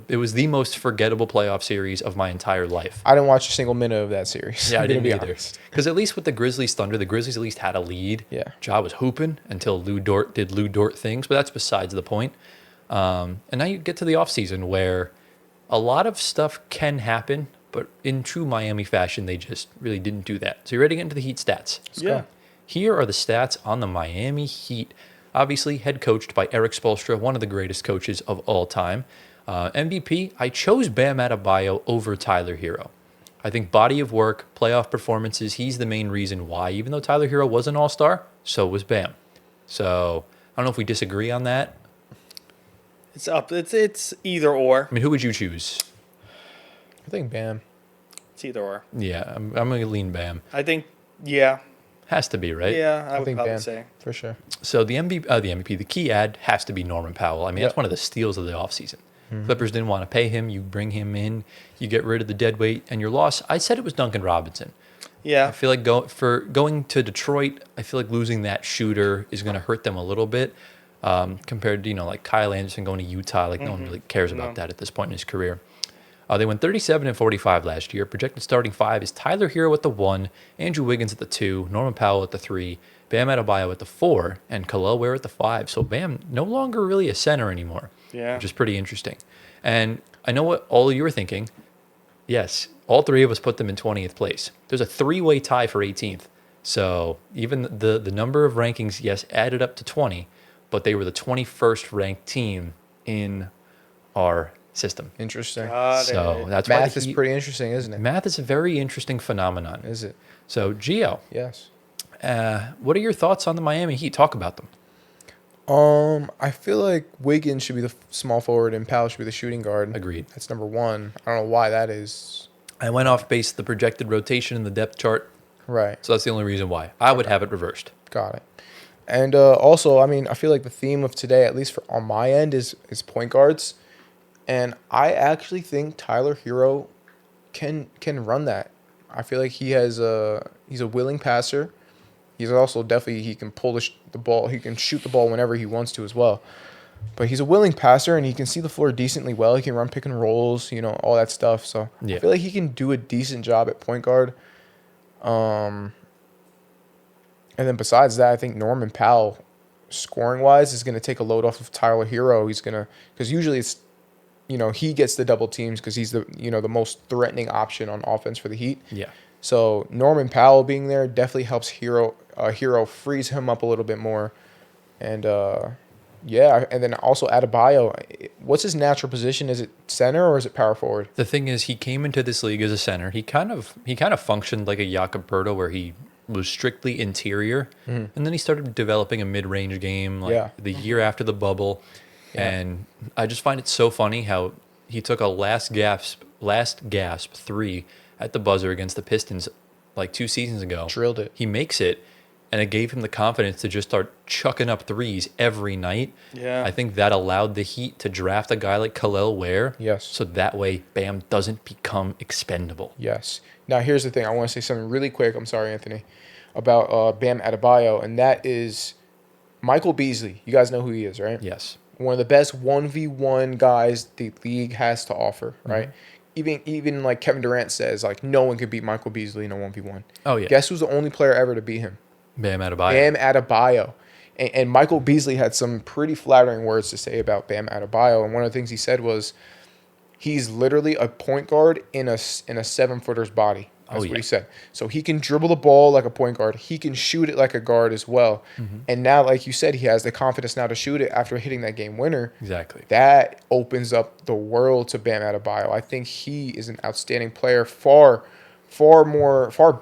It was the most forgettable playoff series of my entire life. I didn't watch a single minute of that series. Yeah, I I'm gonna didn't be either. honest. Because at least with the Grizzlies Thunder, the Grizzlies at least had a lead. Yeah. Ja was hooping until Lou Dort did Lou Dort things, but that's besides the point. And now you get to the offseason where a lot of stuff can happen, but in true Miami fashion, they just really didn't do that. So you're ready to get into the Heat stats. Yeah. Here are the stats on the Miami Heat. Obviously, head coached by Eric Spoelstra, one of the greatest coaches of all time. MVP, I chose Bam Adebayo over Tyler Hero. I think body of work, playoff performances, he's the main reason why. Even though Tyler Hero was an all-star, so was Bam. So I don't know if we disagree on that. It's up. It's either or. I mean, who would you choose? I think Bam. It's either or. Yeah, I'm going to lean Bam. I think, yeah. Has to be, right? Yeah, I would think probably Bam. say. For sure. So the MVP, the key ad has to be Norman Powell. I mean, that's one of the steals of the offseason. Clippers didn't want to pay him. You bring him in, you get rid of the dead weight, and your loss. I said it was Duncan Robinson. Yeah. I feel like going to Detroit, I feel like losing that shooter is going to hurt them a little bit compared to, like Kyle Anderson going to Utah. Like, no one really cares about that at this point in his career. They went 37-45 last year. Projected starting five is Tyler Hero at the 1, Andrew Wiggins at the 2, Norman Powell at the 3, Bam Adebayo at the 4, and Khalil Ware at the 5. So Bam no longer really a center anymore, Yeah. which is pretty interesting. And I know what all of you were thinking. Yes, all three of us put them in 20th place. There's a 3-way tie for 18th. So even the number of rankings, yes, added up to 20, but they were the 21st ranked team in our system. Interesting. Got So it. that's why Math the is Heat- pretty interesting, isn't it? Math is a very interesting phenomenon. Is it? So, Gio, Yes. what are your thoughts on the Miami Heat? Talk about them. I feel like Wiggins should be the small forward and Powell should be the shooting guard. Agreed. That's number one. I don't know why that is. I went off base the projected rotation in the depth chart, Right. so that's the only reason why. I would have it reversed. Got it. And also, I mean, I feel like the theme of today, at least on my end, is point guards. And I actually think Tyler Hero can run that. I feel like he's a willing passer. He's also definitely, he can pull the ball. He can shoot the ball whenever he wants to as well. But he's a willing passer, and he can see the floor decently well. He can run pick and rolls, all that stuff. So Yeah. I feel like he can do a decent job at point guard. And then besides that, I think Norman Powell, scoring-wise, is going to take a load off of Tyler Hero. Because usually it's, he gets the double teams because he's the most threatening option on offense for the Heat. Yeah. So Norman Powell being there definitely helps Hero frees him up a little bit more. And and then also Adebayo, what's his natural position? Is it center or is it power forward? The thing is, he came into this league as a center. He kind of functioned like a Jakob Poeltl, where he was strictly interior, and then he started developing a mid-range game the year after the bubble. Yeah. And I just find it so funny how he took a last gasp 3 at the buzzer against the Pistons like 2 seasons ago. Drilled it. He makes it, and it gave him the confidence to just start chucking up threes every night. Yeah. I think that allowed the Heat to draft a guy like Khalil Ware. Yes. So that way, Bam doesn't become expendable. Yes. Now, here's the thing. I want to say something really quick. I'm sorry, Anthony, about Bam Adebayo, and that is Michael Beasley. You guys know who he is, right? Yes. One of the best 1v1 guys the league has to offer, right? Even like Kevin Durant says, like, no one could beat Michael Beasley in a 1v1. Oh, yeah. Guess who's the only player ever to beat him? Bam Adebayo. Bam Adebayo. And Michael Beasley had some pretty flattering words to say about Bam Adebayo. And one of the things he said was, he's literally a point guard in a 7-footer's body. That's what he said. So he can dribble the ball like a point guard. He can shoot it like a guard as well. And now, like you said, he has the confidence now to shoot it after hitting that game winner. Exactly. That opens up the world to Bam Adebayo. I think he is an outstanding player, far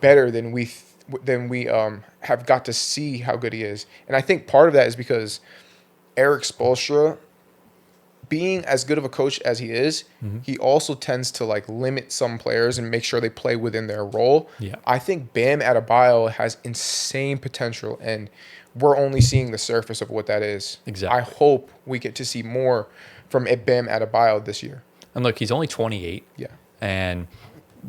better than we have got to see how good he is. And I think part of that is because Eric Spoelstra being as good of a coach as he is, he also tends to like limit some players and make sure they play within their role. Yeah. I think Bam Adebayo has insane potential, and we're only seeing the surface of what that is. Exactly. I hope we get to see more from Bam Adebayo this year. And look, he's only 28. Yeah. And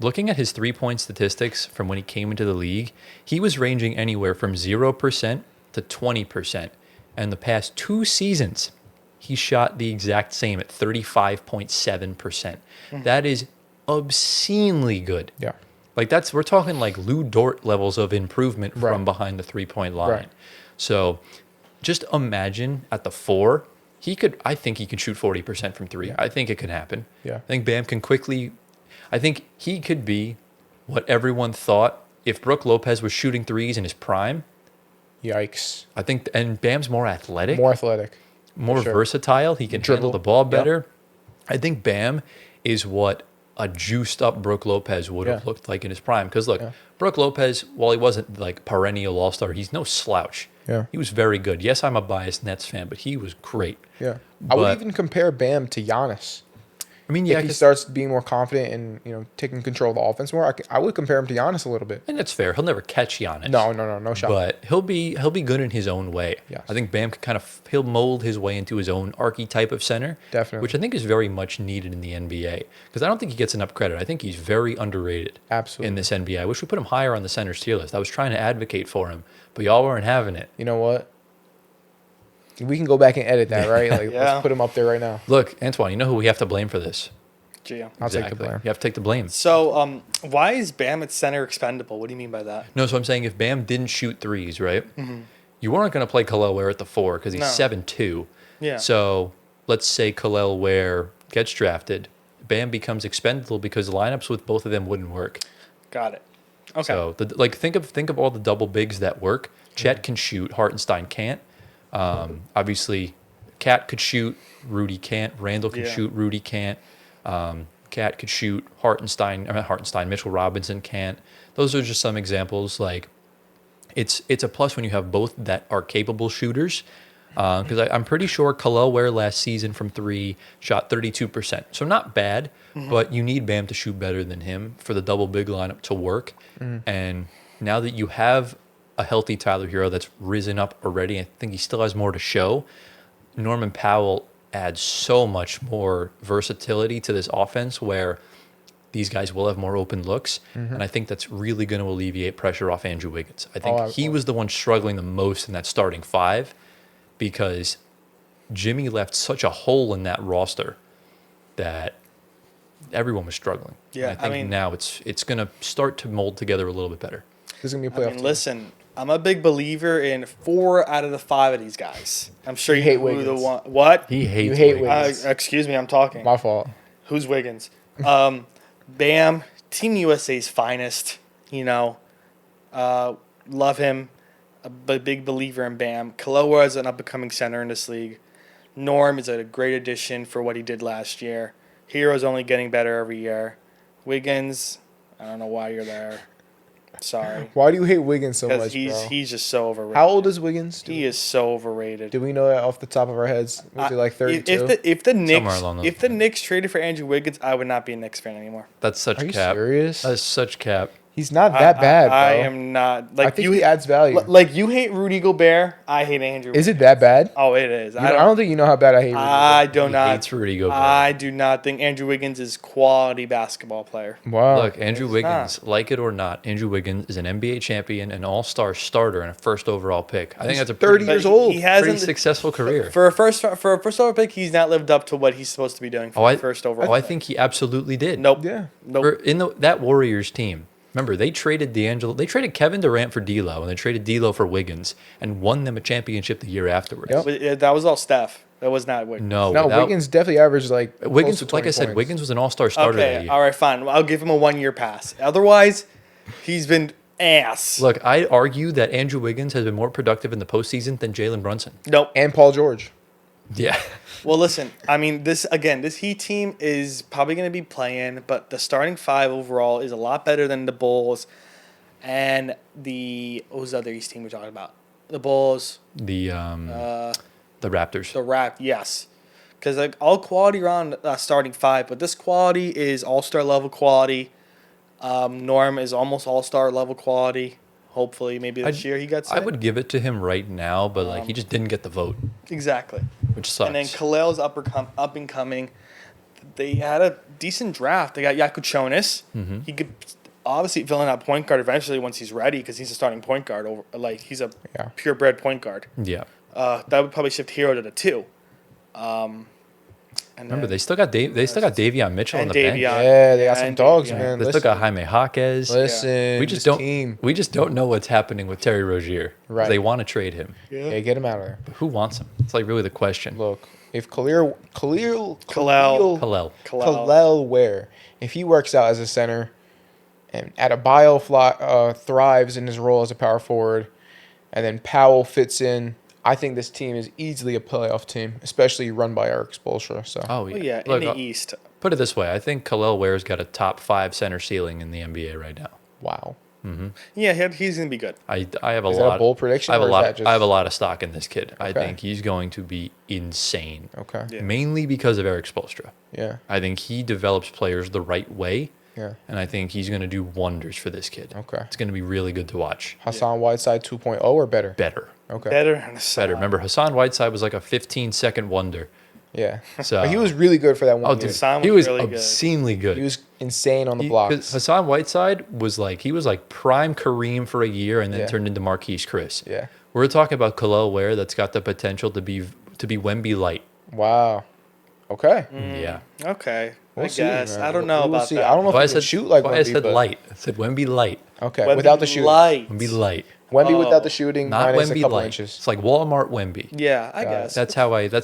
looking at his three-point statistics from when he came into the league, he was ranging anywhere from 0% to 20%. And the past 2 seasons, he shot the exact same at 35.7%. That is obscenely good. Yeah. Like we're talking like Lou Dort levels of improvement Right. from behind the 3-point line. Right. So just imagine at the 4, I think he could shoot 40% from 3. Yeah. I think it could happen. Yeah. I think Bam can quickly, I think he could be what everyone thought if Brook Lopez was shooting threes in his prime. Yikes. I think, and Bam's more athletic, More athletic. more sure. versatile. He can handle Dribble. the ball Yep. better. I think Bam is what a juiced up Brook Lopez would have Yeah. looked like in his prime. Because look, Yeah. Brook Lopez, while he wasn't like perennial all-star, he's no slouch. Yeah. He was very good. Yes, I'm a biased Nets fan, but he was great. Yeah. I would But- even compare Bam to Giannis. I mean, yeah, If he 'cause- starts being more confident and taking control of the offense more, I would compare him to Giannis a little bit. and that's fair. He'll never catch Giannis. No shot. But he'll be good in his own way. Yes. I think Bam can he'll mold his way into his own archetype of center, Definitely. which I think is very much needed in the NBA because I don't think he gets enough credit. I think he's very underrated. Absolutely. In this NBA. I wish we put him higher on the center's tier list. I was trying to advocate for him, but y'all weren't having it. You know what? We can go back and edit that, right? Like, Yeah. let's put him up there right now. Look, Antoine, you know who we have to blame for this? Gio. I'll take the blame. You have to take the blame. So, why is Bam at center expendable? What do you mean by that? No, so I'm saying if Bam didn't shoot threes, right? You weren't going to play Khalil Ware at the 4 because he's No. 7'2". Yeah. So let's say Khalil Ware gets drafted. Bam becomes expendable because lineups with both of them wouldn't work. Got it. Okay. So think of all the double bigs that work. Chet can shoot, Hartenstein can't. Obviously, Cat could shoot, Rudy can't. Randall can Yeah. shoot, Rudy can't. Cat could shoot, Mitchell Robinson can't. Those are just some examples. Like, it's a plus when you have both that are capable shooters. Because I'm pretty sure Khalil Ware last season from 3 shot 32%. So not bad, but you need Bam to shoot better than him for the double big lineup to work. And now that you have a healthy Tyler Hero that's risen up already, I think he still has more to show. Norman Powell adds so much more versatility to this offense where these guys will have more open looks. And I think that's really going to alleviate pressure off Andrew Wiggins. I think he was the one struggling the most in that starting 5 because Jimmy left such a hole in that roster that everyone was struggling. Yeah, And I think now it's going to start to mold together a little bit better. This is gonna be a I playoff mean, team. listen, I'm a big believer in 4 out of the 5 of these guys. I'm sure you hate know who the Wiggins. one. What? He hates hate Wiggins. Wiggins. Excuse me, I'm talking. My fault. Who's Wiggins? Bam, Team USA's finest. Love him. A big believer in Bam. Khalil Ware is an up-and-coming center in this league. Norm is a great addition for what he did last year. Hero's only getting better every year. Wiggins, I don't know why you're there. Sorry. Why do you hate Wiggins so Because much, bro? he's just so overrated. How old is Wiggins? He is so overrated. Do we know that off the top of our heads? Was he like 32? If the Knicks Somewhere along those if the Knicks traded for Andrew Wiggins, I would not be a Knicks fan anymore. That's such Are you cap. serious? That's such cap. He's not that bad, bro. I am not. Like I think you, he adds value. Like you hate Rudy Gobert, I hate Andrew. Is it that bad? Oh, it is. I don't think you know how bad I hate Rudy. I do He not. hates Rudy Gobert. I do not think Andrew Wiggins is quality basketball player. Wow. Look, Andrew He's Wiggins, like it or not, Andrew Wiggins is an NBA champion, an all-star starter, and a first overall pick. I think that's a 30 pretty, years old. He pretty hasn't successful career. for a first overall pick. He's not lived up to what he's supposed to be doing for the first overall. I pick. think he absolutely did. Nope. Yeah. Nope. That Warriors team, remember, they traded Kevin Durant for D'Lo, and they traded D'Lo for Wiggins, and won them a championship the year afterwards. Yep. But that was all Steph. That was not Wiggins. No, No, without- Wiggins definitely averaged like Wiggins, close to like I 20 said, points. Wiggins was an all-star starter that Okay. year. All right. Fine. I'll give him a 1-year pass. Otherwise, he's been ass. Look, I argue that Andrew Wiggins has been more productive in the postseason than Jalen Brunson. Nope. And Paul George. Yeah. Well, listen. I mean, this Heat team is probably going to be playing, but the starting 5 overall is a lot better than the Bulls and what was the other East team we're talking about? The Bulls, The Raptors. yes. Because like all quality around starting five, but this quality is all-star level quality. Norm is almost all-star level quality. Hopefully, maybe this year he gets it. I would give it to him right now, but like he just didn't get the vote, Exactly. which sucks. And then Khalil's up and coming. They had a decent draft. They got Yakuchonis. He could obviously fill in that point guard eventually once he's ready because he's a starting point guard. He's a purebred point guard. Yeah. That would probably shift Hero to the 2. And Remember, they still got Davion Mitchell on and the bench. Davion. Yeah, they got some and dogs, Davion. man. They still got Jaime Jaquez. Listen, We just this don't. team. We just don't know what's happening with Terry Rozier. Right. They want to trade him, Yeah, get him out of there. but who wants him? It's like really the question. Look, if Khalil Khalil. Ware, if he works out as a center and Adebayo thrives in his role as a power forward, and then Powell fits in, I think this team is easily a playoff team, especially run by Eric Spoelstra. So Oh Well, yeah. yeah, in the East. Put it this way: I think Khalil Ware's got a top 5 center ceiling in the NBA right now. wow. Yeah, he's gonna be good. I have a Is that lot. a bold prediction, I have a or is lot. that just- I have a lot of stock in this kid. I Okay. think he's going to be insane. Okay. Yeah. Mainly because of Eric Spoelstra. Yeah. I think he develops players the right way, Yeah. and I think he's going to do wonders for this kid. Okay. It's going to be really good to watch. Hassan Whiteside 2.0 or better? Better. Okay. Better on the side. Better. Remember, Hassan Whiteside was like a 15-second wonder. Yeah. So But he was really good for that one Oh, year. dude, Hassan he was was really good. obscenely good. He was insane on the 'cause blocks. Hassan Whiteside was like prime Kareem for a year and then Yeah. turned into Marquise Chris. Yeah. We're talking about Khalil Ware that's got the potential to be Wemby light. Wow. Okay. Yeah. Okay. We'll I see, guess. man. I don't know We'll about see. that. I don't know if Why he I can said shoot like why I Wemby, said but- light. I said Wemby light. Okay. Wemby Without the shooting. light. Wemby light. Wemby Oh. without the shooting, Not minus a Wemby couple light. inches. It's like Walmart Wemby. Yeah, I Got it. guess. That's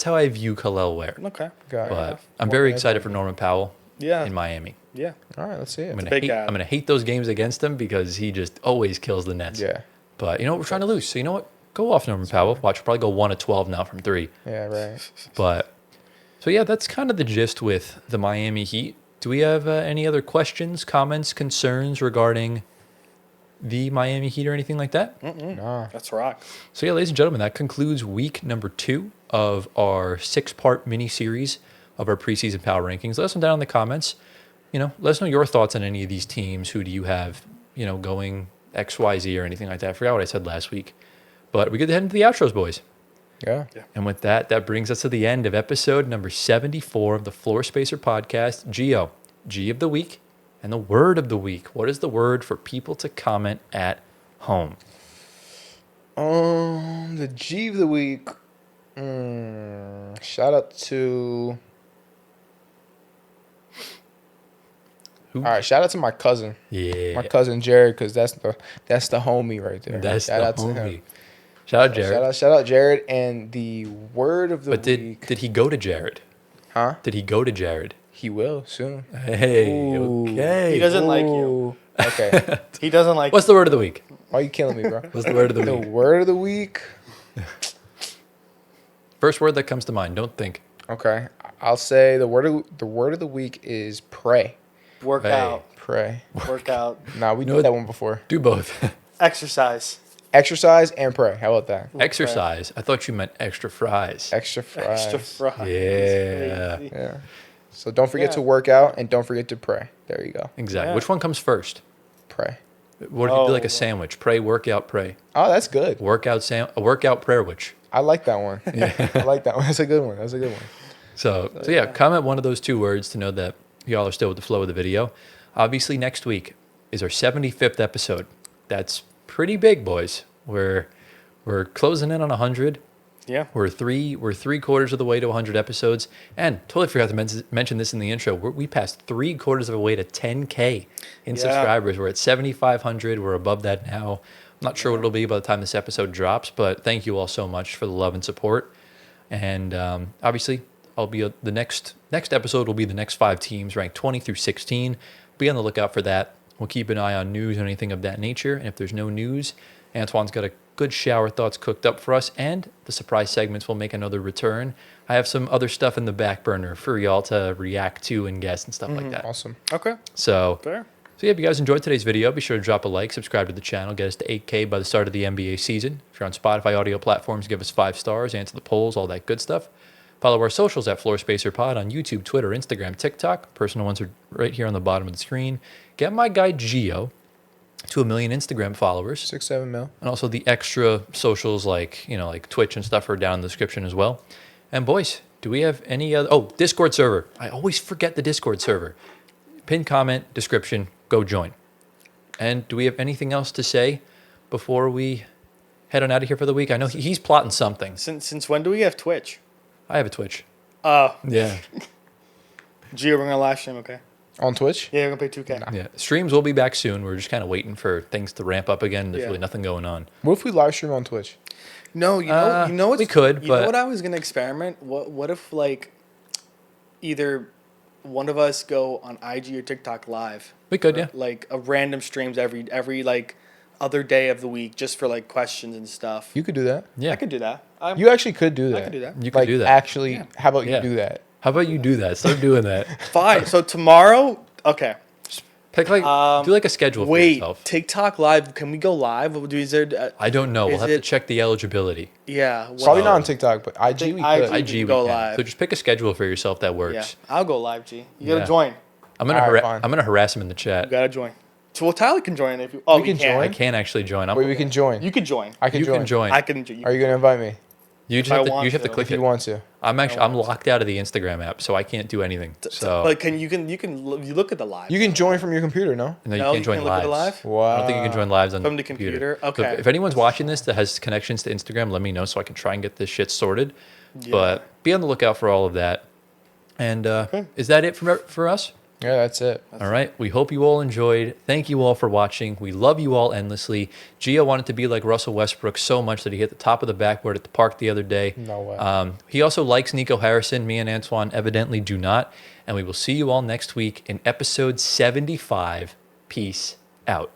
how I view Khalil Ware. Okay. Got it. But I'm very excited for Norman Powell Yeah. in Miami. Yeah. All right, let's see it. I'm big guy. gonna hate those games against him because he just always kills the Nets. Yeah. But you know what? We're trying to lose. So you know what? Go off Norman Powell. Watch, we'll probably go 1 of 12 now from 3. Yeah, right. But so yeah, that's kind of the gist with the Miami Heat. Do we have any other questions, comments, concerns regarding the Miami Heat or anything like that? Nah. That's rock. So yeah, ladies and gentlemen, that concludes week number 2 of our 6-part mini series of our preseason power rankings. Let us know down in the comments. You know, let us know your thoughts on any of these teams. Who do you have, going XYZ or anything like that? I forgot what I said last week. But we get to head into the outros, boys. Yeah. And with that, that brings us to the end of episode number 74 of the Floor Spacer podcast. Gio, G of the week and the word of the week. What is the word for people to comment at home? The G of the week. Shout out to. Who? All right, shout out to my cousin, Yeah. my cousin Jared, because that's the homie right there. That's shout the out to homie. him. Shout out, Jared. Shout out Jared, and the word of the But week. did he go to Jared? Huh? Did he go to Jared? He will soon. Hey, Ooh. okay. He doesn't like you. Ooh. Okay. He doesn't like What's the word of the week? Why are you killing me, bro? What's the word of the The week? word of the week. First word that comes to mind. Don't think. Okay, I'll say the word of the week is pray. work Hey. out. Pray. Work out. Nah, we know did what? that one before. Do both. Exercise. Exercise and pray. How about that? Exercise. I thought you meant extra fries. Extra fries. Extra fries. Yeah. Yeah. So don't forget Yeah. to work out and don't forget to pray. There you go. Exactly. Yeah. Which one comes first? Pray. What if you do like Oh. a sandwich? Pray, workout, pray. Oh, that's good. A workout prayer witch. I like that one. I like that one. That's a good one. That's a good one. So yeah, comment one of those 2 words to know that y'all are still with the flow of the video. Obviously, next week is our 75th episode. That's pretty big, boys. We're closing in on 100. Yeah. We're three quarters of the way to 100 episodes, and totally forgot to mention this in the intro. We passed 3/4 of the way to 10K in Yeah. subscribers. We're at 7,500. We're above that now. I'm not sure what it'll be by the time this episode drops, but thank you all so much for the love and support. And obviously, the next episode will be the next 5 teams ranked 20 through 16. Be on the lookout for that. We'll keep an eye on news or anything of that nature. And if there's no news, Antoine's got a good shower thoughts cooked up for us, and the surprise segments will make another return. I have some other stuff in the back burner for y'all to react to and guess and stuff like that. Awesome. Okay. So Fair. yeah, if you guys enjoyed today's video, be sure to drop a like, subscribe to the channel, get us to 8K by the start of the NBA season. If you're on Spotify audio platforms, give us 5 stars, answer the polls, all that good stuff. Follow our socials at Floor Spacer Pod on YouTube, Twitter, Instagram, TikTok. Personal ones are right here on the bottom of the screen. Get my guy Gio to 1 million Instagram followers. 6-7 mil. And also the extra socials like Twitch and stuff are down in the description as well. And boys, do we have any other? Oh, Discord server. I always forget the Discord server. Pin comment, description, go join. And do we have anything else to say before we head on out of here for the week? I know he's plotting something. Since when do we have Twitch? I have a Twitch. Oh. Yeah. Gio, we're gonna live stream, okay? On Twitch? Yeah, we're gonna play 2K. Yeah. Streams will be back soon. We're just kind of waiting for things to ramp up again. There's Yeah. really nothing going on. What if we live stream on Twitch? No, you know what's, we could, you but know what I was gonna experiment? What if like either one of us go on IG or TikTok live? we could, yeah. Like a random streams every like other day of the week just for like questions and stuff. You could do that. Yeah. I could do that. You actually could do that. I could do that. You could do that. Actually, Yeah. how about Yeah. you do that? How about you do that? Start doing that. Fine. So tomorrow, okay. Pick like do like a schedule for Wait, yourself. TikTok live. Can we go live? Is there? I don't know. We'll Is have to it- check the eligibility. Yeah. Probably what- not on TikTok, but IG we IG could. we IG we go can. live. So just pick a schedule for yourself that works. Yeah, I'll go live. G, you gotta Yeah. join. I'm gonna Alright, fine. I'm gonna harass him in the chat. You gotta join. So well, Tyler can join if you. Oh, We can can't. I join? can't actually join. Wait, we can join. You can join. I can you join. can join. I can. Are you going to invite me? You just I have to, want you just have to to. click If you it. want to. I'm locked out of the Instagram app, so I can't do anything. So But you look at the live. You can join from your computer, no? no, you No, can't join look at the lives. live? Wow. I don't think you can join lives on From the computer? So Okay. if anyone's watching this that has connections to Instagram, let me know so I can try and get this shit sorted. Yeah. But be on the lookout for all of that. And is that it for us? Yeah, that's it. All right. We hope you all enjoyed. Thank you all for watching. We love you all endlessly. Gio wanted to be like Russell Westbrook so much that he hit the top of the backboard at the park the other day. No way. He also likes Nico Harrison. Me and Antoine evidently do not. And we will see you all next week in episode 75. Peace out.